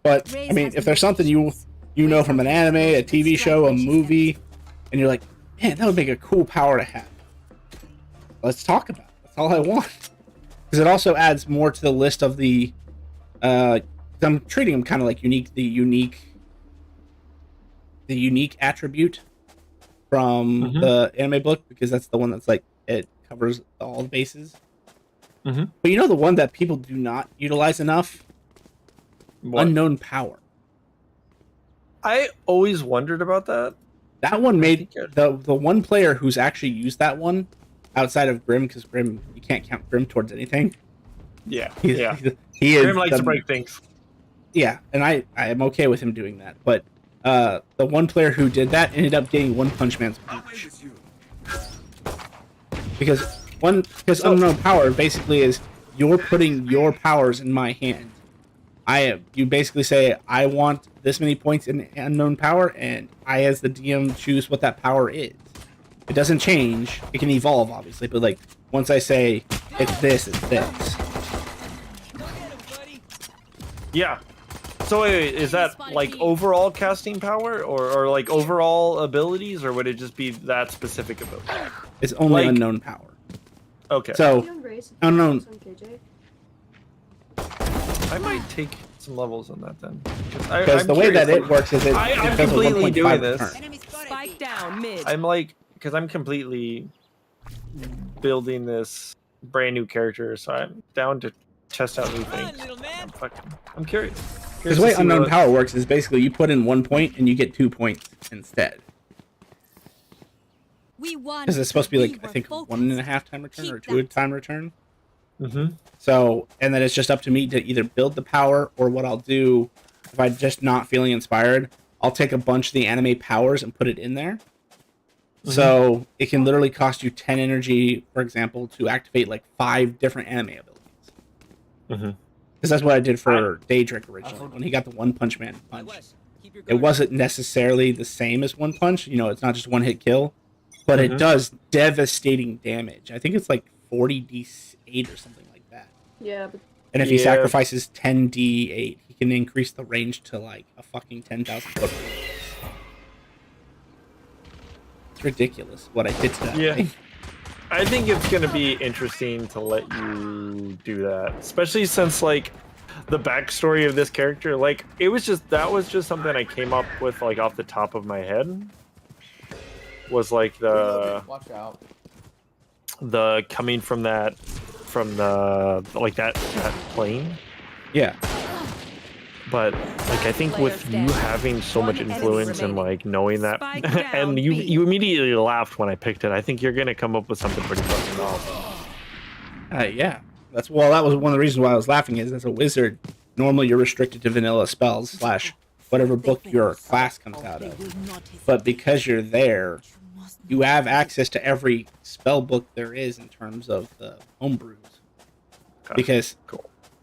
But, I mean, if there's something you know from an anime, a TV show, a movie, and you're like, man, that would make a cool power to have. Let's talk about it. That's all I want. Because it also adds more to the list of the... I'm treating them kind of like the unique attribute from the anime book, because that's the one that's like, it covers all the bases. But the one that people do not utilize enough? What? Unknown power. I always wondered about that. That one made the one player who's actually used that one outside of Grim, because Grim, you can't count Grim towards anything. Yeah, Grim likes to break things. Yeah, and I am okay with him doing that. But the one player who did that ended up getting One Punch Man's Peach. Because unknown power basically is you're putting your powers in my hand. You basically say, I want this many points in unknown power, and I, as the DM, choose what that power is. It doesn't change. It can evolve, obviously, but like once I say it's this, it's this. Yeah. So wait, is that like overall casting power, or like overall abilities, or would it just be that specific ability? It's only unknown power. Okay. So I don't know. I might take some levels on that then. Because the way that it works is I'm does a completely 1.5 doing this. return. Spike down mid. I'm like, because I'm completely building this brand new character, so I'm down to test out new things. I'm curious. Because the way Unknown Power works is basically you put in 1 point and you get 2 points instead. We won. Because it's supposed to be like, I think, 1.5 time return or 2 time return. Mm-hmm. So, and then it's just up to me to either build the power, or what I'll do, if I'm just not feeling inspired, I'll take a bunch of the anime powers and put it in there. Mm-hmm. So it can literally cost you 10 energy, for example, to activate like 5 different anime abilities. Mm-hmm. Because that's what I did for Daedric originally, when he got the One Punch Man punch. It wasn't necessarily the same as One Punch, you know, it's not just one hit kill, but it does devastating damage. I think it's like 40d8 or something like that. Yeah, but and if he sacrifices 10d8, he can increase the range to like a fucking 10,000 foot range. It's ridiculous what I did to that. Yeah. Guy. I think it's going to be interesting to let you do that, especially since like the backstory of this character, like that was just something I came up with like off the top of my head. Was like the coming from the like that plane. Yeah. But like I think with you having so much influence and like knowing that, and you immediately laughed when I picked it. I think you're gonna come up with something pretty fucking awesome. Yeah. That was one of the reasons why I was laughing. Is as a wizard, normally you're restricted to vanilla spells / whatever book your class comes out of. But because you're there, you have access to every spell book there is in terms of the homebrews. Okay. Because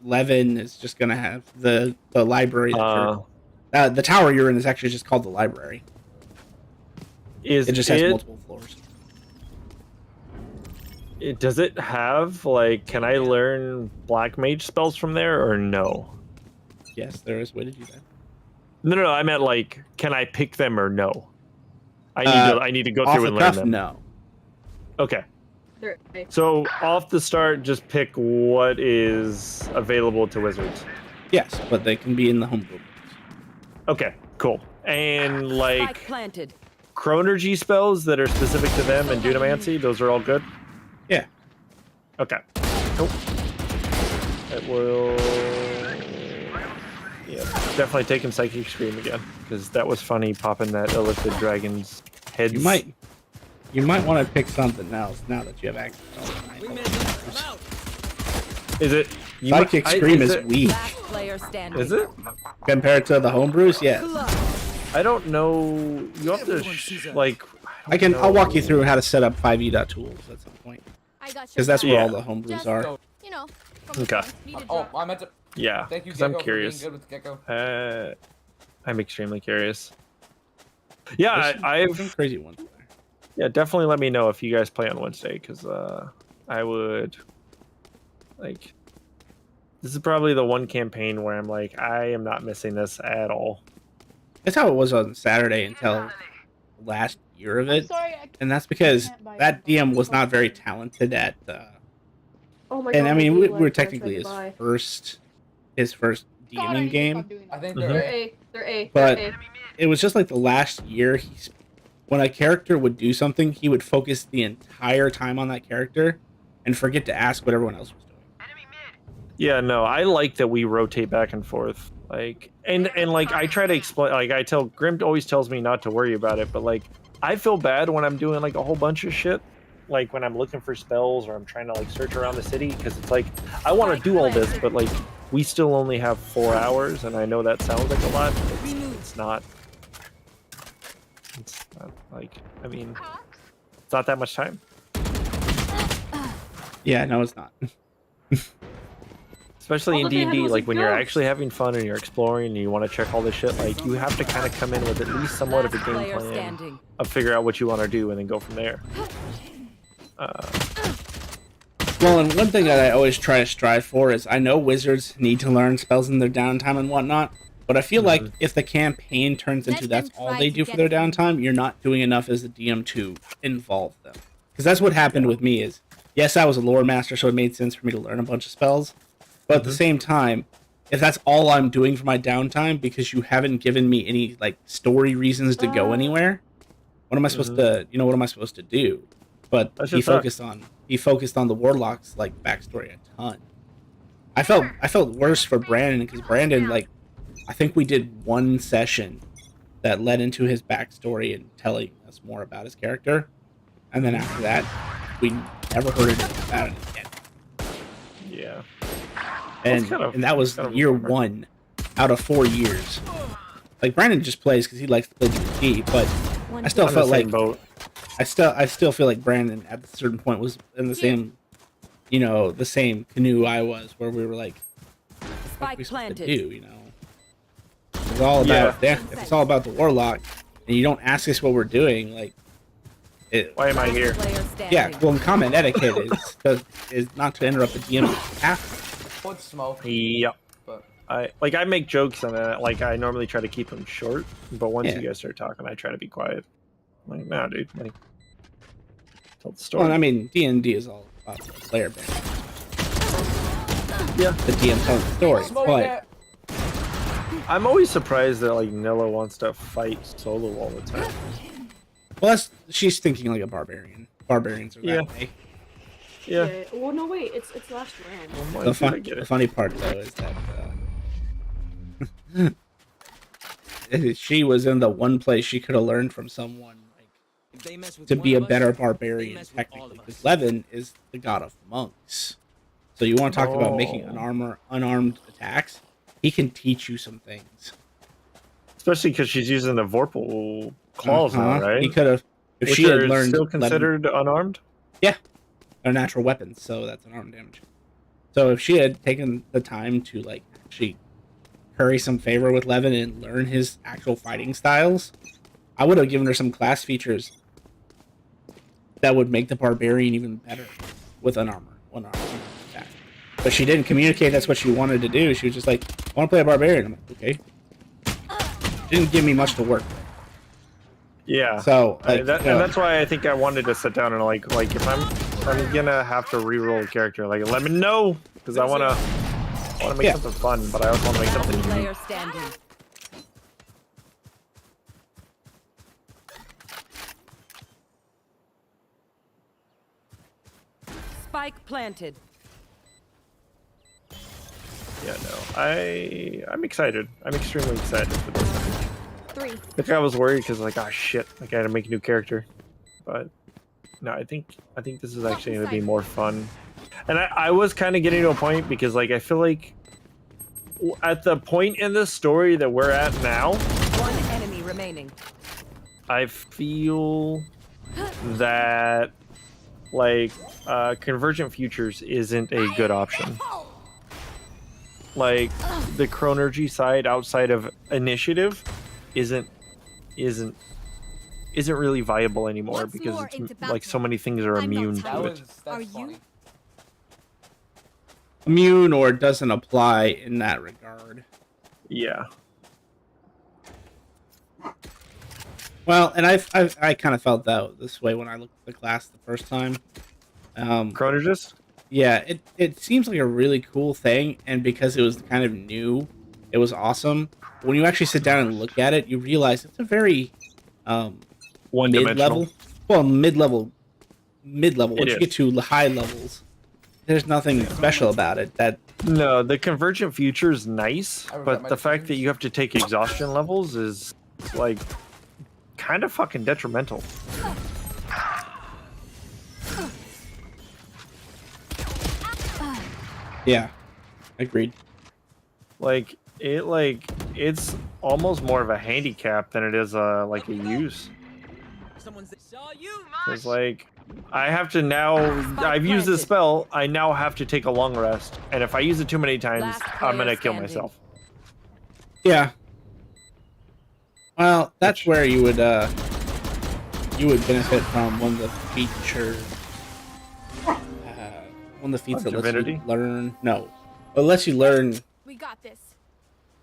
Levin is just gonna have the library. The tower you're in is actually just called the library. It just has multiple floors. Does it have like? Can I learn black mage spells from there or no? Yes, there is a way to do that. No. I meant like, can I pick them or no? I need to go through and learn them. No. Okay. So off the start, just pick what is available to wizards. Yes, but they can be in the homebrew. Okay, cool. And like chronergy spells that are specific to them and Dunamancy, those are all good? Yeah. Okay. Nope. It will... Yeah, definitely taking Psychic Scream again, because that was funny popping that Illithid Dragon's heads. You might want to pick something else now that you have access to all the Is it... Psychic Scream is weak. Is it? Compared to the homebrews, yes. I don't know. You have to like. I'll walk you through how to set up 5e.tools at some point. Because that's where all the homebrews are. You know. Okay. I meant to. Yeah. Thank you, because I'm Gecko, curious. for being good with Gecko. I'm extremely curious. Yeah, I've some crazy ones. Yeah, definitely let me know if you guys play on Wednesday, because I would like. This is probably the one campaign where I'm like, I am not missing this at all. That's how it was on Saturday until last year of it, and that's because that DM was not very talented at. Oh my and God, I mean, we like were technically his first DMing game. I think they're A. They're A. But they're A. it was just like the last year. When a character would do something, he would focus the entire time on that character, and forget to ask what everyone else was doing. Yeah, no, I like that we rotate back and forth. Like, and like I try to explain. Like, I tell Grim always tells me not to worry about it, but like I feel bad when I'm doing like a whole bunch of shit. Like when I'm looking for spells or I'm trying to like search around the city, because it's like I want to do all this, but like we still only have 4 hours, and I know that sounds like a lot, but it's not. It's not like, I mean, it's not that much time. Yeah, no, it's not. Especially in D&D, like when you're actually having fun and you're exploring and you want to check all this shit, like you have to kind of come in with at least somewhat of a game plan of figure out what you want to do and then go from there. Well, and one thing that I always try to strive for is I know wizards need to learn spells in their downtime and whatnot, but I feel like if the campaign turns into that's all they do for their downtime, you're not doing enough as a DM to involve them. Because that's what happened with me is yes, I was a lore master, so it made sense for me to learn a bunch of spells. But at the same time, if that's all I'm doing for my downtime because you haven't given me any like story reasons to go anywhere, what am I supposed to? You know, what am I supposed to do? But he focused on the warlock's like backstory a ton. I felt worse for Brandon because Brandon, like, I think we did one session that led into his backstory and telling us more about his character, and then after that, we never heard anything about it again. Yeah. And that was year 1 out of 4 years. Like, Brandon just plays because he likes to play D&D, but I still felt like I still feel like Brandon at a certain point was in the same, you know, the same canoe I was, where we were like, what are we supposed to do, you know? It's all about if it's all about the warlock, and you don't ask us what we're doing, like, why am I here? Yeah, well, common etiquette is not to interrupt the DM after. Put smoke. Yep. But I make jokes and like I normally try to keep them short, but once you guys start talking, I try to be quiet. I'm like, nah, dude, like, tell the story. Well, I mean, D&D is all about the player base. Yeah, the DM tells the story, but I'm always surprised that like Nilla wants to fight solo all the time. Well, she's thinking like a barbarian. Barbarians are that way. Yeah. Well, no, wait. It's last round. Oh, The funny part though is that she was in the one place she could have learned from someone to be a better barbarian technically, because Levin is the god of monks. So you want to talk about making unarmed attacks? He can teach you some things. Especially because she's using the Vorpal claws now, right? He could have, if she had learned. Still considered unarmed? Yeah, they're natural weapons, so that's unarmed damage. So if she had taken the time to like actually curry some favor with Levin and learn his actual fighting styles, I would have given her some class features that would make the barbarian even better with unarmed attack. But she didn't communicate that's what she wanted to do. She was just like, I want to play a barbarian. I'm like, okay. Didn't give me much to work with. Yeah. So like, and that's why I think I wanted to sit down and like if I'm gonna have to re-roll a character, like let me know, because I wanna make something fun, but I also want to make something unique. Spike planted. Yeah, no, I'm excited. I'm extremely excited for this. 3. Like I was worried because like, oh shit, like I had to make a new character, but no, I think this is actually going to be more fun. And I was kind of getting to a point because like I feel like at the point in the story that we're at now, 1 enemy remaining. I feel that like Convergent Futures isn't a good option. Like the Chronergy side outside of Initiative isn't really viable anymore because it's like so many things are immune to it. Are you? Immune or doesn't apply in that regard. Yeah. Well, and I kind of felt that this way when I looked at the class the first time. Chronergist? Yeah, it seems like a really cool thing, and because it was kind of new, it was awesome. When you actually sit down and look at it, you realize it's a very mid-level. Well, mid-level. Once you get to high levels, there's nothing special about it. No, the Convergent Future is nice, but the fact that you have to take exhaustion levels is like kind of fucking detrimental. Yeah, agreed. It's almost more of a handicap than it is like a use. It's like I have to now. I've used this spell. I now have to take a long rest, and if I use it too many times, I'm gonna kill myself. Yeah. Well, that's where you would benefit from one of the features. One of the feats that lets you learn. No, it lets you learn. We got this.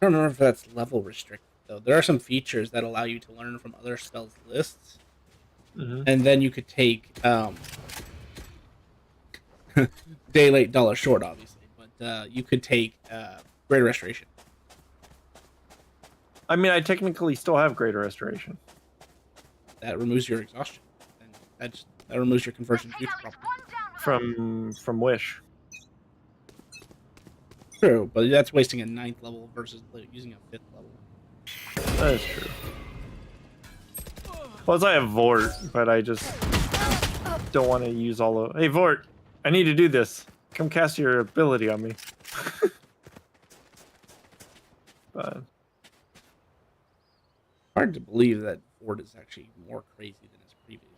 I don't remember if that's level restricted though. There are some features that allow you to learn from other spells lists, and then you could take day late, dollar short, obviously. But you could take Greater Restoration. I mean, I technically still have Greater Restoration. That removes your exhaustion. And that removes your conversion to future problem. From Wish. True, but that's wasting a 9th level versus using a 5th level. That is true. Plus, I have Vort, but I just don't want to use all of. Hey, Vort, I need to do this. Come cast your ability on me. But hard to believe that Vort is actually more crazy than his previous.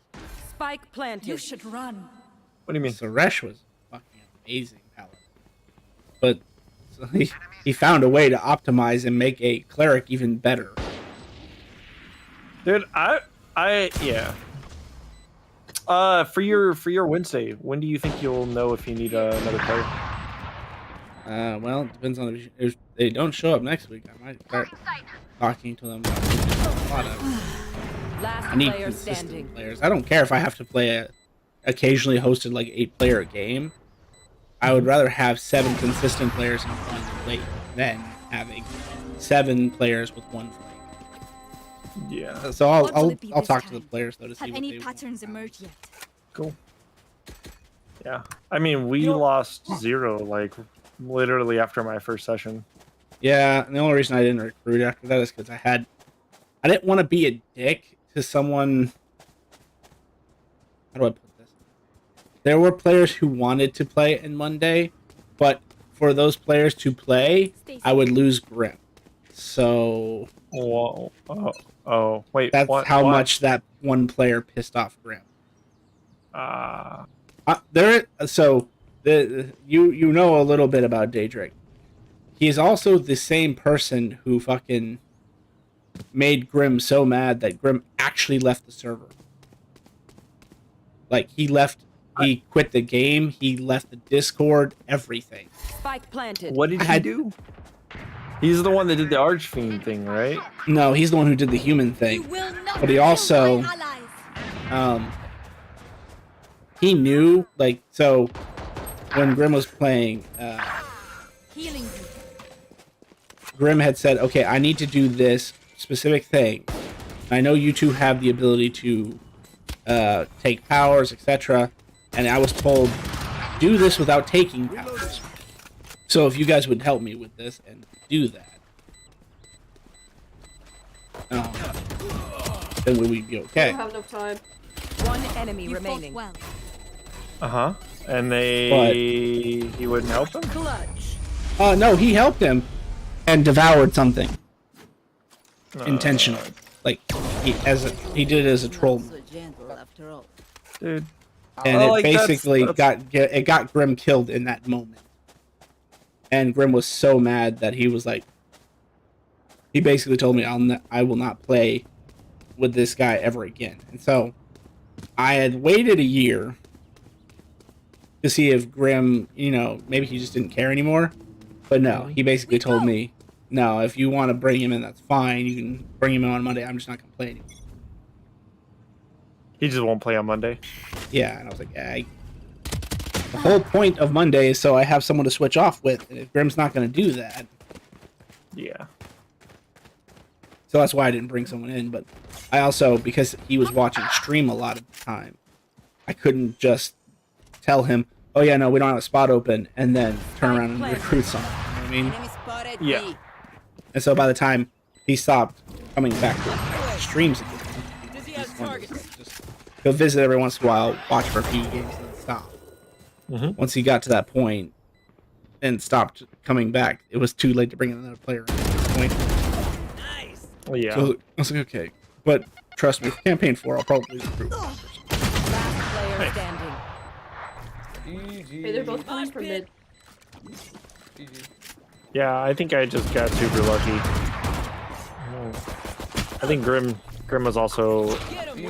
Spike planted. You should run. What do you mean? Suresh was fucking amazing paladin, but so he found a way to optimize and make a cleric even better. Dude, yeah. For your Wednesday, when do you think you'll know if you need another player? Well, it depends on if they don't show up next week. I might start talking to them about a lot of. I need consistent players. I don't care if I have to play a occasionally hosted like 8-player game. I would rather have 7 consistent players in one late than having 7 players with 1 playing. Yeah. So I'll talk to the players though to see Have what any they patterns emerged yet? Cool. Yeah. I mean, we lost 0 like literally after my first session. Yeah, and the only reason I didn't recruit after that is because I didn't want to be a dick to someone. How do I put this? There were players who wanted to play in Monday, but for those players to play, I would lose Grim. So. Whoa. Oh, wait. That's how much that one player pissed off Grim. You know a little bit about Daedric. He's also the same person who fucking made Grim so mad that Grim actually left the server. Like, he quit the game, he left the Discord, everything. Spike planted. What did he do? He's the one that did the Archfiend thing, right? No, he's the one who did the human thing. But he also, he knew, like, so when Grim was playing, Grim had said, okay, I need to do this specific thing. I know you two have the ability to take powers, etc. And I was told, do this without taking powers. So if you guys would help me with this and do that, then we would be okay. I don't have enough time. One enemy remaining. Well. Uh-huh. And he wouldn't help him? Clutch. No, he helped him and devoured something. Intentionally. Like, he did it as a troll. Dude. And it basically got Grim killed in that moment. And Grim was so mad that he was like, he basically told me I will not play with this guy ever again. And so I had waited a year to see if Grim, maybe he just didn't care anymore. But no, he basically told me, no, if you want to bring him in, that's fine. You can bring him in on Monday. I'm just not going to play anymore. He just won't play on Monday? Yeah, and I was like, yeah, the whole point of Monday is so I have someone to switch off with. And if Grim's not going to do that... Yeah. So that's why I didn't bring someone in. But I also, because he was watching stream a lot of the time, I couldn't just tell him, oh yeah, no, we don't have a spot open, and then turn around and recruit someone. You know what I mean? Yeah. And so by the time he stopped coming back to streams again, just go visit every once in a while, watch for a few games, and then stop. Once he got to that point and stopped coming back, it was too late to bring in another player at this point. Nice. Well, yeah. So I was like, okay, but trust me, for campaign 4, I'll probably recruit one person. Last player standing. Hey, they're both coming from mid. Yeah, I think I just got super lucky. I think Grim was also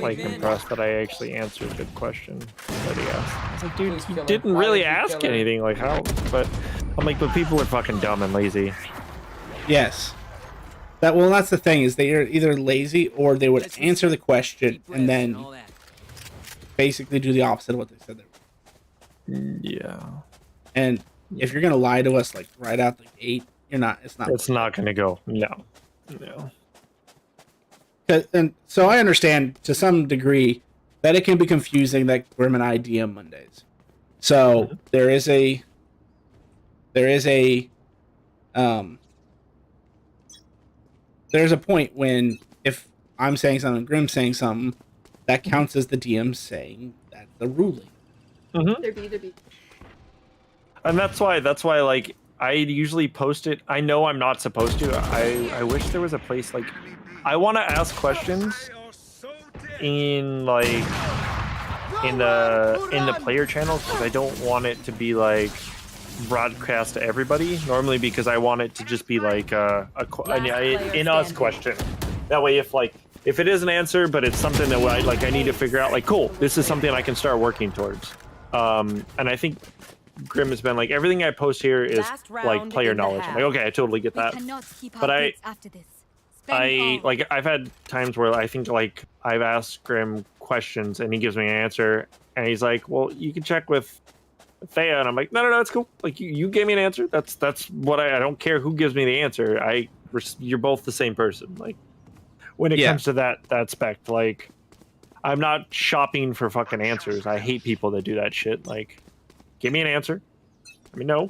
like impressed that I actually answered the question that he asked. I was like, dude, you didn't really ask anything. Like how? But I'm like, but people are fucking dumb and lazy. Yes. That's the thing, is they are either lazy or they would answer the question and then basically do the opposite of what they said they would. Yeah. And if you're gonna lie to us like right out the gate, you're not. It's not. It's not gonna go. No. No. And so I understand to some degree that it can be confusing that Grim and I DM Mondays. So there is a point when if I'm saying something, Grim's saying something, that counts as the DM saying that's the ruling. There be. And that's why like I usually post it. I know I'm not supposed to. I wish there was a place like I want to ask questions in like in the player channels because I don't want it to be like broadcast to everybody normally because I want it to just be like an us question. That way if it is an answer but it's something that I need to figure out like cool, this is something I can start working towards. And I think Grim has been like everything I post here is like player knowledge. I'm like okay, I totally get that. But I've had times where I think like I've asked Grim questions and he gives me an answer and he's like, well, you can check with Thea, and I'm like, no, it's cool. Like you gave me an answer. That's what I don't care who gives me the answer. You're both the same person. Like when it comes to that aspect, like I'm not shopping for fucking answers. I hate people that do that shit. Like, give me an answer. Let me know.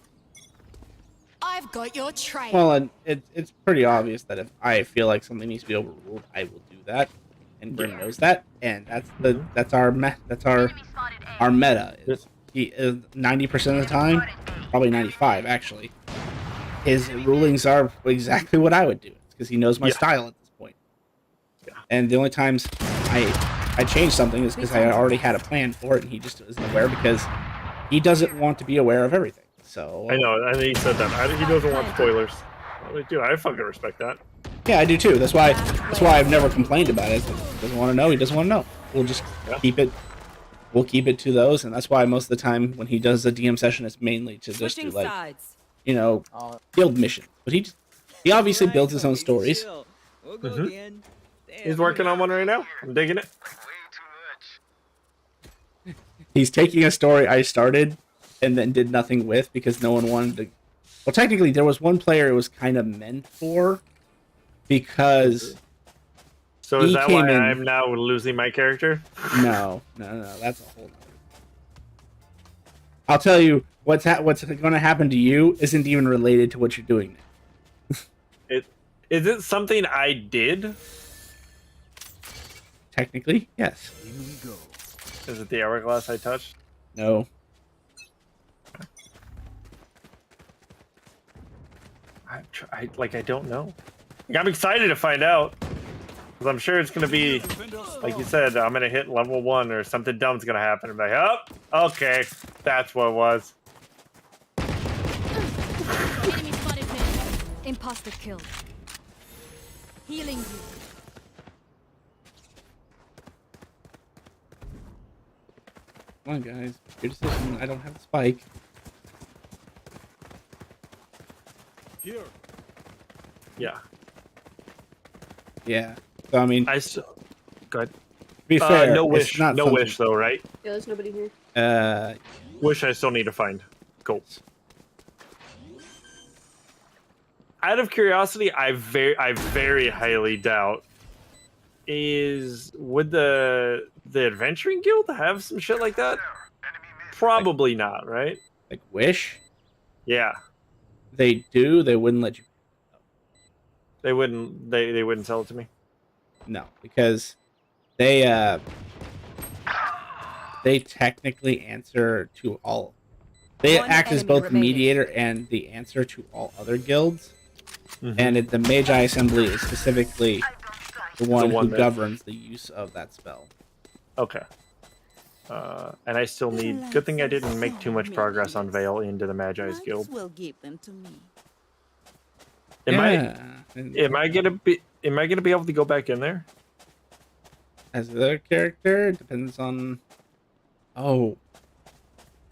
I've got your trail. Well, and it's pretty obvious that if I feel like something needs to be overruled, I will do that, and Grim knows that, and that's our meta. He is 90% of the time, probably 95 actually. His rulings are exactly what I would do because he knows my style at this point. Yeah. And the only times I change something is because I already had a plan for it, and he just isn't aware because he doesn't want to be aware of everything. So I know, and he said that he doesn't want spoilers. Dude, I fucking respect that. Yeah, I do too. That's why I've never complained about it. He doesn't want to know. He doesn't want to know. We'll just keep it. We'll keep it to those, and that's why most of the time when he does a DM session, it's mainly to just do like, guild missions. But he obviously builds his own stories. He's working on one right now. I'm digging it. He's taking a story I started and then did nothing with because no one wanted to. Well, technically, there was one player it was kind of meant for because. So is that why I'm now losing my character? No, that's a whole nother. I'll tell you what's going to happen to you isn't even related to what you're doing now. Is it something I did? Technically, yes. Is it the hourglass I touched? No. I don't know. I'm excited to find out. Because I'm sure it's going to be, like you said, I'm going to hit level 1 or something dumb's going to happen. I'm like, oh, okay. That's what it was. Enemy spotted mid. Imposter killed. Healing you. Come on, guys. Your decision. I don't have a spike. Here. Yeah. Yeah. So, I mean... Go ahead. To be fair, no wish. No wish, though, right? Yeah, there's nobody here. Wish I still need to find. Cool. Out of curiosity, I very highly doubt would the Adventuring Guild have some shit like that? Probably not, right? Like Wish? Yeah. They do. They wouldn't let you. They wouldn't. They wouldn't sell it to me. No, because they technically answer to all. They act as both the mediator and the answer to all other guilds. Mm-hmm. And the Magi Assembly is specifically the one who governs the use of that spell. Okay. And I still need. Good thing I didn't make too much progress on Veil into the Magi's Guild. Will give them to me. Am I gonna be able to go back in there? As their character, depends on. Oh,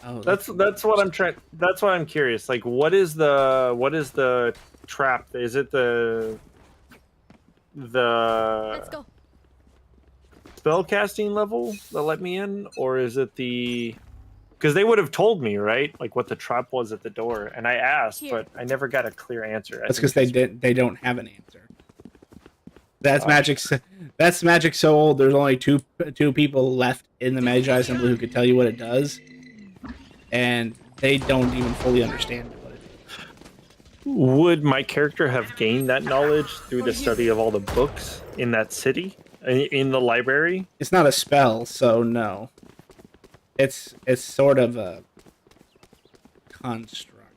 that's what I'm trying. That's why I'm curious. Like, what is the trap? Is it the Let's go. spell casting level that let me in, or is it the Because they would have told me, right? Like what the trap was at the door, and I asked, but I never got a clear answer. That's because they don't have an answer. That's magic. That's magic so old. There's only two people left in the Magi Assembly who could tell you what it does, and they don't even fully understand what it is. Would my character have gained that knowledge through the study of all the books in that city, in the library? It's not a spell, so no. It's sort of a construct.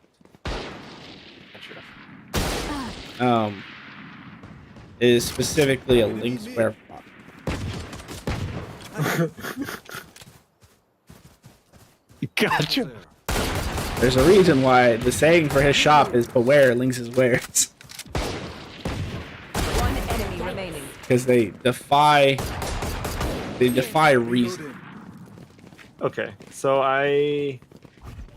It is specifically a link square block. Gotcha. There's a reason why the saying for his shop is "Beware, Links is wares." One enemy remaining. Because they defy reason. Okay, so I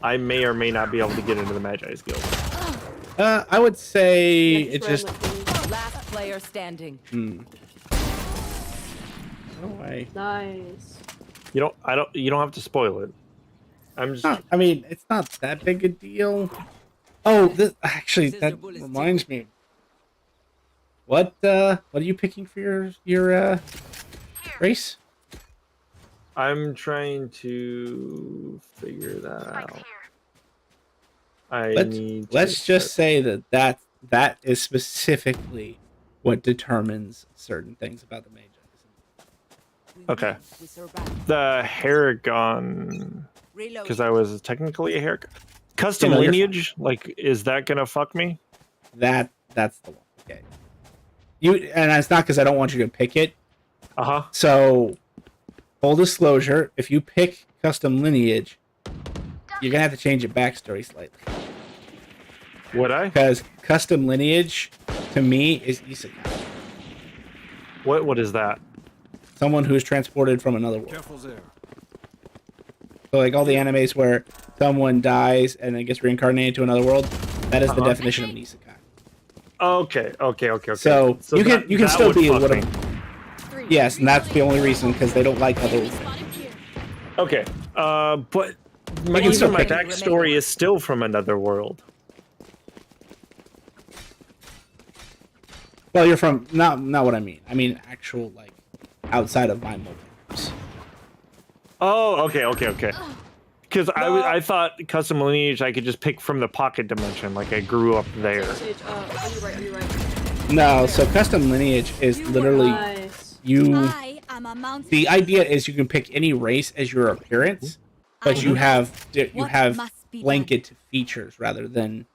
may or may not be able to get into the Magi's Guild. I would say it just. Last player standing. No way. Nice. You don't have to spoil it. I'm just. I mean, it's not that big a deal. Oh, that reminds me. What are you picking for your race? I'm trying to figure that out. Let's just say that is specifically what determines certain things about the Magi. Okay. The Haragon, because I was technically a Haragon. Custom lineage, like, is that gonna fuck me? That's the one. Okay. And it's not because I don't want you to pick it. So, full disclosure, if you pick custom lineage, you're gonna have to change your backstory slightly. Would I? Because custom lineage, to me, is isekai. What is that? Someone who's transported from another world. So like all the animes where someone dies and then gets reincarnated to another world, that is the definition of an isekai. Okay. So you can still be a fuck little. Yes, and that's the only reason, because they don't like other. Okay, but my backstory is still from another world. Well, you're from not what I mean. I mean actual like outside of my multiverse. Oh, okay. Because I thought custom lineage I could just pick from the pocket dimension, like I grew up there. Are you right? No, so custom lineage is literally The idea is you can pick any race as your appearance, but you have blanket features rather than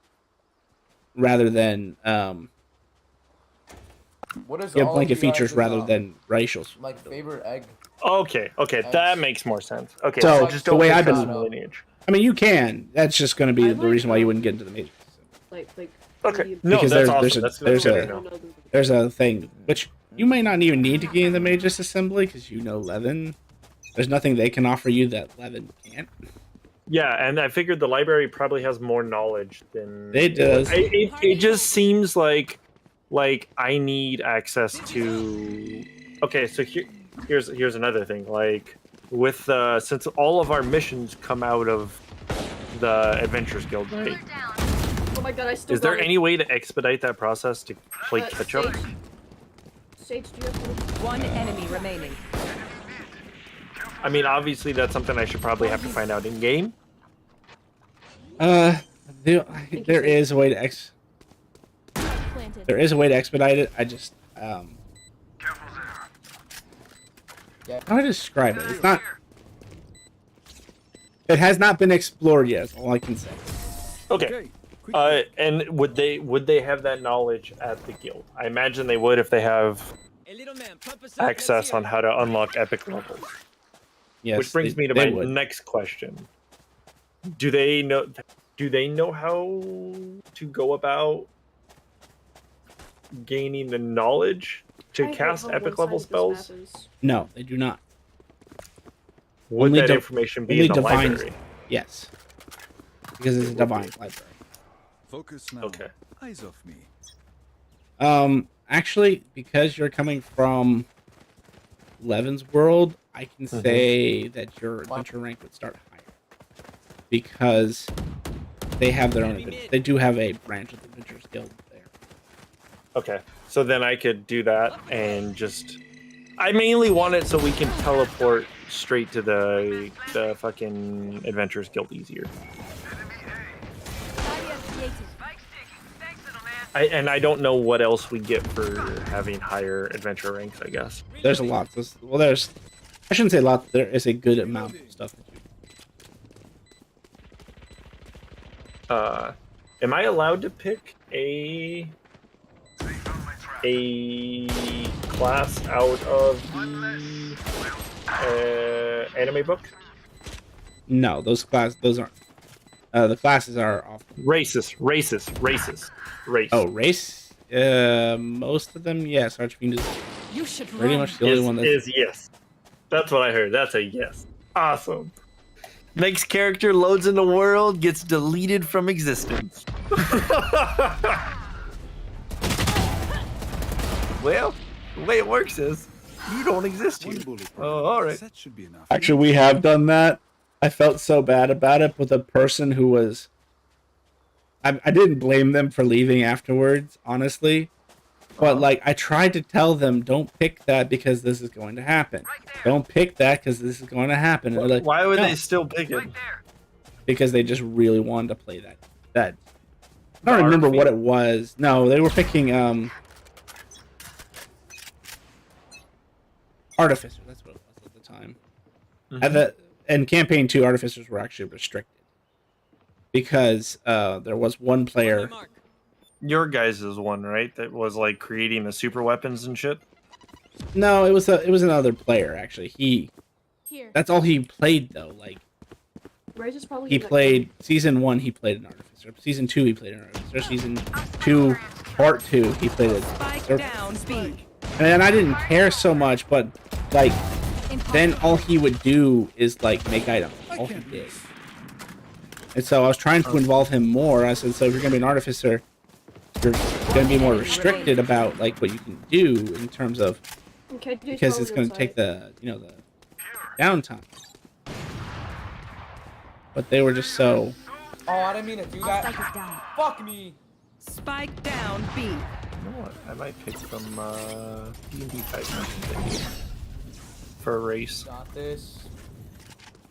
What is you have blanket features rather than racial. Like favorite egg? Okay, that makes more sense. Okay, so just the don't way pick I've been custom lineage. I mean, you can. That's just going to be the reason why you wouldn't get into the major. Okay, no, because that's awesome. there's a thing which you may not even need to get in the Magus Assembly because you know Levin. There's nothing they can offer you that Levin can't. Yeah, and I figured the library probably has more knowledge than it does. It just seems like I need access to. Okay, so here's another thing. Like with since all of our missions come out of the Adventurers Guild, right? Oh my god, I still. Is there any way to expedite that process to play catch up? Sage, do you have one enemy remaining? I mean, obviously that's something I should probably have to find out in game. There is a way to expedite it. I just how do I describe it? It's not. It has not been explored yet. Is all I can say. Okay. And would they have that knowledge at the guild? I imagine they would if they have access on how to unlock epic levels. Yes, which brings me to my next question. Do they know how to go about gaining the knowledge to cast epic level spells? No, they do not. Would that information be in the library? Yes. Because it's a divine library. Focus now. Okay. Eyes off me. Actually, because you're coming from Levin's world, I can say that your adventure rank would start higher. because they have their own. They do have a branch of the Adventurers Guild there. Okay, so then I could do that and just. I mainly want it so we can teleport straight to the fucking Adventurers Guild easier. I don't know what else we get for having higher adventure ranks, I guess. There's a lot. There's I shouldn't say a lot. There is a good amount of stuff. Am I allowed to pick a class out of the anime book? No, those aren't. The classes are off. Race. Oh, race? Most of them, yes. Archfiend is pretty much the only one that is yes. That's what I heard. That's a yes. Awesome. Next character loads in the world, gets deleted from existence. Well, the way it works is you don't exist here. Oh, all right. Actually, we have done that. I felt so bad about it, but the person who was... I didn't blame them for leaving afterwards, honestly. But, like, I tried to tell them, don't pick that because this is going to happen. Don't pick that because this is going to happen. And they're like, why were no. they still picking? Because they just really wanted to play that. I don't remember what it was. No, they were picking, Artificer. That's what it was at the time. Mm-hmm. And Campaign 2, Artificers were actually restricted. Because there was one player... Your guys' is one, right? That was like creating the super weapons and shit. No, it was another player actually. That's all he played though. Like he played season 1. He played an Artificer. Season 2. He played an Artificer. Season 2, Part 2. He played a. And I didn't care so much, but like then all he would do is like make items. All he did. And so I was trying to involve him more. I said, so if you're gonna be an Artificer, you're going to be more restricted about like what you can do in terms of because it's going to take the the downtime. But they were just so. Oh, I didn't mean to do that. Fuck me. Spike down B. You know what? I might pick some D&D type for a race. Got this.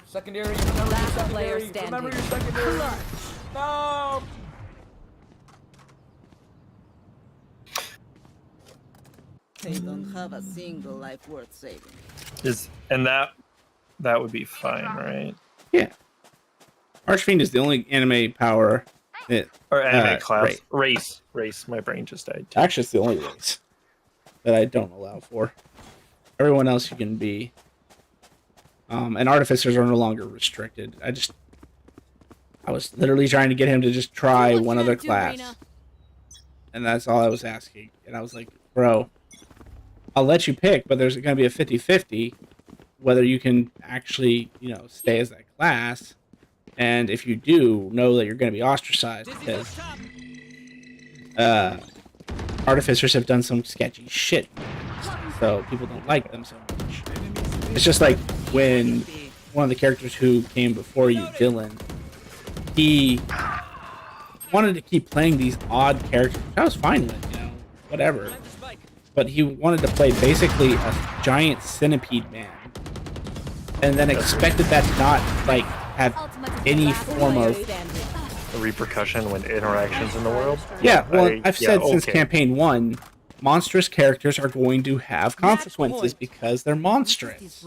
Secondary. Last player standing. Remember your secondary. No. They don't have a single life worth saving. That would be fine, right? Yeah. Archfiend is the only anime power that anime class. Race. My brain just died. Actually, it's the only race that I don't allow for. Everyone else you can be. And Artificers are no longer restricted. I was literally trying to get him to just try one other class. And that's all I was asking. And I was like, bro, I'll let you pick, but there's going to be a 50-50 whether you can actually, stay as that class. And if you do, know that you're going to be ostracized because Artificers have done some sketchy shit. So people don't like them so much. It's just like when one of the characters who came before you, Dylan, he wanted to keep playing these odd characters. I was fine with, whatever. But he wanted to play basically a giant centipede man. And then expected that to not, have any form of... A repercussion when interactions in the world? Yeah, well, I've said since Campaign 1, monstrous characters are going to have consequences because they're monstrous.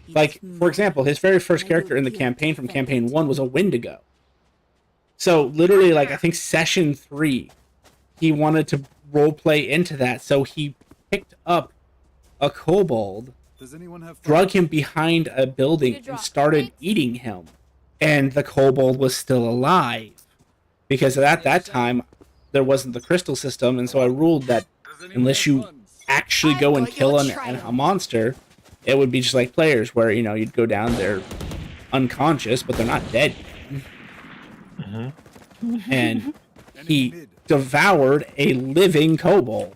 Like, for example, his very first character in the campaign from Campaign 1 was a Wendigo. So, literally, I think Session 3, he wanted to roleplay into that, so he picked up a kobold, drug him behind a building, and started eating him. And the kobold was still alive. Because at that time, there wasn't the crystal system, and so I ruled that unless you actually go and kill a monster, it would be just like players, where, you'd go down there unconscious, but they're not dead. And he devoured a living kobold.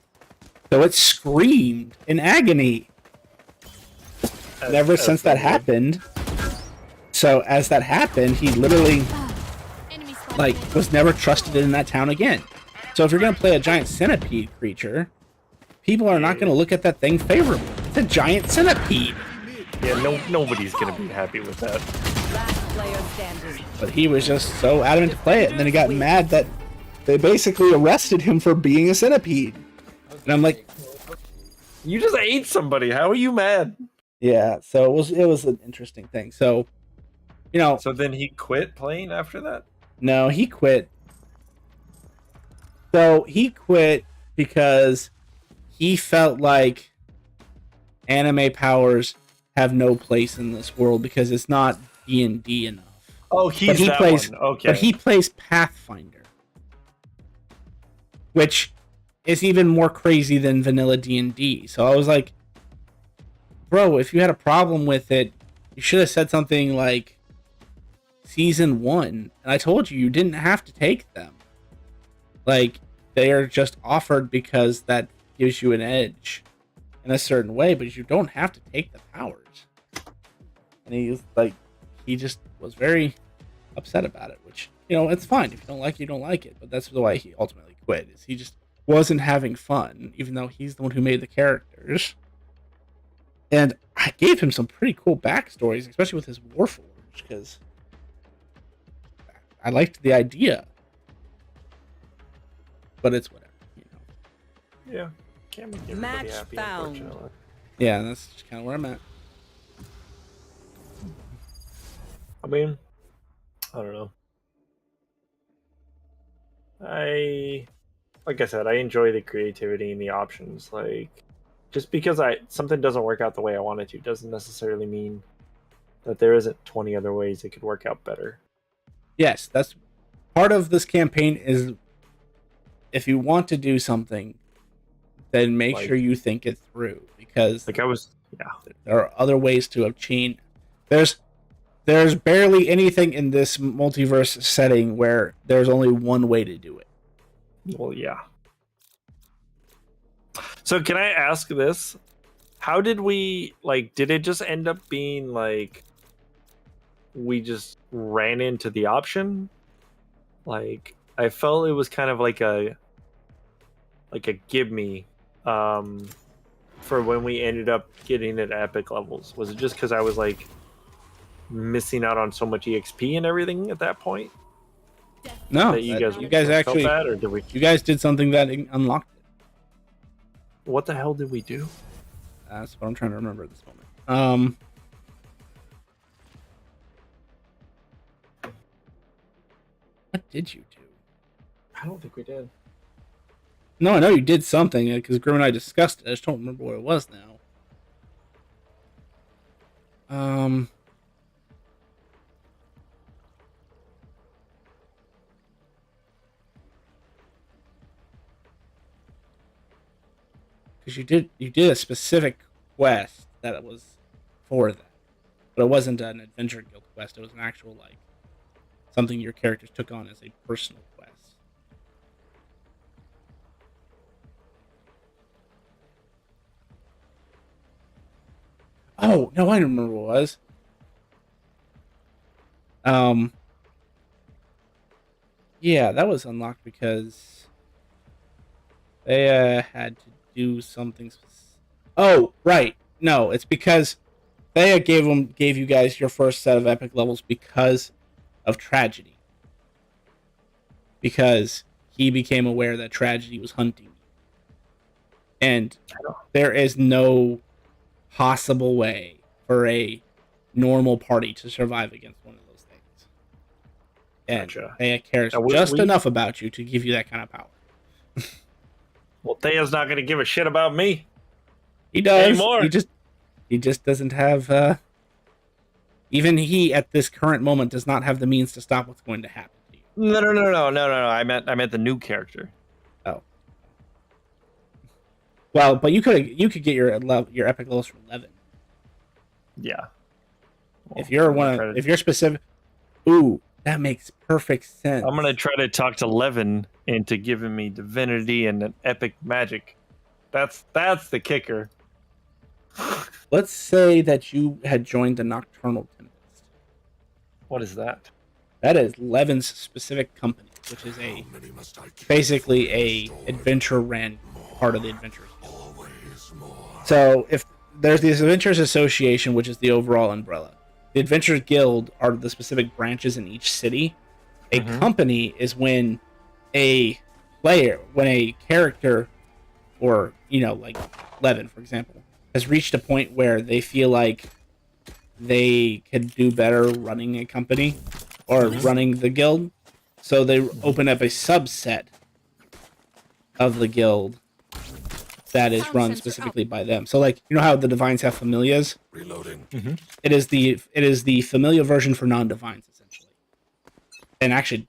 So it screamed in agony. And ever since that happened, So as that happened, he literally like was never trusted in that town again. So if you're gonna play a giant centipede creature, people are not gonna look at that thing favorably. It's a giant centipede. Yeah, nobody's gonna be happy with that. Last player standing. But he was just so adamant to play it, and then he got mad that they basically arrested him for being a centipede. And I'm like, you just ate somebody. How are you mad? Yeah. So it was an interesting thing. So, you know. So then he quit playing after that? No, he quit. So he quit because he felt like anime powers have no place in this world because it's not D&D enough. Oh, he plays one. Okay. But he plays Pathfinder, which is even more crazy than vanilla D&D. So I was like, bro, if you had a problem with it, you should have said something like Season 1. And I told you didn't have to take them. Like, they are just offered because that gives you an edge in a certain way, but you don't have to take the powers. And he just was very upset about it, which, you know, it's fine. If you don't like it, you don't like it. But that's why he ultimately quit, is he just wasn't having fun, even though he's the one who made the characters. And I gave him some pretty cool backstories, especially with his Warforged, because I liked the idea. But it's whatever, you know. Yeah. Can't make everybody Match happy, found. unfortunately. Yeah, that's just kind of where I'm at. I mean, I don't know. Like I said, I enjoy the creativity and the options. Like, just because something doesn't work out the way I want it to doesn't necessarily mean that there isn't 20 other ways it could work out better. Yes, that's part of this campaign. Is if you want to do something, then make sure you think it through, because there are other ways to obtain. There's barely anything in this multiverse setting where there's only one way to do it. Well, yeah. So can I ask this? How did we, did it just end up being like we just ran into the option? Like, I felt it was kind of like a give me for when we ended up getting at epic levels. Was it just because I was like missing out on so much EXP and everything at that point? No, that you guys actually felt that, or did we? You guys did something that unlocked it. What the hell did we do? That's what I'm trying to remember at this moment. What did you do? I don't think we did. No, I know you did something because Grim and I discussed it. I just don't remember what it was now. Because you did a specific quest that was for that, but it wasn't an Adventure Guild quest. It was an actual something your characters took on as a personal quest. Oh no, I remember what it was. Yeah, that was unlocked because they had to do something. Oh, right. No, it's because Thea gave you guys your first set of epic levels because of Tragedy. Because he became aware that Tragedy was hunting you. And there is no possible way for a normal party to survive against one of those things. And Thea cares just enough about you to give you that kind of power. Well, Thea's not going to give a shit about me. He does. Anymore. He just doesn't have. Even he, at this current moment, does not have the means to stop what's going to happen to you. No. I meant the new character. Oh. Well, but you could get your epic levels from 11. Yeah. Well, if you're specific, ooh, that makes perfect sense. I'm gonna try to talk to Levin into giving me divinity and an epic magic. That's the kicker. Let's say that you had joined the Nocturnal Tempest. What is that? That is Levin's specific company, which is basically a adventure ran part of the Adventurers Guild. So if there's the Adventurers Association, which is the overall umbrella. The Adventurers Guild are the specific branches in each city. A company is when a character, or like Levin, for example, has reached a point where they feel like they could do better running a company or running the guild. So they open up a subset of the guild that is run specifically by them. So like, how the Divines have familias? Reloading. It is the familia version for non-Divines, essentially. And actually,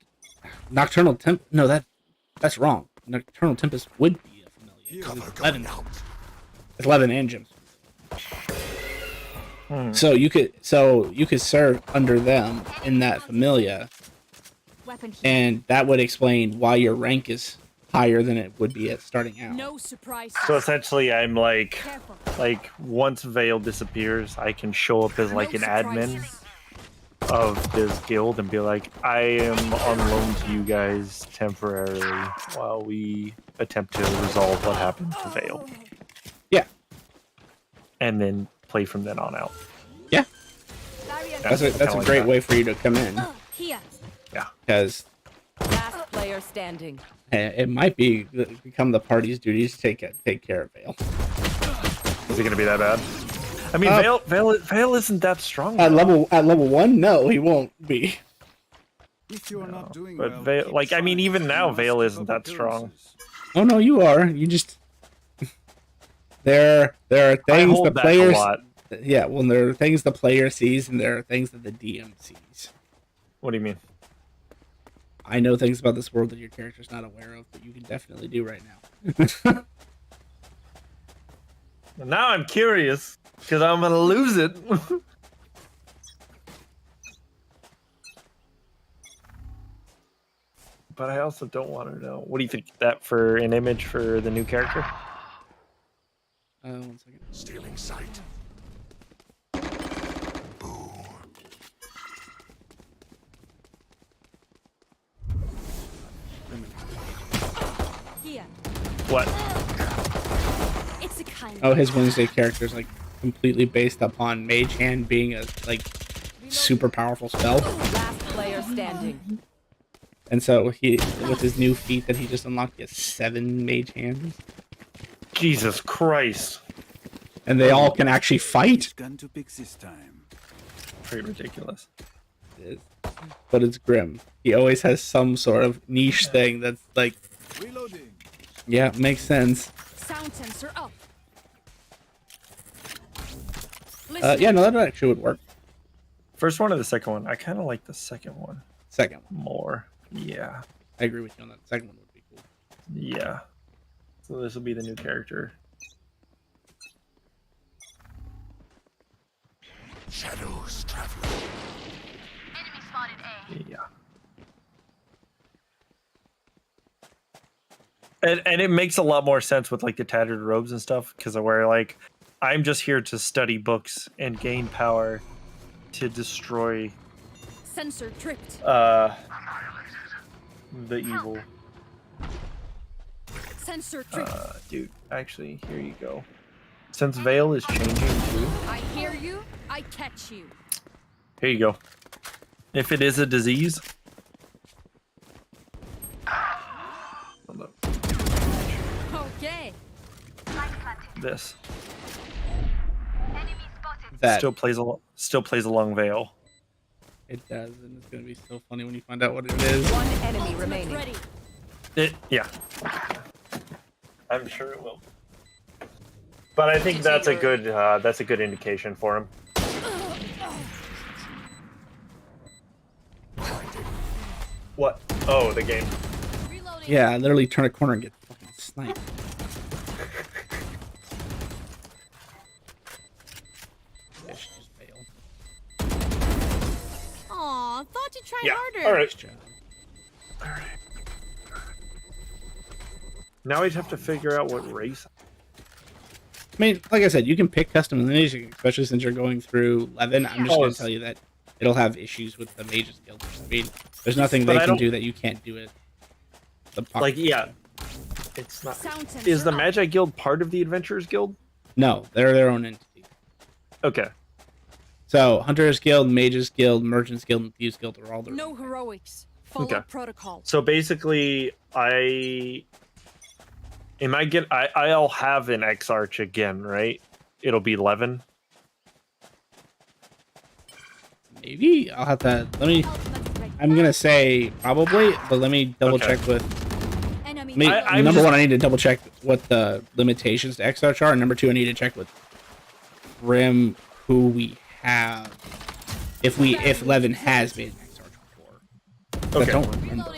Nocturnal Temp... No, that's wrong. Nocturnal Tempest would be a familia. It's Levin and Jim's. So you could serve under them in that familia, and that would explain why your rank is higher than it would be at starting out. No surprise. So essentially, I'm like once Vale disappears, I can show up as like an admin of this guild and be like, I am on loan to you guys temporarily while we attempt to resolve what happened to Vale. Yeah. And then play from then on out. Yeah. That's a great way for you to come in. Here. Yeah. Because Last player standing. it might become the party's duty to take care of Vale. Is it gonna be that bad? I mean, Vale isn't that strong. At level 1, no, he won't be. If you're not doing But well, Vale, like, I mean, even now, Vale isn't that strong. Oh no, you are. You just there are things the players. Yeah, well, there are things the player sees, and there are things that the DM sees. What do you mean? I know things about this world that your character's not aware of, but you can definitely do right now. Now I'm curious, because I'm gonna lose it. But I also don't want to know. What do you think that for an image for the new character? 1 second. Stealing sight. Here. What? It's a kind Oh, his Wednesday character is like completely based upon Mage Hand being a super powerful spell. Last player standing. And so he, with his new feat that he just unlocked, he has 7 Mage Hands. Jesus Christ! And they all can actually fight. gun to pick this time. Pretty ridiculous. It is. But it's grim. He always has some sort of niche thing that's like, Reloading. yeah, makes sense. sound sensor up. Yeah, no, that actually would work. First one or the second one? I kind of like the second one. Second one. More. Yeah. I agree with you on that. Second one would be cool. Yeah. So this will be the new character. Shadows traveling. Enemy spotted A. Yeah. And it makes a lot more sense with like the tattered robes and stuff, because where like I'm just here to study books and gain power to destroy Sensor tripped. the evil. Sensor tripped. Dude, actually, here you go. Since Vale is changing too, I hear you. I catch you. here you go. If it is a disease, Okay. this That still plays along Vale. it does, and it's gonna be so funny when you find out what it is. One enemy remaining. Ready. Yeah. I'm sure it will. But I think that's a good indication for him. What? Oh, the game. Yeah, I literally turn a corner and get fucking sniped. Yeah, she just failed. Aw, thought you tried Yeah. harder. All right. All right. Now we'd have to figure out what race. I mean, like I said, you can pick custom lineage, especially since you're going through Levin. I'm just going to tell you that it'll have issues with the Mages Guild. I mean, there's nothing But they I can don't- do that you can't do it. Like, yeah. It's not. Is the Magi Guild part of the Adventurers Guild? No, they're their own entity. Okay. So Hunters Guild, Mages Guild, Merchants Guild, and Thieves Guild are all their No heroics. Follow Okay. protocol. So basically, I'll have an X Arch again, right? It'll be Levin. Maybe I'll have to. I'm gonna say probably, but let me double Okay. check with. I'm Number just- one, I need to double check what the limitations to X-Arch are, and number two, I need to check with Grim who we have. If Levin has made an X-Arch before. Okay. I don't remember.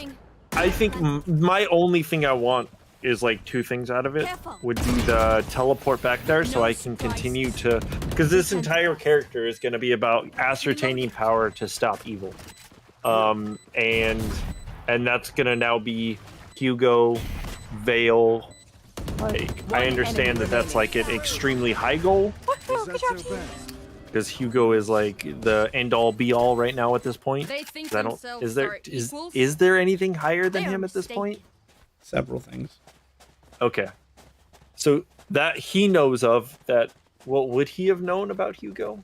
I think my only thing I want is like two things out of it. Would be the teleport back there so I can continue to, because this entire character is going to be about ascertaining power to stop evil. And that's going to now be Hugo, Vale. Like, I understand that that's like an extremely high goal, because Hugo is like the end all be all right now at this point. They think 'Cause I don't. themselves Is there are equals? is there anything higher than They are him at this mistaken. point? Several things. Okay, so that he knows of that. What would he have known about Hugo?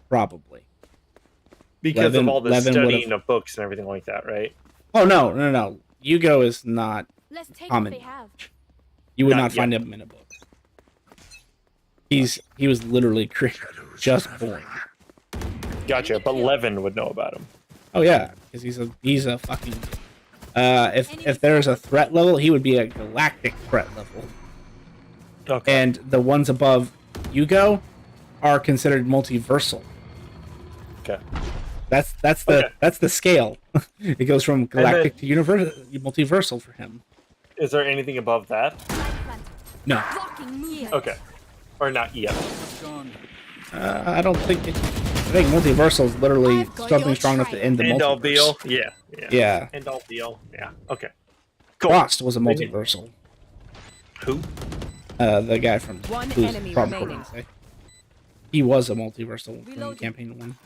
Probably. Because Levin- of all the Levin studying would've- of books and everything like that, right? Oh no. Hugo is not Let's take common. what they have. You would Not not find yet. him in a book. He was literally just born. Gotcha. But Levin would know about him. Oh yeah, because he's a fucking. If there's a threat level, he would be a galactic threat level. Okay. And the ones above Hugo are considered multiversal. Okay. That's the scale. It goes from galactic to multiversal for him. Is there anything above that? No, Okay. Or not yet. I don't think. I think multiversal is literally something strong enough to end the End all multiverse. be all? Yeah. Yeah. End all be all? Yeah. Okay. Cool. Frost was a multiversal. Who? The guy from One who's enemy from remaining. Coruscant. He was a multiversal from campaign 1.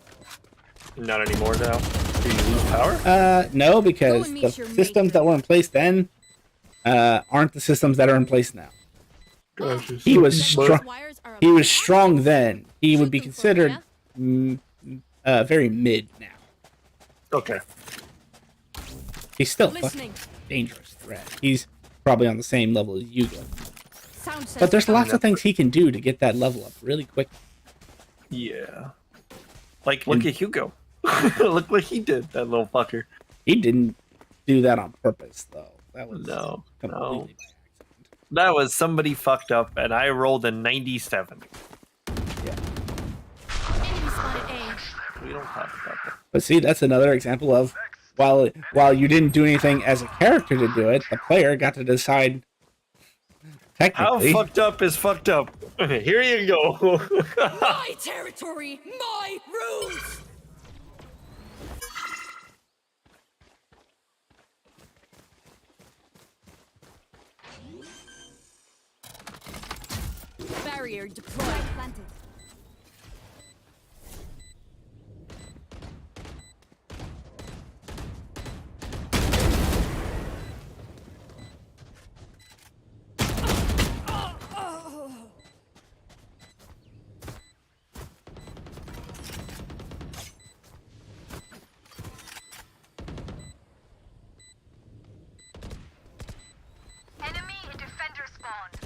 Not anymore now. Do you lose power? No, because the systems that were in place then aren't the systems that are in place now. He was strong. He was strong then. He would be considered very mid now. Okay. He's still a fucking dangerous threat. He's probably on the same level as Hugo. But there's lots of things he can do to get that level up really quick. Yeah. Like, look at Hugo. Look what he did, that little fucker. He didn't do that on purpose, though. That was No. completely. That was somebody fucked up, and I rolled a 97. Yeah. We don't talk about that. But see, that's another example of while you didn't do anything as a character to do it, the player got to decide. How Technically, fucked up is fucked up? Here you go. My territory, my rules. Barrier deployed. Planted. Enemy and defender spawned.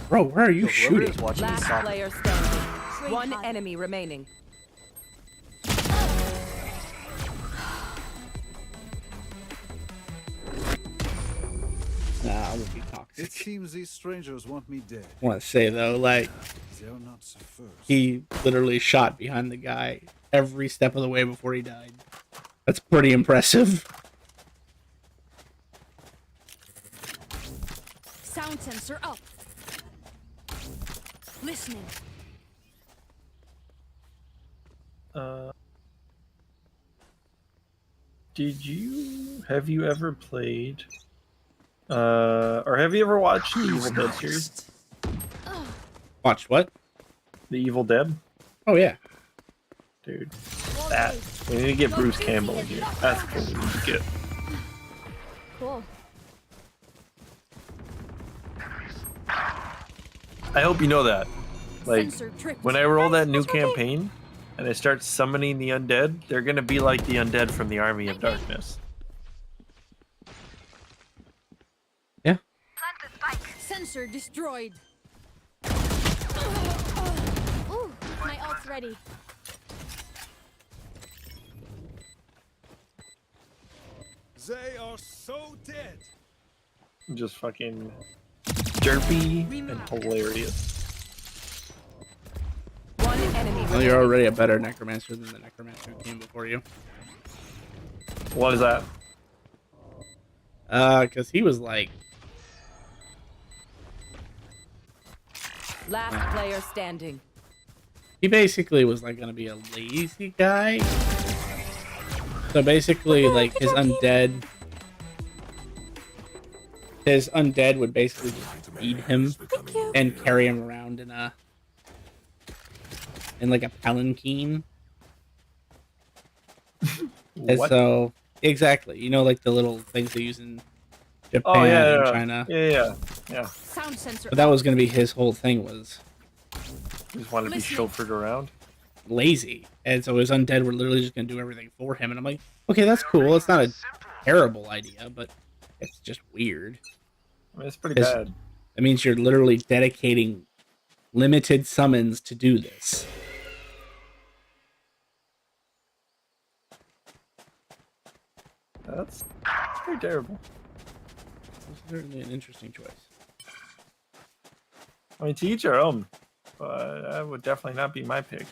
bro, where are you shooting? Last player standing. One enemy remaining. Nah, I won't be toxic. It seems these strangers want me dead. I want to say though, like They're not so first. he literally shot behind the guy every step of the way before he died. That's pretty impressive. Sound sensor up. Listening. Have you ever played, or have you ever watched the Evil Dead series? Watch what? The Evil Dead? Oh, yeah. Dude, that. We need to get Bruce Campbell in here. That's what we need to get. Cool. I hope you know that. Like, when I roll that new campaign, and I start summoning the undead, they're gonna be like the undead from the Army of Darkness. Yeah. Sensor destroyed. Ooh, my ult's ready. They are so dead. Just fucking derpy and hilarious. One enemy. Well, you're already a better necromancer than the necromancer who came before you. What is that? Because he was like... Last player standing. He basically was like gonna be a lazy guy. So basically, like his undead would basically just feed him and carry him around in like a palanquin. And What? so exactly, you know, like the little things they use in Japan Oh yeah, and yeah, China. yeah. Sound sensor. But that was gonna be his whole thing, was He just wanted to be chauffeured around. lazy, and so his undead were literally just gonna do everything for him. And I'm like, okay, that's cool. It's not a terrible idea, but it's just weird. I mean, it's pretty bad. That means you're literally dedicating limited summons to do this. That's pretty terrible. It's certainly an interesting choice. I mean, to each our own, but that would definitely not be my pick.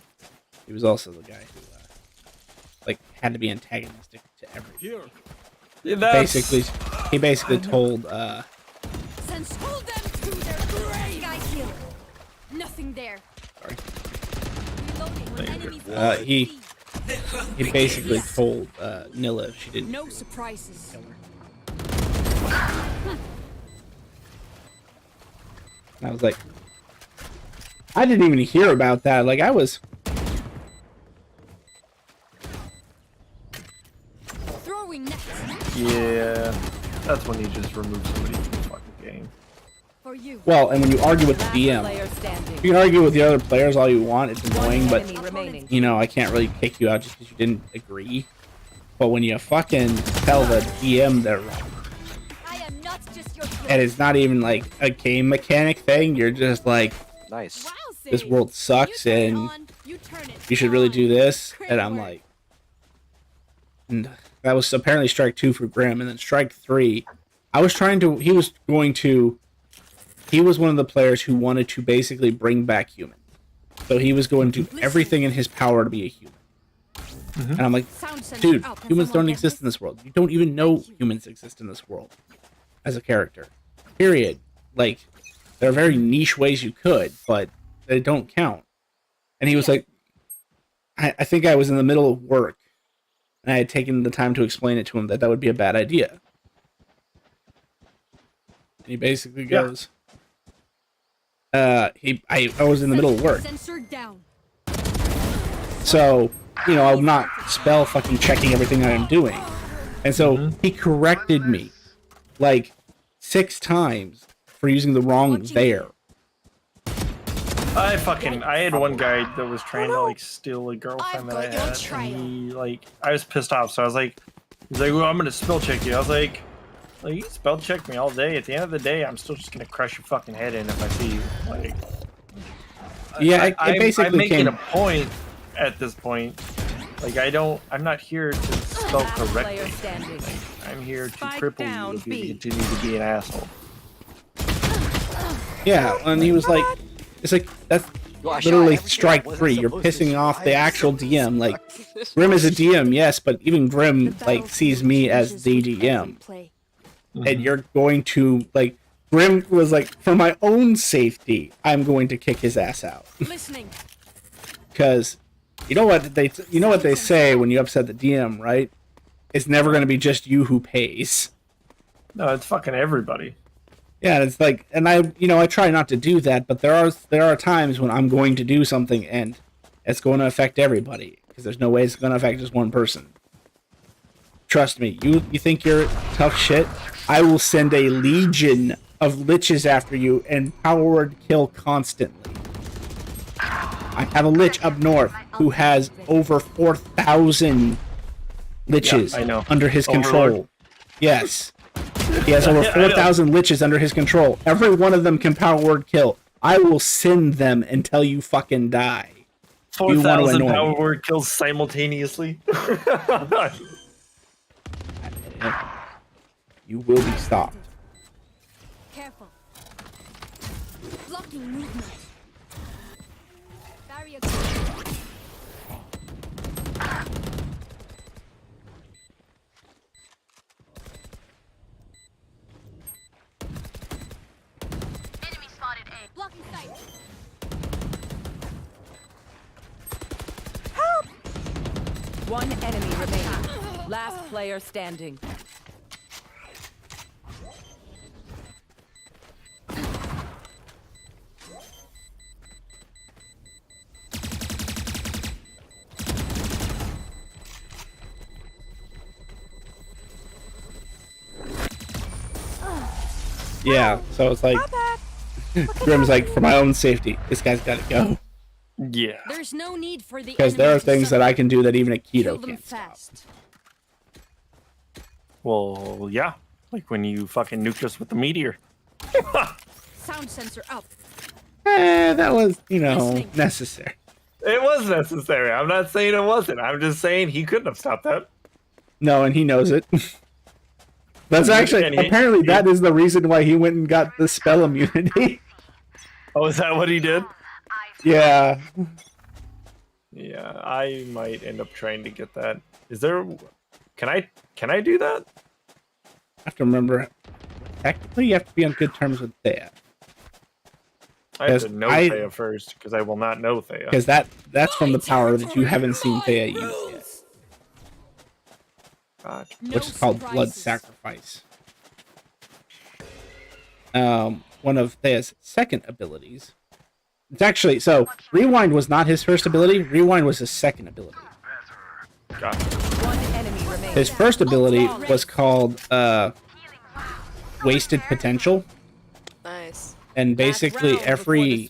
He was also the guy who, like, had to be antagonistic to everything. Yeah, He basically told, Sense, hold them to their grave. Guy here. Nothing there. Sorry. Reloading when enemies he basically told Nilla if she didn't no surprises. kill her. And I was like, I didn't even hear about that. Like, I was... Throwing nets. Yeah, that's when you just remove somebody from the fucking game. For you. Well, and when you argue with the DM, you can argue with the other players all you want. It's annoying, but, you know, I can't really kick you out just because you didn't agree. But when you fucking tell the DM they're wrong, and it's not even like a game mechanic thing, you're just like, nice. This world sucks and you should really do this. And I'm like, and that was apparently strike 2 for Grim, and then strike 3. He was one of the players who wanted to basically bring back human. So he was going to do everything in his power to be a human. And I'm like, dude, humans don't exist in this world. You don't even know humans exist in this world as a character. Period. Like, there are very niche ways you could, but they don't count. And he was like, I think I was in the middle of work, and I had taken the time to explain it to him that would be a bad idea. And he basically goes, I was in the middle of work. So, you know, I'm not spell fucking checking everything I am doing. And so he corrected me like 6 times for using the wrong there. I had one guy that was trying to like steal a girlfriend that I had, and he like, I was pissed off, so I was like, he's like, well, I'm gonna spell check you. I was like, you can spell check me all day. At the end of the day, I'm still just gonna crush your fucking head in if I see you. Like, yeah, I'm making a point at this point. Like, I'm not here to spell correctly. Like, I'm here to cripple you if you continue to be an asshole. Yeah, and he was like, it's like, that's literally strike 3. You're pissing off the actual DM. Like, Grim is a DM, yes, but even Grim, like, sees me as the DM. And you're going to, like, Grim was like, for my own safety, I'm going to kick his ass out. Because, you know what they say when you upset the DM, right? it's never going to be just you who pays. No, it's fucking everybody. Yeah, and it's like, and I try not to do that, but there are times when I'm going to do something and it's going to affect everybody because there's no way it's going to affect just one person. Trust me, you think you're tough shit? I will send a legion of liches after you and power word kill constantly. I have a lich up north who has over 4,000 liches under his control. Yes. He has over 4,000 liches under his control. Every one of them can power word kill. I will send them until you fucking die. 4,000 power word kills simultaneously. You will be stopped. Careful. Blocking movement. Barrier. Enemy spotted A. Blocking sight. Help! One enemy remaining. Last player standing. Yeah, so it's like Grim's like, for my own safety, this guy's got to go. Yeah. There's no need for the Because there are things that I can do that even a keto can't stop. Well, yeah. Like when you fucking nuked us with the meteor. Sound sensor up. That was, necessary. It was necessary. I'm not saying it wasn't. I'm just saying he couldn't have stopped that. No, and he knows it. That's actually, apparently that is the reason why he went and got the spell immunity. Oh, is that what he did? Yeah. Yeah, I might end up trying to get that. Is there... Can I do that? I have to remember, technically you have to be on good terms with Thea. I have to know Thea first, because I will not know Thea. Because that's from the power that you haven't seen Thea use yet. Gotcha. Which is called Blood Sacrifice. One of Thea's second abilities. It's actually, so, Rewind was not his first ability, Rewind was his second ability. Gotcha. His first ability was called Wasted Potential. Nice. And basically every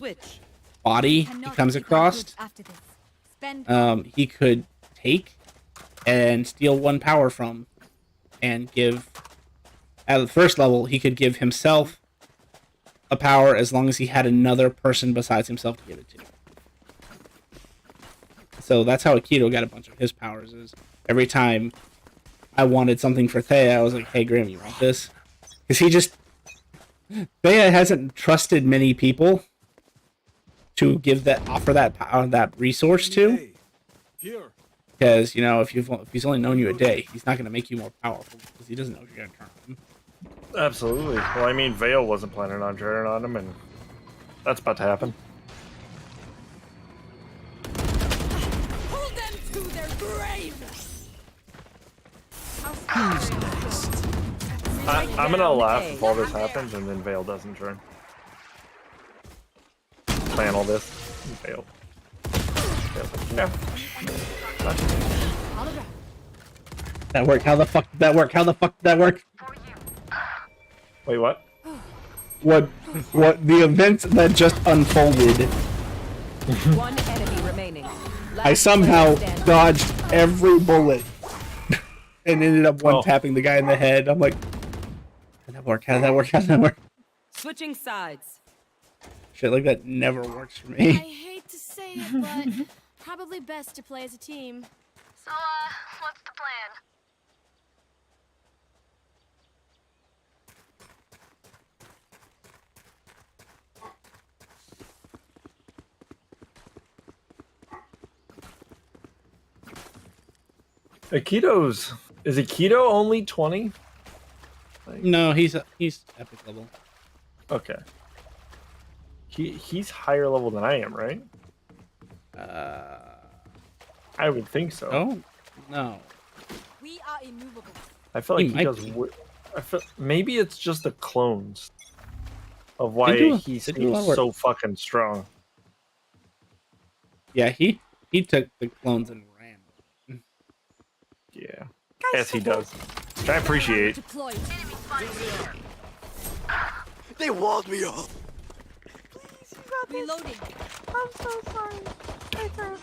body he comes across, he could take and steal one power from and give, at the first level, he could give himself a power as long as he had another person besides himself to give it to. So that's how Aikido got a bunch of his powers, is every time I wanted something for Thea, I was like, hey Grim, you want this? Because he just, Thea hasn't trusted many people to offer that resource to. Because, if he's only known you a day, he's not going to make you more powerful because he doesn't know if you're going to turn on him. Absolutely. Well, I mean, Vale wasn't planning on turning on him, and that's about to happen. Hold them to their grave. I'm gonna laugh if all this happens and then Vale doesn't turn. Plan all this. Vale. No. That worked. How the fuck did that work? How the fuck did that work? Wait, what? What the events that just unfolded. One enemy remaining. I somehow dodged every bullet and ended up one-tapping the guy in the head. I'm like, how did that work? How did that work? How did that work? Switching sides. Shit like that never works for I me. hate to say it, but probably best to play as a team. So, what's the plan? Aikido's... Is Aikido only 20? No, he's epic level. Okay. He's higher level than I am, right? I would think so. Oh, no. We are immovable. I feel like he might does. be. I feel maybe it's just the clones of why do- he they do a lot of seems work. so fucking strong. Yeah, he took the clones and ran. Yeah. Yes, he does. Which I appreciate. Deployed. They walled me up. Reloading. I'm so sorry. I tried.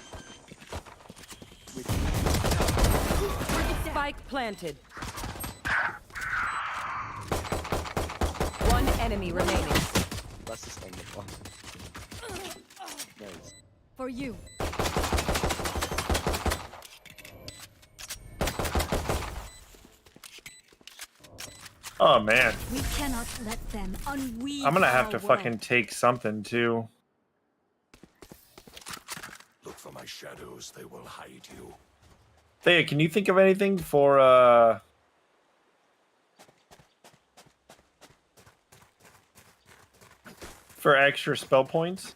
Spike planted. One enemy remaining. Let's just end the fun. Nice. For you. Oh man, We cannot let them unweave I'm gonna have our to world. fucking take something too. Look for my shadows, they will hide you. Thea, can you think of anything for extra spell points?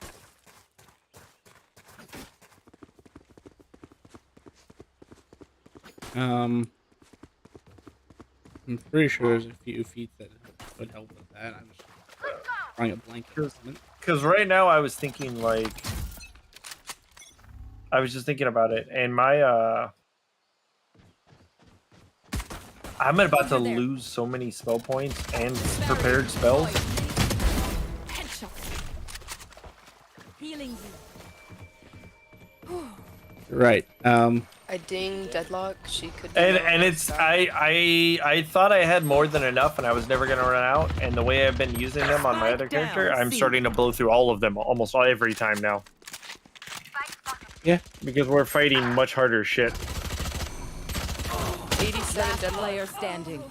I'm pretty sure there's a few feats that would help with that. I'm just drawing a blank. Because right now I was thinking like, I was just thinking about it, and my I'm about to lose so many spell points and prepared spells. Headshot. Healing you. Right. I ding Deadlock. She could. And it's I thought I had more than enough, and I was never gonna run out. And the way I've been using them on my other character, I'm starting to blow through all of them almost every time now. Yeah, because we're fighting much harder shit. 87 dead player standing.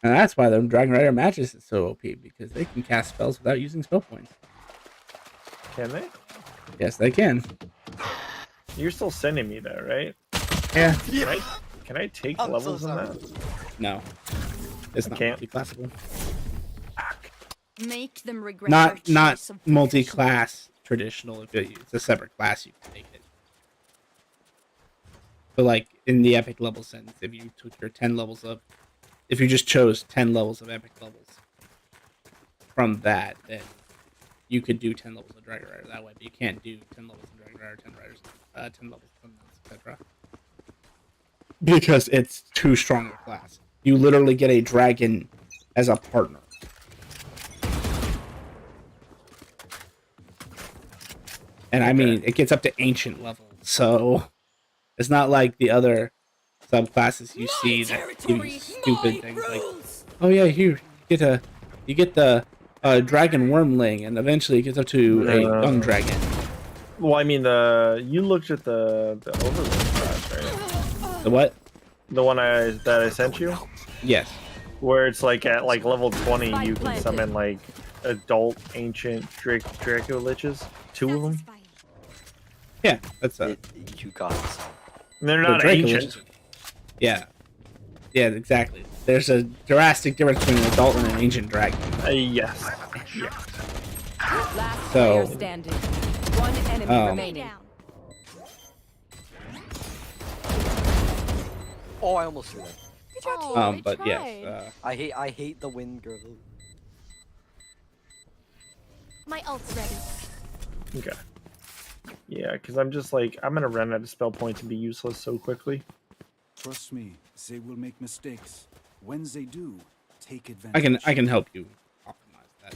And that's why the Dragon Rider Matches is so OP, because they can cast spells without using spell points. Can they? Yes, they can. You're still sending me that, right? Yeah. Can I take levels in that? No. It's not can't. multi-classable. Make them regret their Not choice of multi-class traditional. If it's a separate class, you can take it. But like in the epic level sense, if you took your 10 levels of, if you just chose 10 levels of epic levels from that, then you could do 10 levels of Dragon Rider that way. But you can't do 10 levels of Dragon Rider, 10 levels of something else, etc. Because it's too strong a class. You literally get a dragon as a partner. And I mean, it gets up to ancient level, so it's not like the other subclasses you see that give you stupid things like, oh yeah, here you get the dragon wormling, and eventually it gets up to a young dragon. Well, I mean, you looked at the overlord class, right? The what? The one that I sent you? Yes. Where it's like at like level 20, you can summon like adult ancient Draco Liches, 2 of them. Yeah, that's you guys. They're not ancient. Yeah. Yeah, exactly. There's a drastic difference between an adult and an ancient dragon. Yes. Last So- player standing. One enemy remaining. Oh, I almost threw that. But yes. I hate the wind girl. My ult's ready. Okay. Yeah, because I'm just like, I'm gonna run out of spell points and be useless so quickly. Trust me, they will make mistakes. When they do, take advantage. I can help you optimize that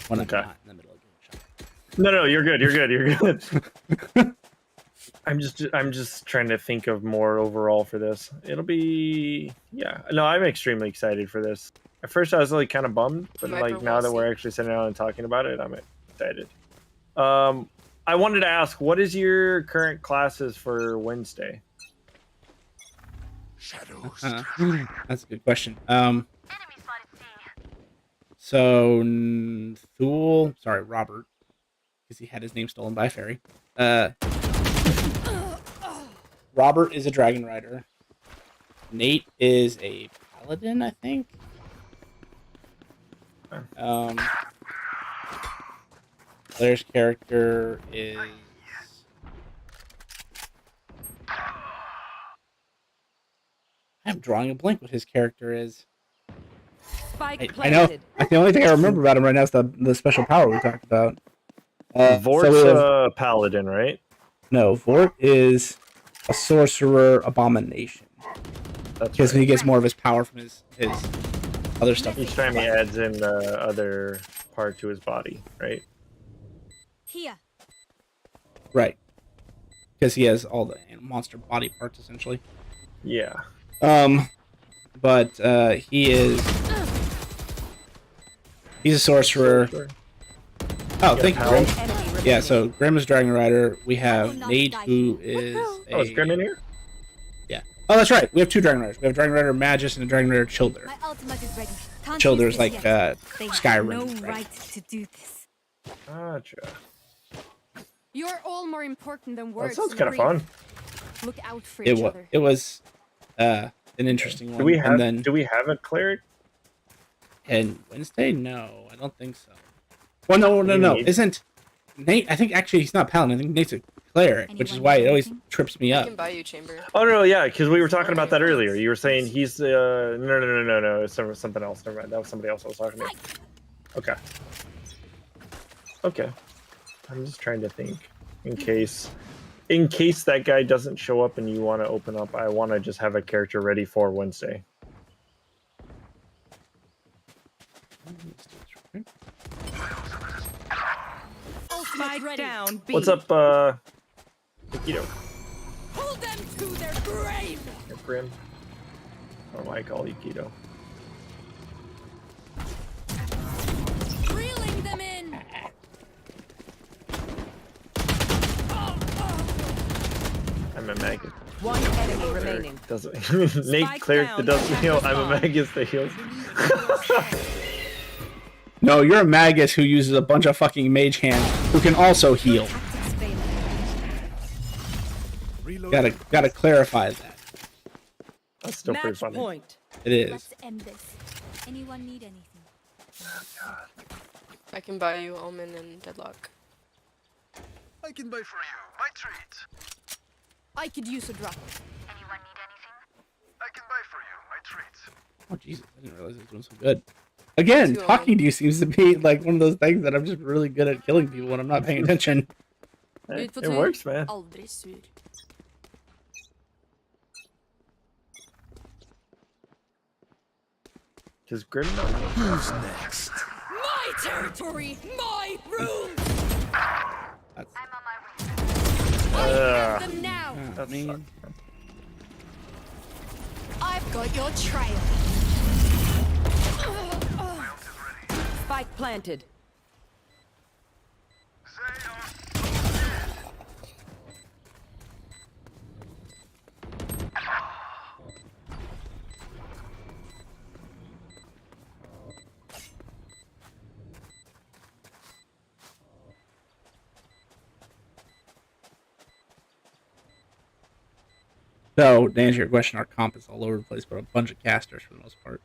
when Okay. I'm not in the middle of doing shot. No, you're good. You're good. I'm just trying to think of more overall for this. It'll be, yeah. No, I'm extremely excited for this. At first, I was like kind of bummed, but like now that we're actually sitting down and talking about it, I'm excited. I wanted to ask, what is your current classes for Wednesday? Shadows. That's a good question. So Thule, sorry, Robert, because he had his name stolen by a fairy. Robert is a dragon rider. Nate is a paladin, I think. Claire's character is. I'm drawing a blank. What his character is. I know. The only thing I remember about him right now is the special power we talked about. Vort's paladin, right? No, Vort is a sorcerer abomination. Because he gets more of his power from his other stuff. Each time he adds in the other part to his body, right? Here. Right. Because he has all the monster body parts essentially. Yeah. But he's a sorcerer. Oh, thank you, Grim. Yeah, so Grim is Dragon Rider. We have Nate, who is Oh, is Grim in here? Yeah. Oh, that's right. We have two Dragon Riders. We have Dragon Rider Magus and a Dragon Rider Childer. My ultimate is ready. Can't Childer use is this like yet. Skyrim. No right? right to do this. Gotcha. You're all more important than That words. sounds kind of fun. Look out for each other. It was an interesting one. Do we have and then, do we have a cleric? And Wednesday? No, I don't think so. Well, no. Isn't Nate? I think actually he's not Paladin. I think Nate's a cleric, which is why it always trips me I up. can buy you chamber. Oh no, yeah, because we were talking about that earlier. You were saying he's no. It's something else. Never mind. That was somebody else I was talking to. Okay. I'm just trying to think in case that guy doesn't show up and you want to open up. I want to just have a character ready for Wednesday. Spike down. B. What's up, Nikito? Hold them to their grave. Grim. Or I call you Keto. Reeling them in. I'm a Magus. One enemy remaining. Doesn't Nate cleric that doesn't heal? I'm a Magus that heals. No, you're a Magus who uses a bunch of fucking mage hand who can also heal. Gotta clarify that. That's still pretty funny. Point. It is. Let's end this. Anyone need anything? I can buy you Almond and Deadlock. I can buy for you my treat. I could use a drop. Anyone need anything? I can buy for you my treat. Oh Jesus, I didn't realize it was doing so good. Again, talking to you seems to be like one of those things that I'm just really good at killing people when I'm not paying attention. It works, man. Aldrig sur. Does Grim know? Who's next? My territory, my room. That's, I'm on my way. I have them now. That's mean. I've got your trail. Spike planted. So, to answer your question, our comp is all over the place, but a bunch of casters for the most part.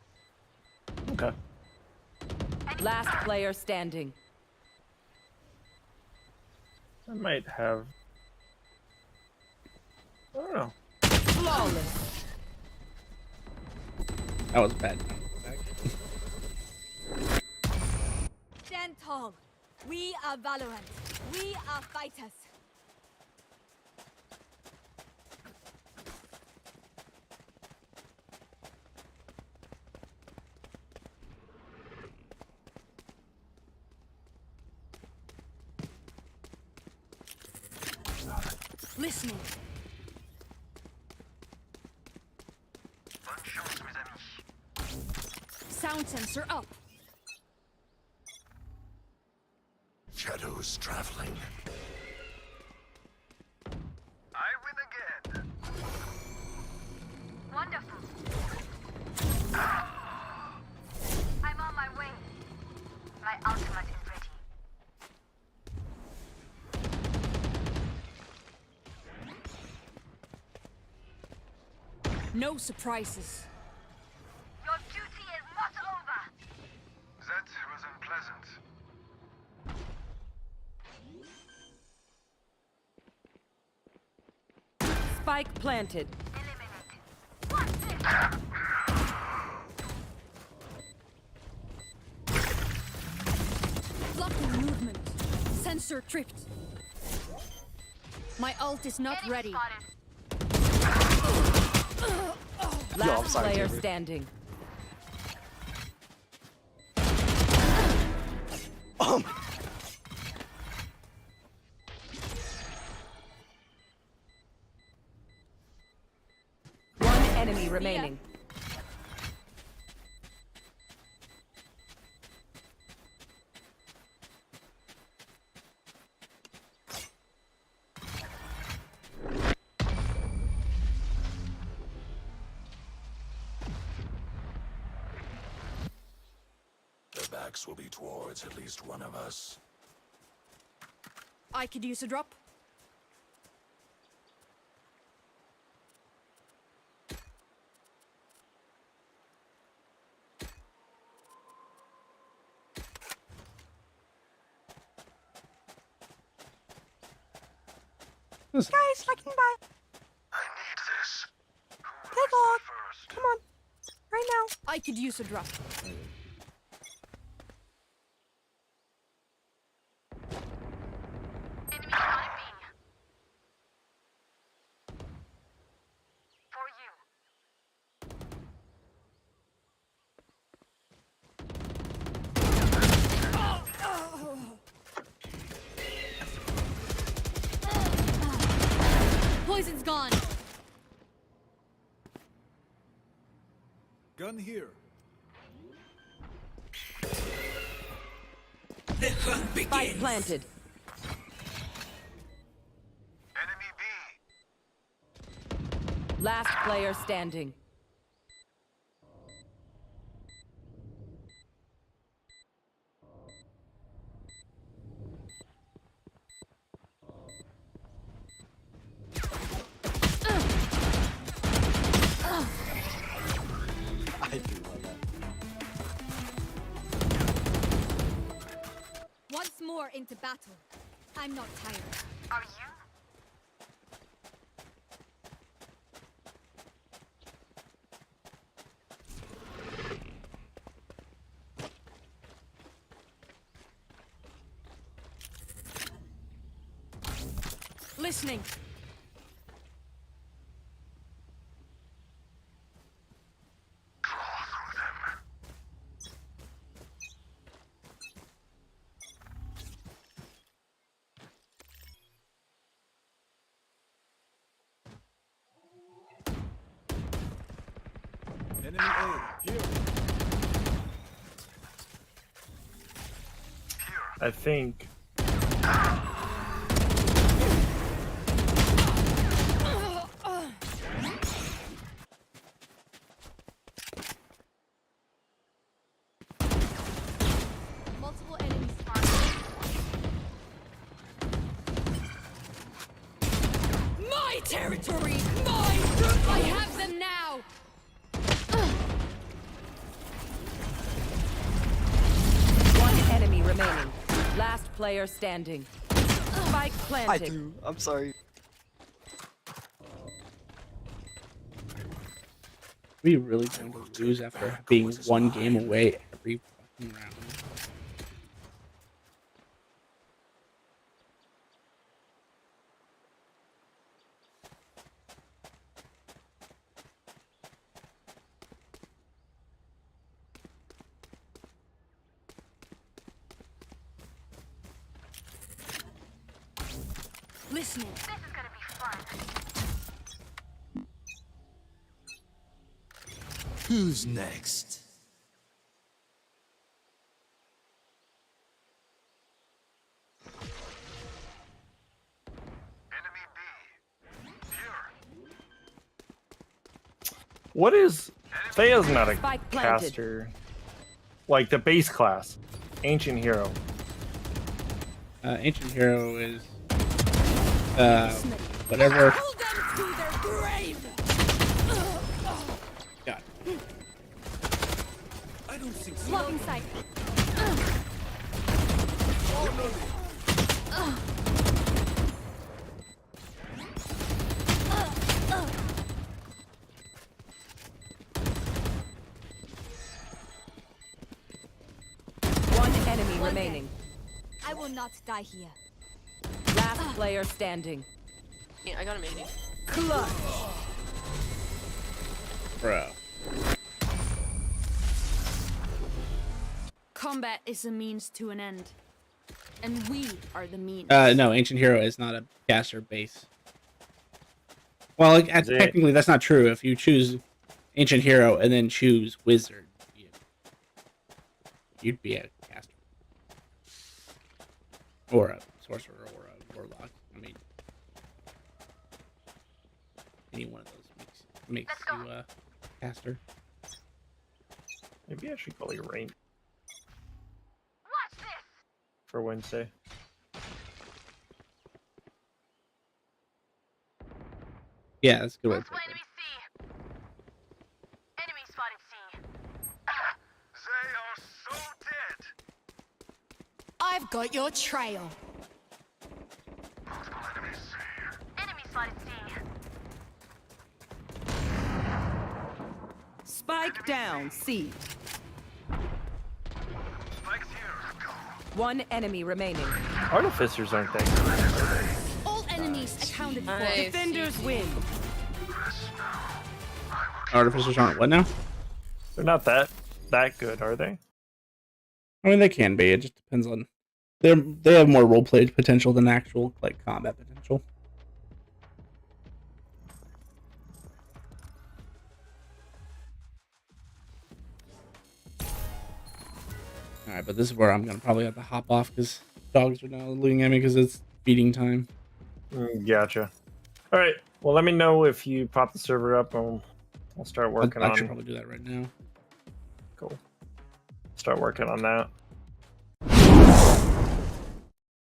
Okay. Last player standing. I might have. I don't know. Flawless. That was bad. Stand tall. We are Valorant. We are fighters. Listening. Sound sensor up. Shadows traveling. I win again. Wonderful. I'm on my way. My ultimate is ready. No surprises. Your duty is not over. That was unpleasant. Spike planted. Blocking movement. Sensor tripped. My ult is not ready. Last player standing. One enemy remaining. Their backs will be towards at least one of us. I could use a drop. Guys, I can buy. I need this. Take off. Come on. Right now. I could use a drop. Enemy on B. For you. Poison's gone. Gun here. The hunt Spike planted. Enemy B. Last player standing. I do love that. Once more into battle. I'm not tired. Are you? Listening. Enemy A. Here. I think. Multiple enemies spotted. My territory! Mine! I have them now! One enemy remaining. Last player standing. Spike planted. I'm sorry. We really going to lose after being one game away every fucking round. Listening. This is gonna be fun. Who's next? What is... Thea's not a Spike planted. caster. Like the base class. Ancient hero. Ancient hero is whatever. Hold them to their grave! God. I don't think so. Blocking sight. remaining. I will not die here. Last player standing. Yeah, I got him 80. Clutch. Bro. Combat is a means to an end. And we are the means. No, Ancient Hero is not a caster base. Well, like, technically that's not true. If you choose Ancient Hero and then choose Wizard, you'd be a caster. Or a Sorcerer or a Warlock. I mean, any one of those makes you a caster. Maybe I should call you Rain. For Wednesday. Yeah, that's a good way to Multiple put it. enemy C. Enemy spotted C. They are so dead. I've got your trail. Multiple enemies C. Enemy spotted C. Spike down, C. Spikes here. One enemy remaining. Artificers aren't that good, are they? All enemies accounted for. Nice. Defenders win. Artificers aren't what now? They're not that good, are they? I mean, they can be. It just depends on. They have more roleplay potential than actual like combat potential. All right, but this is where I'm gonna probably have to hop off because dogs are now looking at me because it's feeding time. Gotcha. All right. Well, let me know if you pop the server up, and I'll start working on. I should probably do that right now. Cool. Start working on that.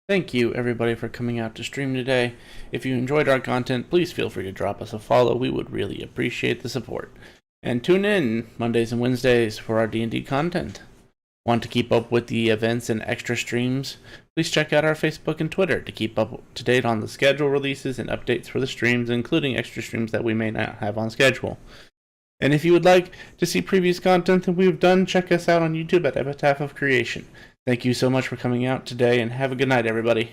Thank you everybody for coming out to stream today. If you enjoyed our content, please feel free to drop us a follow. We would really appreciate the support. And tune in Mondays and Wednesdays for our D&D content. Want to keep up with the events and extra streams? Please check out our Facebook and Twitter to keep up to date on the schedule releases and updates for the streams, including extra streams that we may not have on schedule. And if you would like to see previous content that we've done, check us out on YouTube at Epitaph of Creation. Thank you so much for coming out today, and have a good night, everybody.